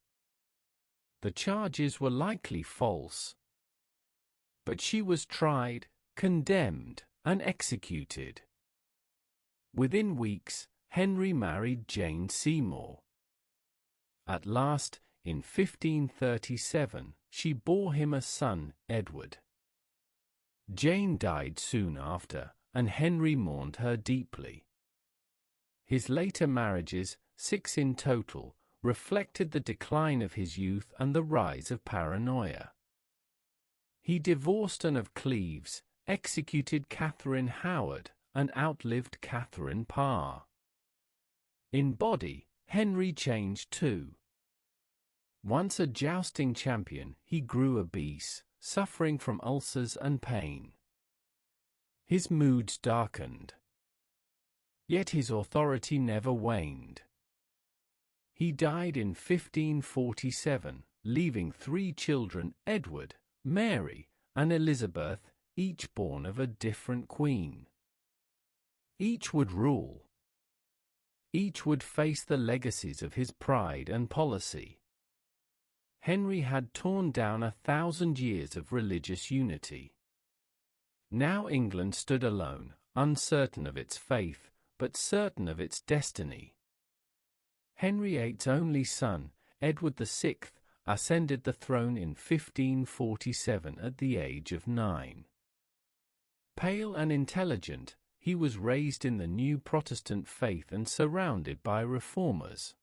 The charges were likely false. But she was tried, condemned, and executed. Within weeks, Henry married Jane Seymour. At last, in 1537, she bore him a son, Edward. Jane died soon after, and Henry mourned her deeply. His later marriages, 6 in total, reflected the decline of his youth and the rise of paranoia. He divorced Anne of Cleves, executed Catherine Howard, and outlived Catherine Parr. In body, Henry changed too. Once a jousting champion, he grew obese, suffering from ulcers and pain. His moods darkened. Yet his authority never waned. He died in 1547, leaving 3 children, Edward, Mary, and Elizabeth, each born of a different queen. Each would rule. Each would face the legacies of his pride and policy. Henry had torn down 1,000 years of religious unity. Now England stood alone, uncertain of its faith, but certain of its destiny. Henry VIII's only son, Edward VI, ascended the throne in 1547 at the age of 9. Pale and intelligent, he was raised in the new Protestant faith and surrounded by reformers.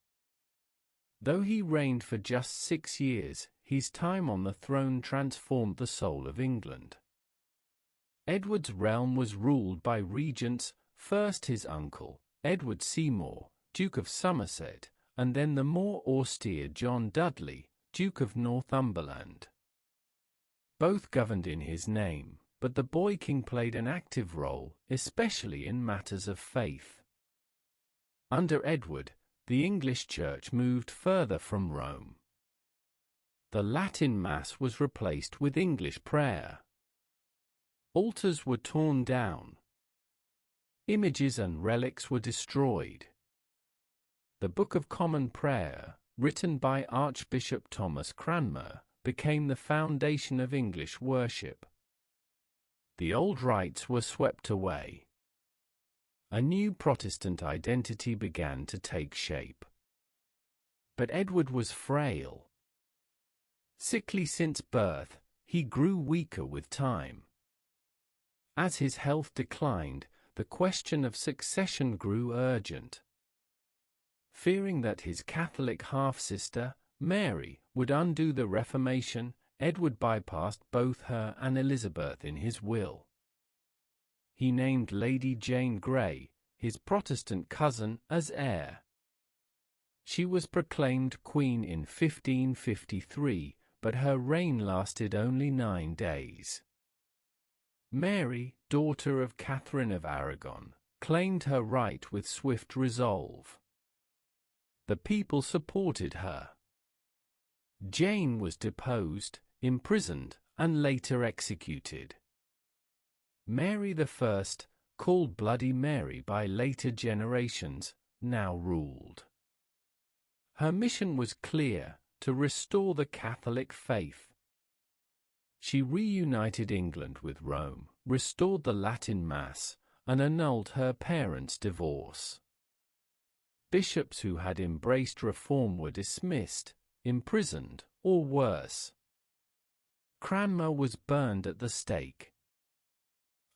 Though he reigned for just 6 years, his time on the throne transformed the soul of England. Edward's realm was ruled by regents, first his uncle, Edward Seymour, Duke of Somerset, and then the more austere John Dudley, Duke of Northumberland. Both governed in his name, but the boy king played an active role, especially in matters of faith. Under Edward, the English Church moved further from Rome. The Latin Mass was replaced with English prayer. Altars were torn down. Images and relics were destroyed. The Book of Common Prayer, written by Archbishop Thomas Cranmer, became the foundation of English worship. The old rites were swept away. A new Protestant identity began to take shape. But Edward was frail. Sickly since birth, he grew weaker with time. As his health declined, the question of succession grew urgent. Fearing that his Catholic half-sister, Mary, would undo the Reformation, Edward bypassed both her and Elizabeth in his will. He named Lady Jane Grey, his Protestant cousin, as heir. She was proclaimed queen in 1553, but her reign lasted only 9 days. Mary, daughter of Catherine of Aragon, claimed her right with swift resolve. The people supported her. Jane was deposed, imprisoned, and later executed. Mary I, called Bloody Mary by later generations, now ruled. Her mission was clear: to restore the Catholic faith. She reunited England with Rome, restored the Latin Mass, and annulled her parents' divorce. Bishops who had embraced reform were dismissed, imprisoned, or worse. Cranmer was burned at the stake.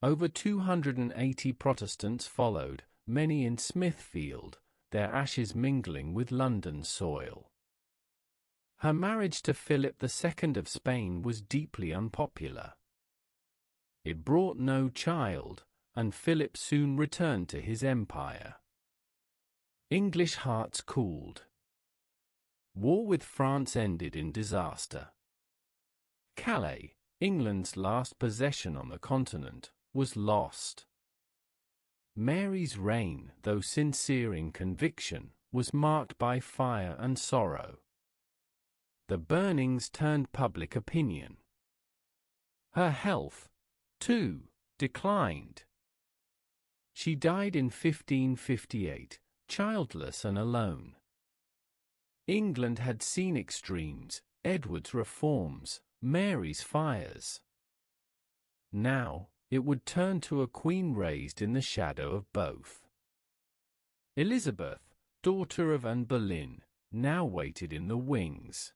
Over 280 Protestants followed, many in Smithfield, their ashes mingling with London soil. Her marriage to Philip II of Spain was deeply unpopular. It brought no child, and Philip soon returned to his empire. English hearts cooled. War with France ended in disaster. Calais, England's last possession on the continent, was lost. Mary's reign, though sincere in conviction, was marked by fire and sorrow. The burnings turned public opinion. Her health, too, declined. She died in 1558, childless and alone. England had seen extremes: Edward's reforms, Mary's fires. Now, it would turn to a queen raised in the shadow of both. Elizabeth, daughter of Anne Boleyn, now waited in the wings.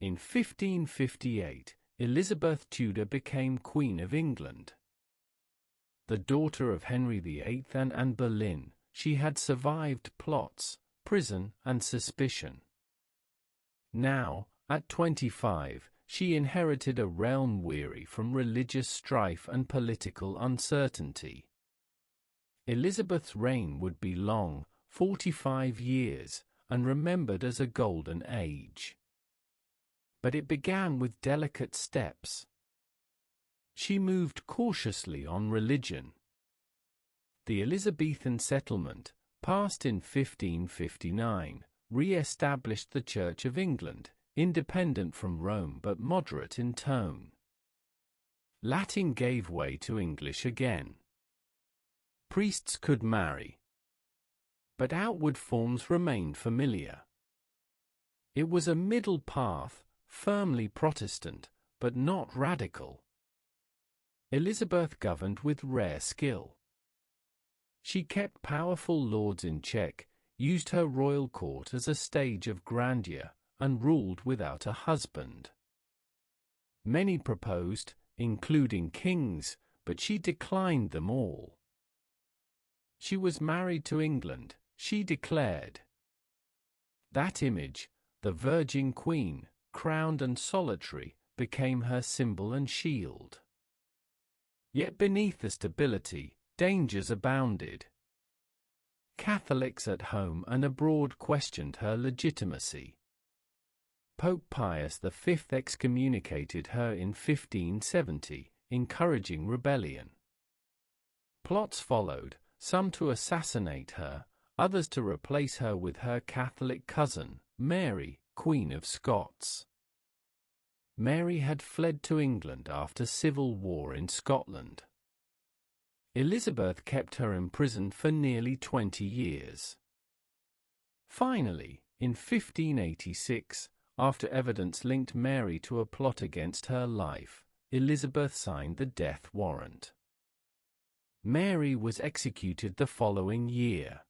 In 1558, Elizabeth Tudor became Queen of England. The daughter of Henry VIII and Anne Boleyn, she had survived plots, prison, and suspicion. Now, at 25, she inherited a realm weary from religious strife and political uncertainty. Elizabeth's reign would be long, 45 years, and remembered as a golden age. But it began with delicate steps. She moved cautiously on religion. The Elizabethan settlement, passed in 1559, re-established the Church of England, independent from Rome but moderate in tone. Latin gave way to English again. Priests could marry. But outward forms remained familiar. It was a middle path, firmly Protestant, but not radical. Elizabeth governed with rare skill. She kept powerful lords in check, used her royal court as a stage of grandeur, and ruled without a husband. Many proposed, including kings, but she declined them all. She was married to England, she declared. That image, the Virgin Queen, crowned and solitary, became her symbol and shield. Yet beneath the stability, dangers abounded. Catholics at home and abroad questioned her legitimacy. Pope Pius V excommunicated her in 1570, encouraging rebellion. Plots followed, some to assassinate her, others to replace her with her Catholic cousin, Mary, Queen of Scots. Mary had fled to England after civil war in Scotland. Elizabeth kept her imprisoned for nearly 20 years. Finally, in 1586, after evidence linked Mary to a plot against her life, Elizabeth signed the death warrant. Mary was executed the following year.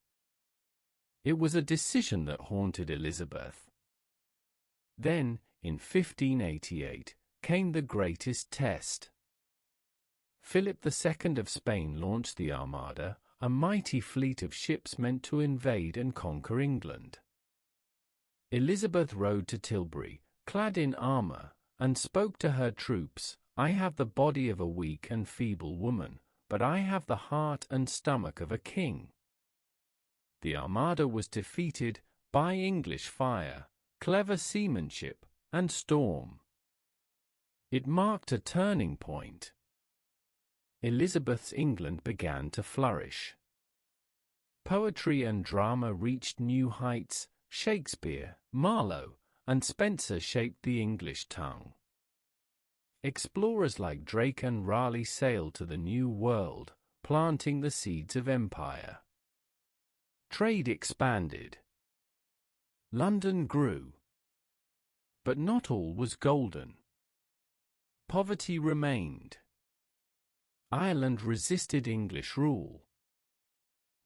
It was a decision that haunted Elizabeth. Then, in 1588, came the greatest test. Philip II of Spain launched the Armada, a mighty fleet of ships meant to invade and conquer England. Elizabeth rode to Tilbury, clad in armor, and spoke to her troops, "I have the body of a weak and feeble woman, but I have the heart and stomach of a king." The Armada was defeated by English fire, clever seamanship, and storm. It marked a turning point. Elizabeth's England began to flourish. Poetry and drama reached new heights. Shakespeare, Marlowe, and Spenser shaped the English tongue. Explorers like Drake and Raleigh sailed to the New World, planting the seeds of empire. Trade expanded. London grew. But not all was golden. Poverty remained. Ireland resisted English rule.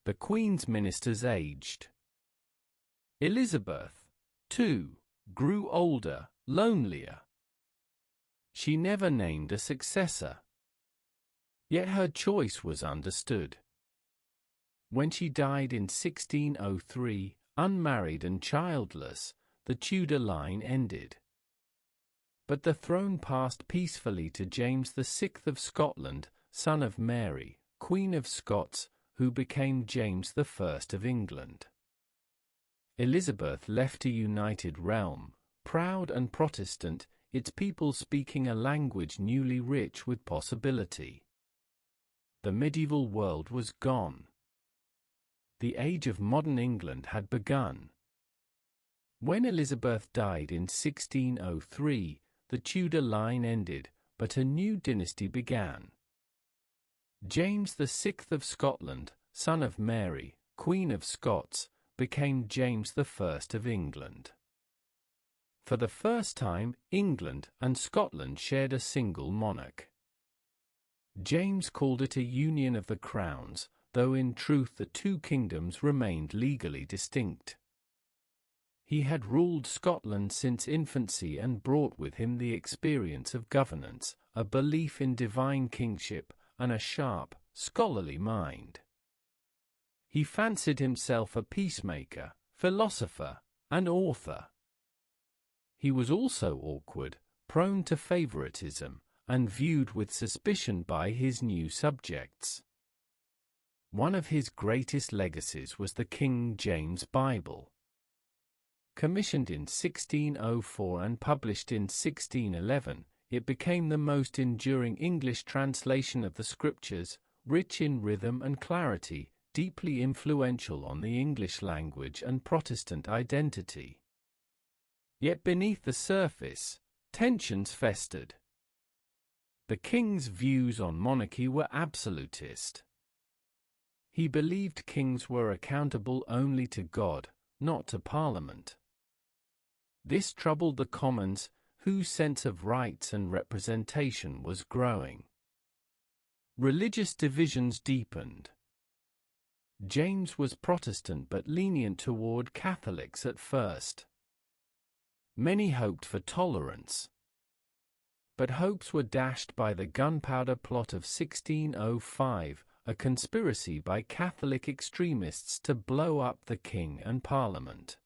The Queen's ministers aged. Elizabeth, too, grew older, lonelier. She never named a successor. Yet her choice was understood. When she died in 1603, unmarried and childless, the Tudor line ended. But the throne passed peacefully to James VI of Scotland, son of Mary, Queen of Scots, who became James I of England. Elizabeth left a united realm, proud and Protestant, its people speaking a language newly rich with possibility. The medieval world was gone. The age of modern England had begun. When Elizabeth died in 1603, the Tudor line ended, but a new dynasty began. James VI of Scotland, son of Mary, Queen of Scots, became James I of England. For the first time, England and Scotland shared a single monarch. James called it a union of the crowns, though in truth the two kingdoms remained legally distinct. He had ruled Scotland since infancy and brought with him the experience of governance, a belief in divine kingship, and a sharp, scholarly mind. He fancied himself a peacemaker, philosopher, and author. He was also awkward, prone to favoritism, and viewed with suspicion by his new subjects. One of his greatest legacies was the King James Bible. Commissioned in 1604 and published in 1611, it became the most enduring English translation of the Scriptures, rich in rhythm and clarity, deeply influential on the English language and Protestant identity. Yet beneath the surface, tensions festered. The king's views on monarchy were absolutist. He believed kings were accountable only to God, not to Parliament. This troubled the Commons, whose sense of rights and representation was growing. Religious divisions deepened. James was Protestant but lenient toward Catholics at first. Many hoped for tolerance. But hopes were dashed by the Gunpowder Plot of 1605, a conspiracy by Catholic extremists to blow up the king and Parliament.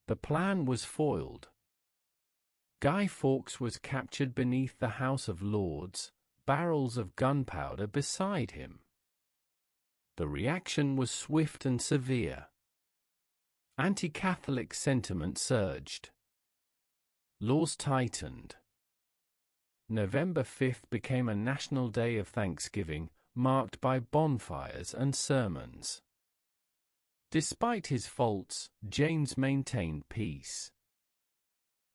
The plan was foiled. Guy Fawkes was captured beneath the House of Lords, barrels of gunpowder beside him. The reaction was swift and severe. Anti-Catholic sentiment surged. Laws tightened. November 5th became a national day of thanksgiving, marked by bonfires and sermons. Despite his faults, James maintained peace.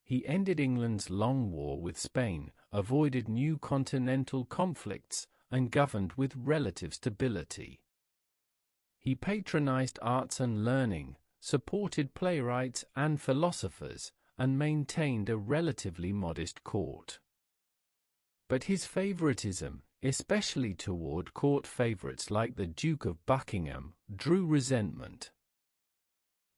He ended England's long war with Spain, avoided new continental conflicts, and governed with relative stability. He patronized arts and learning, supported playwrights and philosophers, and maintained a relatively modest court. But his favoritism, especially toward court favorites like the Duke of Buckingham, drew resentment.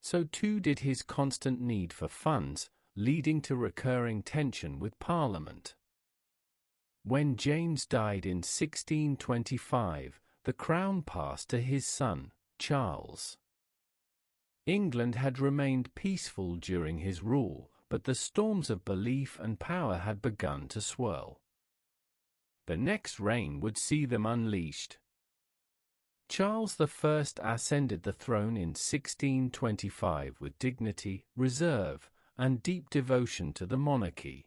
So too did his constant need for funds, leading to recurring tension with Parliament. When James died in 1625, the crown passed to his son, Charles. England had remained peaceful during his rule, but the storms of belief and power had begun to swirl. The next reign would see them unleashed. Charles I ascended the throne in 1625 with dignity, reserve, and deep devotion to the monarchy.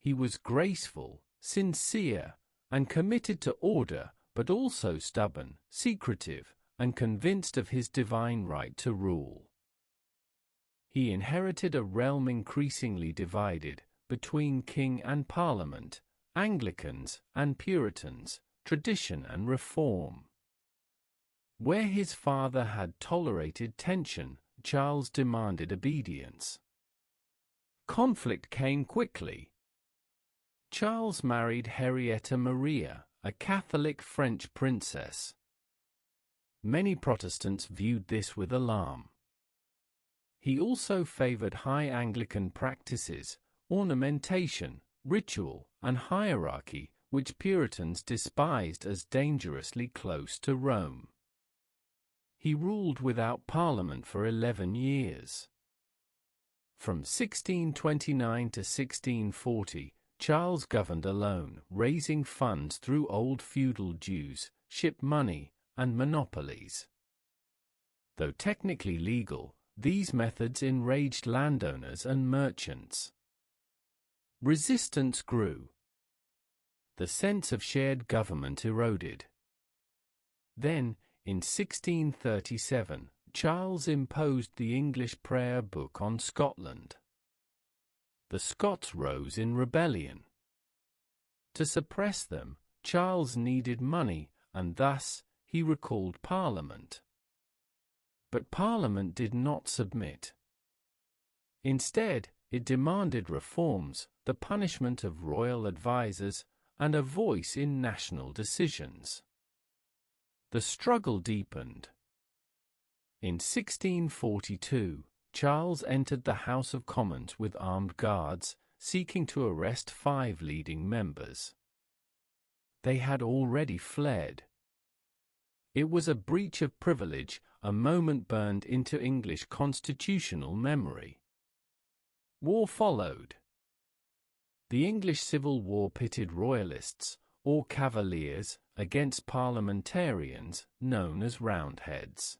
He was graceful, sincere, and committed to order, but also stubborn, secretive, and convinced of his divine right to rule. He inherited a realm increasingly divided between king and parliament, Anglicans and Puritans, tradition and reform. Where his father had tolerated tension, Charles demanded obedience. Conflict came quickly. Charles married Henrietta Maria, a Catholic French princess. Many Protestants viewed this with alarm. He also favored high Anglican practices, ornamentation, ritual, and hierarchy, which Puritans despised as dangerously close to Rome. He ruled without Parliament for 11 years. From 1629 to 1640, Charles governed alone, raising funds through old feudal dues, ship money, and monopolies. Though technically legal, these methods enraged landowners and merchants. Resistance grew. The sense of shared government eroded. Then, in 1637, Charles imposed the English prayer book on Scotland. The Scots rose in rebellion. To suppress them, Charles needed money, and thus, he recalled Parliament. But Parliament did not submit. Instead, it demanded reforms, the punishment of royal advisers, and a voice in national decisions. The struggle deepened. In 1642, Charles entered the House of Commons with armed guards, seeking to arrest 5 leading members. They had already fled. It was a breach of privilege, a moment burned into English constitutional memory. War followed. The English Civil War pitted royalists, or cavaliers, against parliamentarians, known as Roundheads.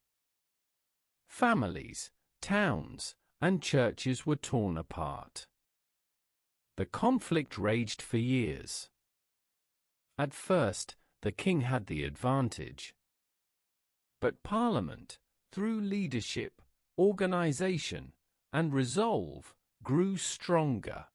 Families, towns, and churches were torn apart. The conflict raged for years. At first, the king had the advantage. But Parliament, through leadership, organization, and resolve, grew stronger.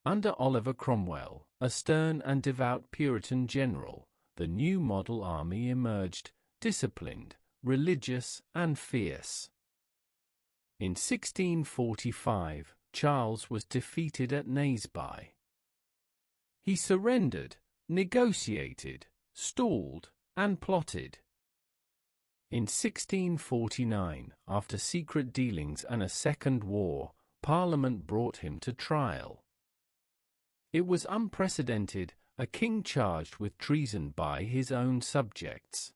Under Oliver Cromwell, a stern and devout Puritan general, the new model army emerged, disciplined, religious, and fierce. In 1645, Charles was defeated at Naseby. He surrendered, negotiated, stalled, and plotted. In 1649, after secret dealings and a second war, Parliament brought him to trial. It was unprecedented, a king charged with treason by his own subjects.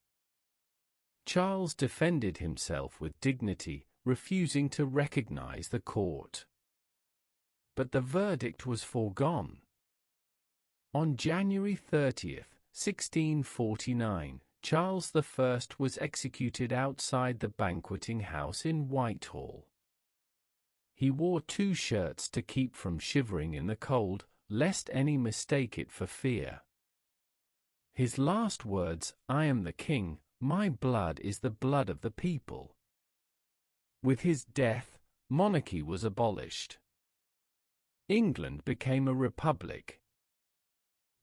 Charles defended himself with dignity, refusing to recognize the court. But the verdict was foregone. On January 30, 1649, Charles I was executed outside the banqueting house in Whitehall. He wore 2 shirts to keep from shivering in the cold, lest any mistake it for fear. His last words, "I am the king, my blood is the blood of the people." With his death, monarchy was abolished. England became a republic.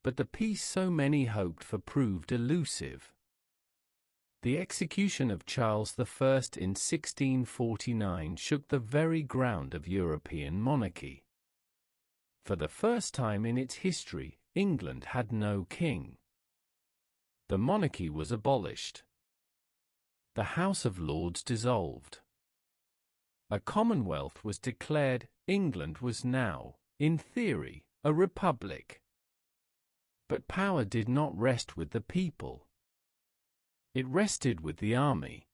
But the peace so many hoped for proved elusive. The execution of Charles I in 1649 shook the very ground of European monarchy. For the first time in its history, England had no king. The monarchy was abolished. The House of Lords dissolved. A Commonwealth was declared. England was now, in theory, a republic. But power did not rest with the people. It rested with the army.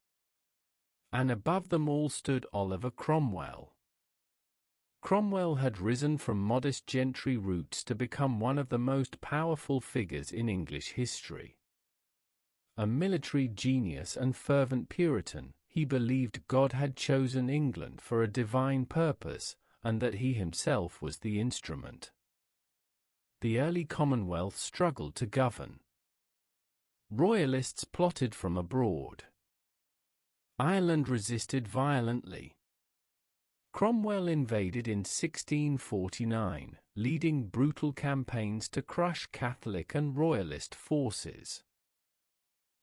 And above them all stood Oliver Cromwell. Cromwell had risen from modest gentry roots to become one of the most powerful figures in English history. A military genius and fervent Puritan, he believed God had chosen England for a divine purpose, and that he himself was the instrument. The early Commonwealth struggled to govern. Royalists plotted from abroad. Ireland resisted violently. Cromwell invaded in 1649, leading brutal campaigns to crush Catholic and Royalist forces.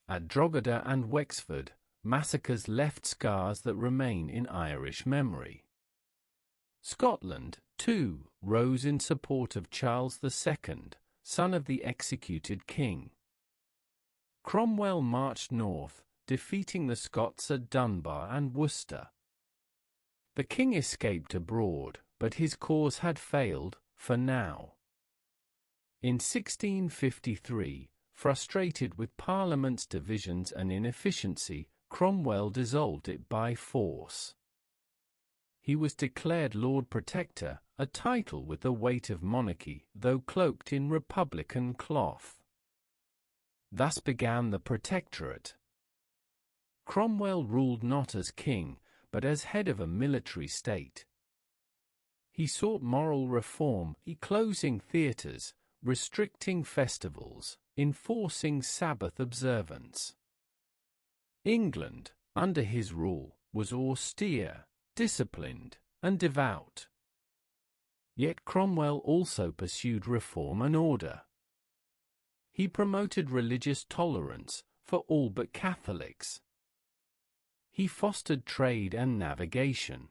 At Drogheda and Wexford, massacres left scars that remain in Irish memory. Scotland, too, rose in support of Charles II, son of the executed king. Cromwell marched north, defeating the Scots at Dunbar and Worcester. The king escaped abroad, but his cause had failed, for now. In 1653, frustrated with Parliament's divisions and inefficiency, Cromwell dissolved it by force. He was declared Lord Protector, a title with the weight of monarchy, though cloaked in republican cloth. Thus began the Protectorate. Cromwell ruled not as king, but as head of a military state. He sought moral reform, closing theatres, restricting festivals, enforcing Sabbath observance. England, under his rule, was austere, disciplined, and devout. Yet Cromwell also pursued reform and order. He promoted religious tolerance for all but Catholics. He fostered trade and navigation.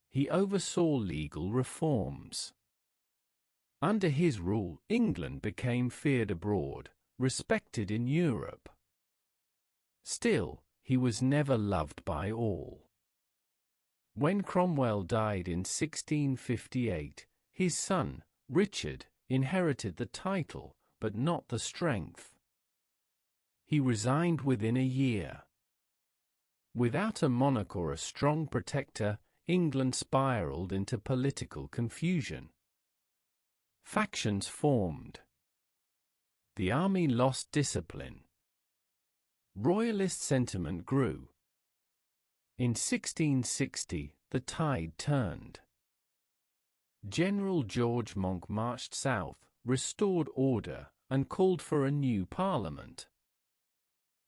He oversaw legal reforms. Under his rule, England became feared abroad, respected in Europe. Still, he was never loved by all. When Cromwell died in 1658, his son, Richard, inherited the title, but not the strength. He resigned within a year. Without a monarch or a strong protector, England spiraled into political confusion. Factions formed. The army lost discipline. Royalist sentiment grew. In 1660, the tide turned. General George Monk marched south, restored order, and called for a new parliament.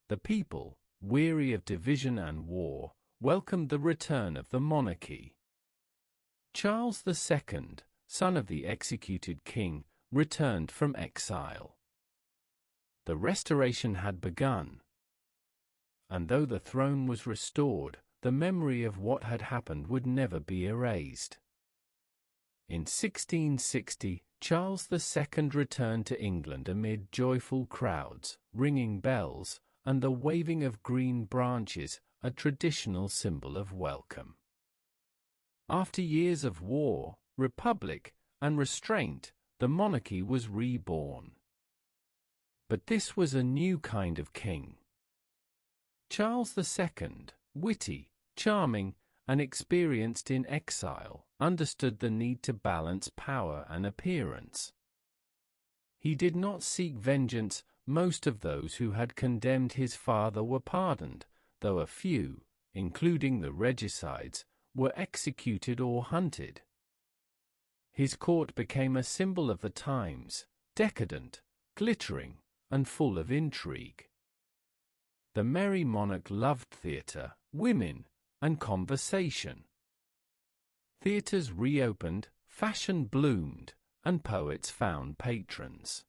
The people, weary of division and war, welcomed the return of the monarchy. Charles II, son of the executed king, returned from exile. The restoration had begun. And though the throne was restored, the memory of what had happened would never be erased. In 1660, Charles II returned to England amid joyful crowds, ringing bells, and the waving of green branches, a traditional symbol of welcome. After years of war, republic, and restraint, the monarchy was reborn. But this was a new kind of king. Charles II, witty, charming, and experienced in exile, understood the need to balance power and appearance. He did not seek vengeance. Most of those who had condemned his father were pardoned, though a few, including the regicides, were executed or hunted. His court became a symbol of the times, decadent, glittering, and full of intrigue. The merry monarch loved theatre, women, and conversation. Theatres reopened, fashion bloomed, and poets found patrons.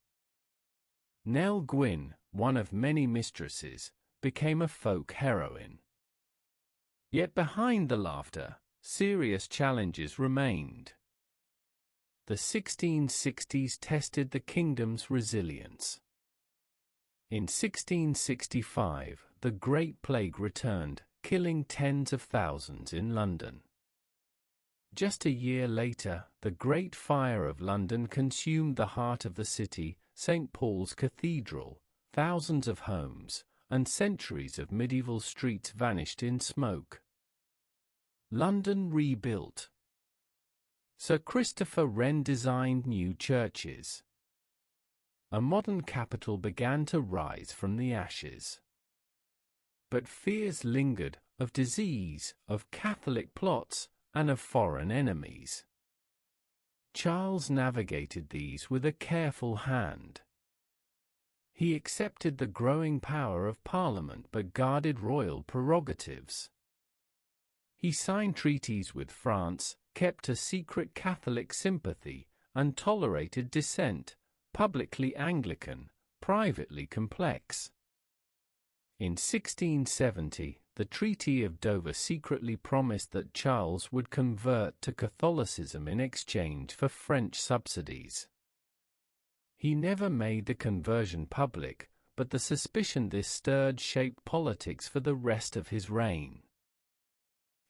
Nell Gwyn, one of many mistresses, became a folk heroine. Yet behind the laughter, serious challenges remained. The 1660s tested the kingdom's resilience. In 1665, the Great Plague returned, killing tens of thousands in London. Just a year later, the Great Fire of London consumed the heart of the city, St. Paul's Cathedral, thousands of homes, and centuries of medieval streets vanished in smoke. London rebuilt. Sir Christopher Wren designed new churches. A modern capital began to rise from the ashes. But fears lingered, of disease, of Catholic plots, and of foreign enemies. Charles navigated these with a careful hand. He accepted the growing power of Parliament but guarded royal prerogatives. He signed treaties with France, kept a secret Catholic sympathy, and tolerated dissent, publicly Anglican, privately complex. In 1670, the Treaty of Dover secretly promised that Charles would convert to Catholicism in exchange for French subsidies. He never made the conversion public, but the suspicion this stirred shaped politics for the rest of his reign.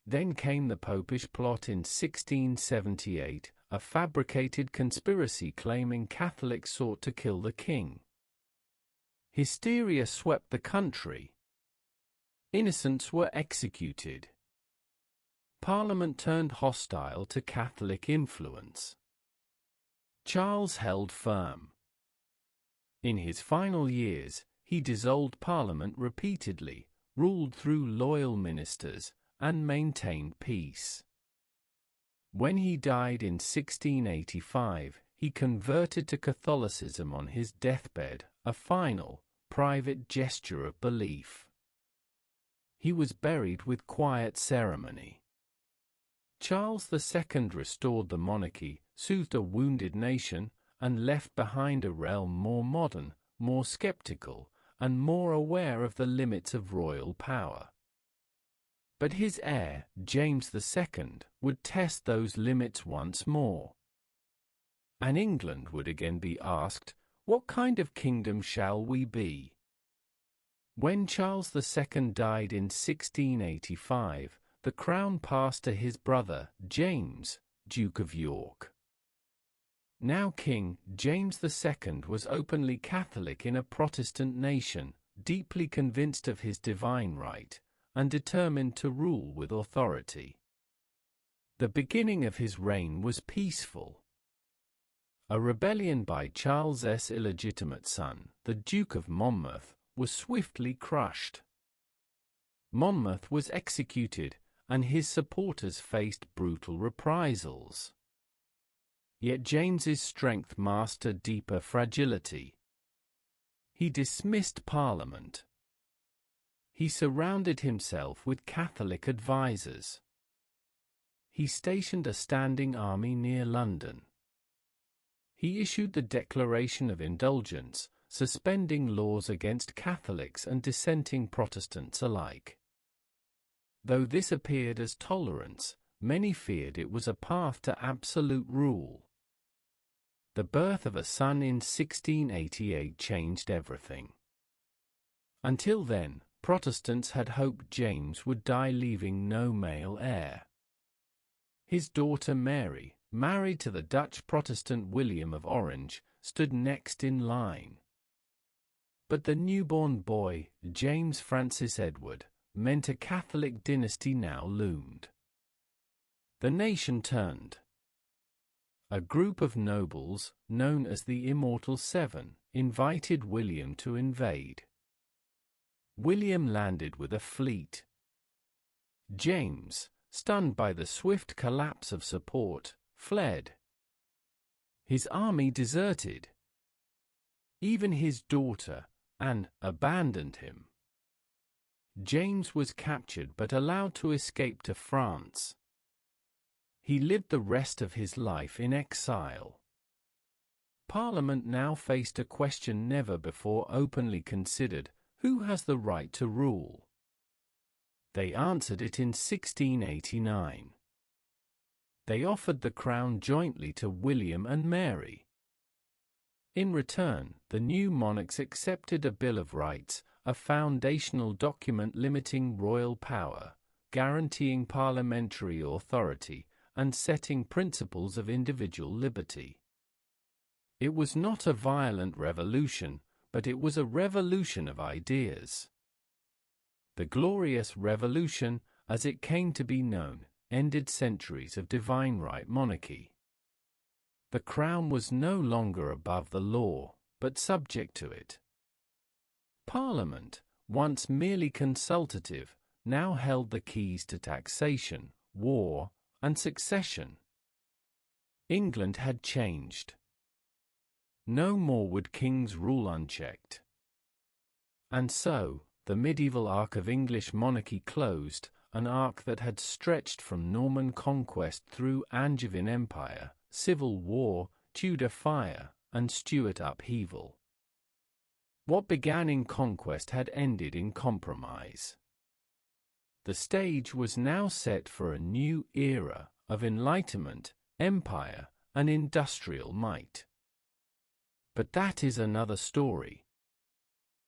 Then came the Popish plot in 1678, a fabricated conspiracy claiming Catholics sought to kill the king. Hysteria swept the country. Innocents were executed. Parliament turned hostile to Catholic influence. Charles held firm. In his final years, he dissolved Parliament repeatedly, ruled through loyal ministers, and maintained peace. When he died in 1685, he converted to Catholicism on his deathbed, a final, private gesture of belief. He was buried with quiet ceremony. Charles II restored the monarchy, soothed a wounded nation, and left behind a realm more modern, more skeptical, and more aware of the limits of royal power. But his heir, James II, would test those limits once more. And England would again be asked, "What kind of kingdom shall we be?" When Charles II died in 1685, the crown passed to his brother, James, Duke of York. Now King, James II was openly Catholic in a Protestant nation, deeply convinced of his divine right, and determined to rule with authority. The beginning of his reign was peaceful. A rebellion by Charles's illegitimate son, the Duke of Monmouth, was swiftly crushed. Monmouth was executed, and his supporters faced brutal reprisals. Yet James's strength masked a deeper fragility. He dismissed Parliament. He surrounded himself with Catholic advisers. He stationed a standing army near London. He issued the Declaration of Indulgence, suspending laws against Catholics and dissenting Protestants alike. Though this appeared as tolerance, many feared it was a path to absolute rule. The birth of a son in 1688 changed everything. Until then, Protestants had hoped James would die leaving no male heir. His daughter Mary, married to the Dutch Protestant William of Orange, stood next in line. But the newborn boy, James Francis Edward, meant a Catholic dynasty now loomed. The nation turned. A group of nobles, known as the Immortal Seven, invited William to invade. William landed with a fleet. James, stunned by the swift collapse of support, fled. His army deserted. Even his daughter, Anne, abandoned him. James was captured but allowed to escape to France. He lived the rest of his life in exile. Parliament now faced a question never before openly considered: Who has the right to rule? They answered it in 1689. They offered the crown jointly to William and Mary. In return, the new monarchs accepted a Bill of Rights, a foundational document limiting royal power, guaranteeing parliamentary authority, and setting principles of individual liberty. It was not a violent revolution, but it was a revolution of ideas. The Glorious Revolution, as it came to be known, ended centuries of divine right monarchy. The crown was no longer above the law, but subject to it. Parliament, once merely consultative, now held the keys to taxation, war, and succession. England had changed. No more would kings rule unchecked. And so, the medieval arc of English monarchy closed, an arc that had stretched from Norman Conquest through Angevin Empire, Civil War, Tudor fire, and Stuart upheaval. What began in conquest had ended in compromise. The stage was now set for a new era of enlightenment, empire, and industrial might. But that is another story.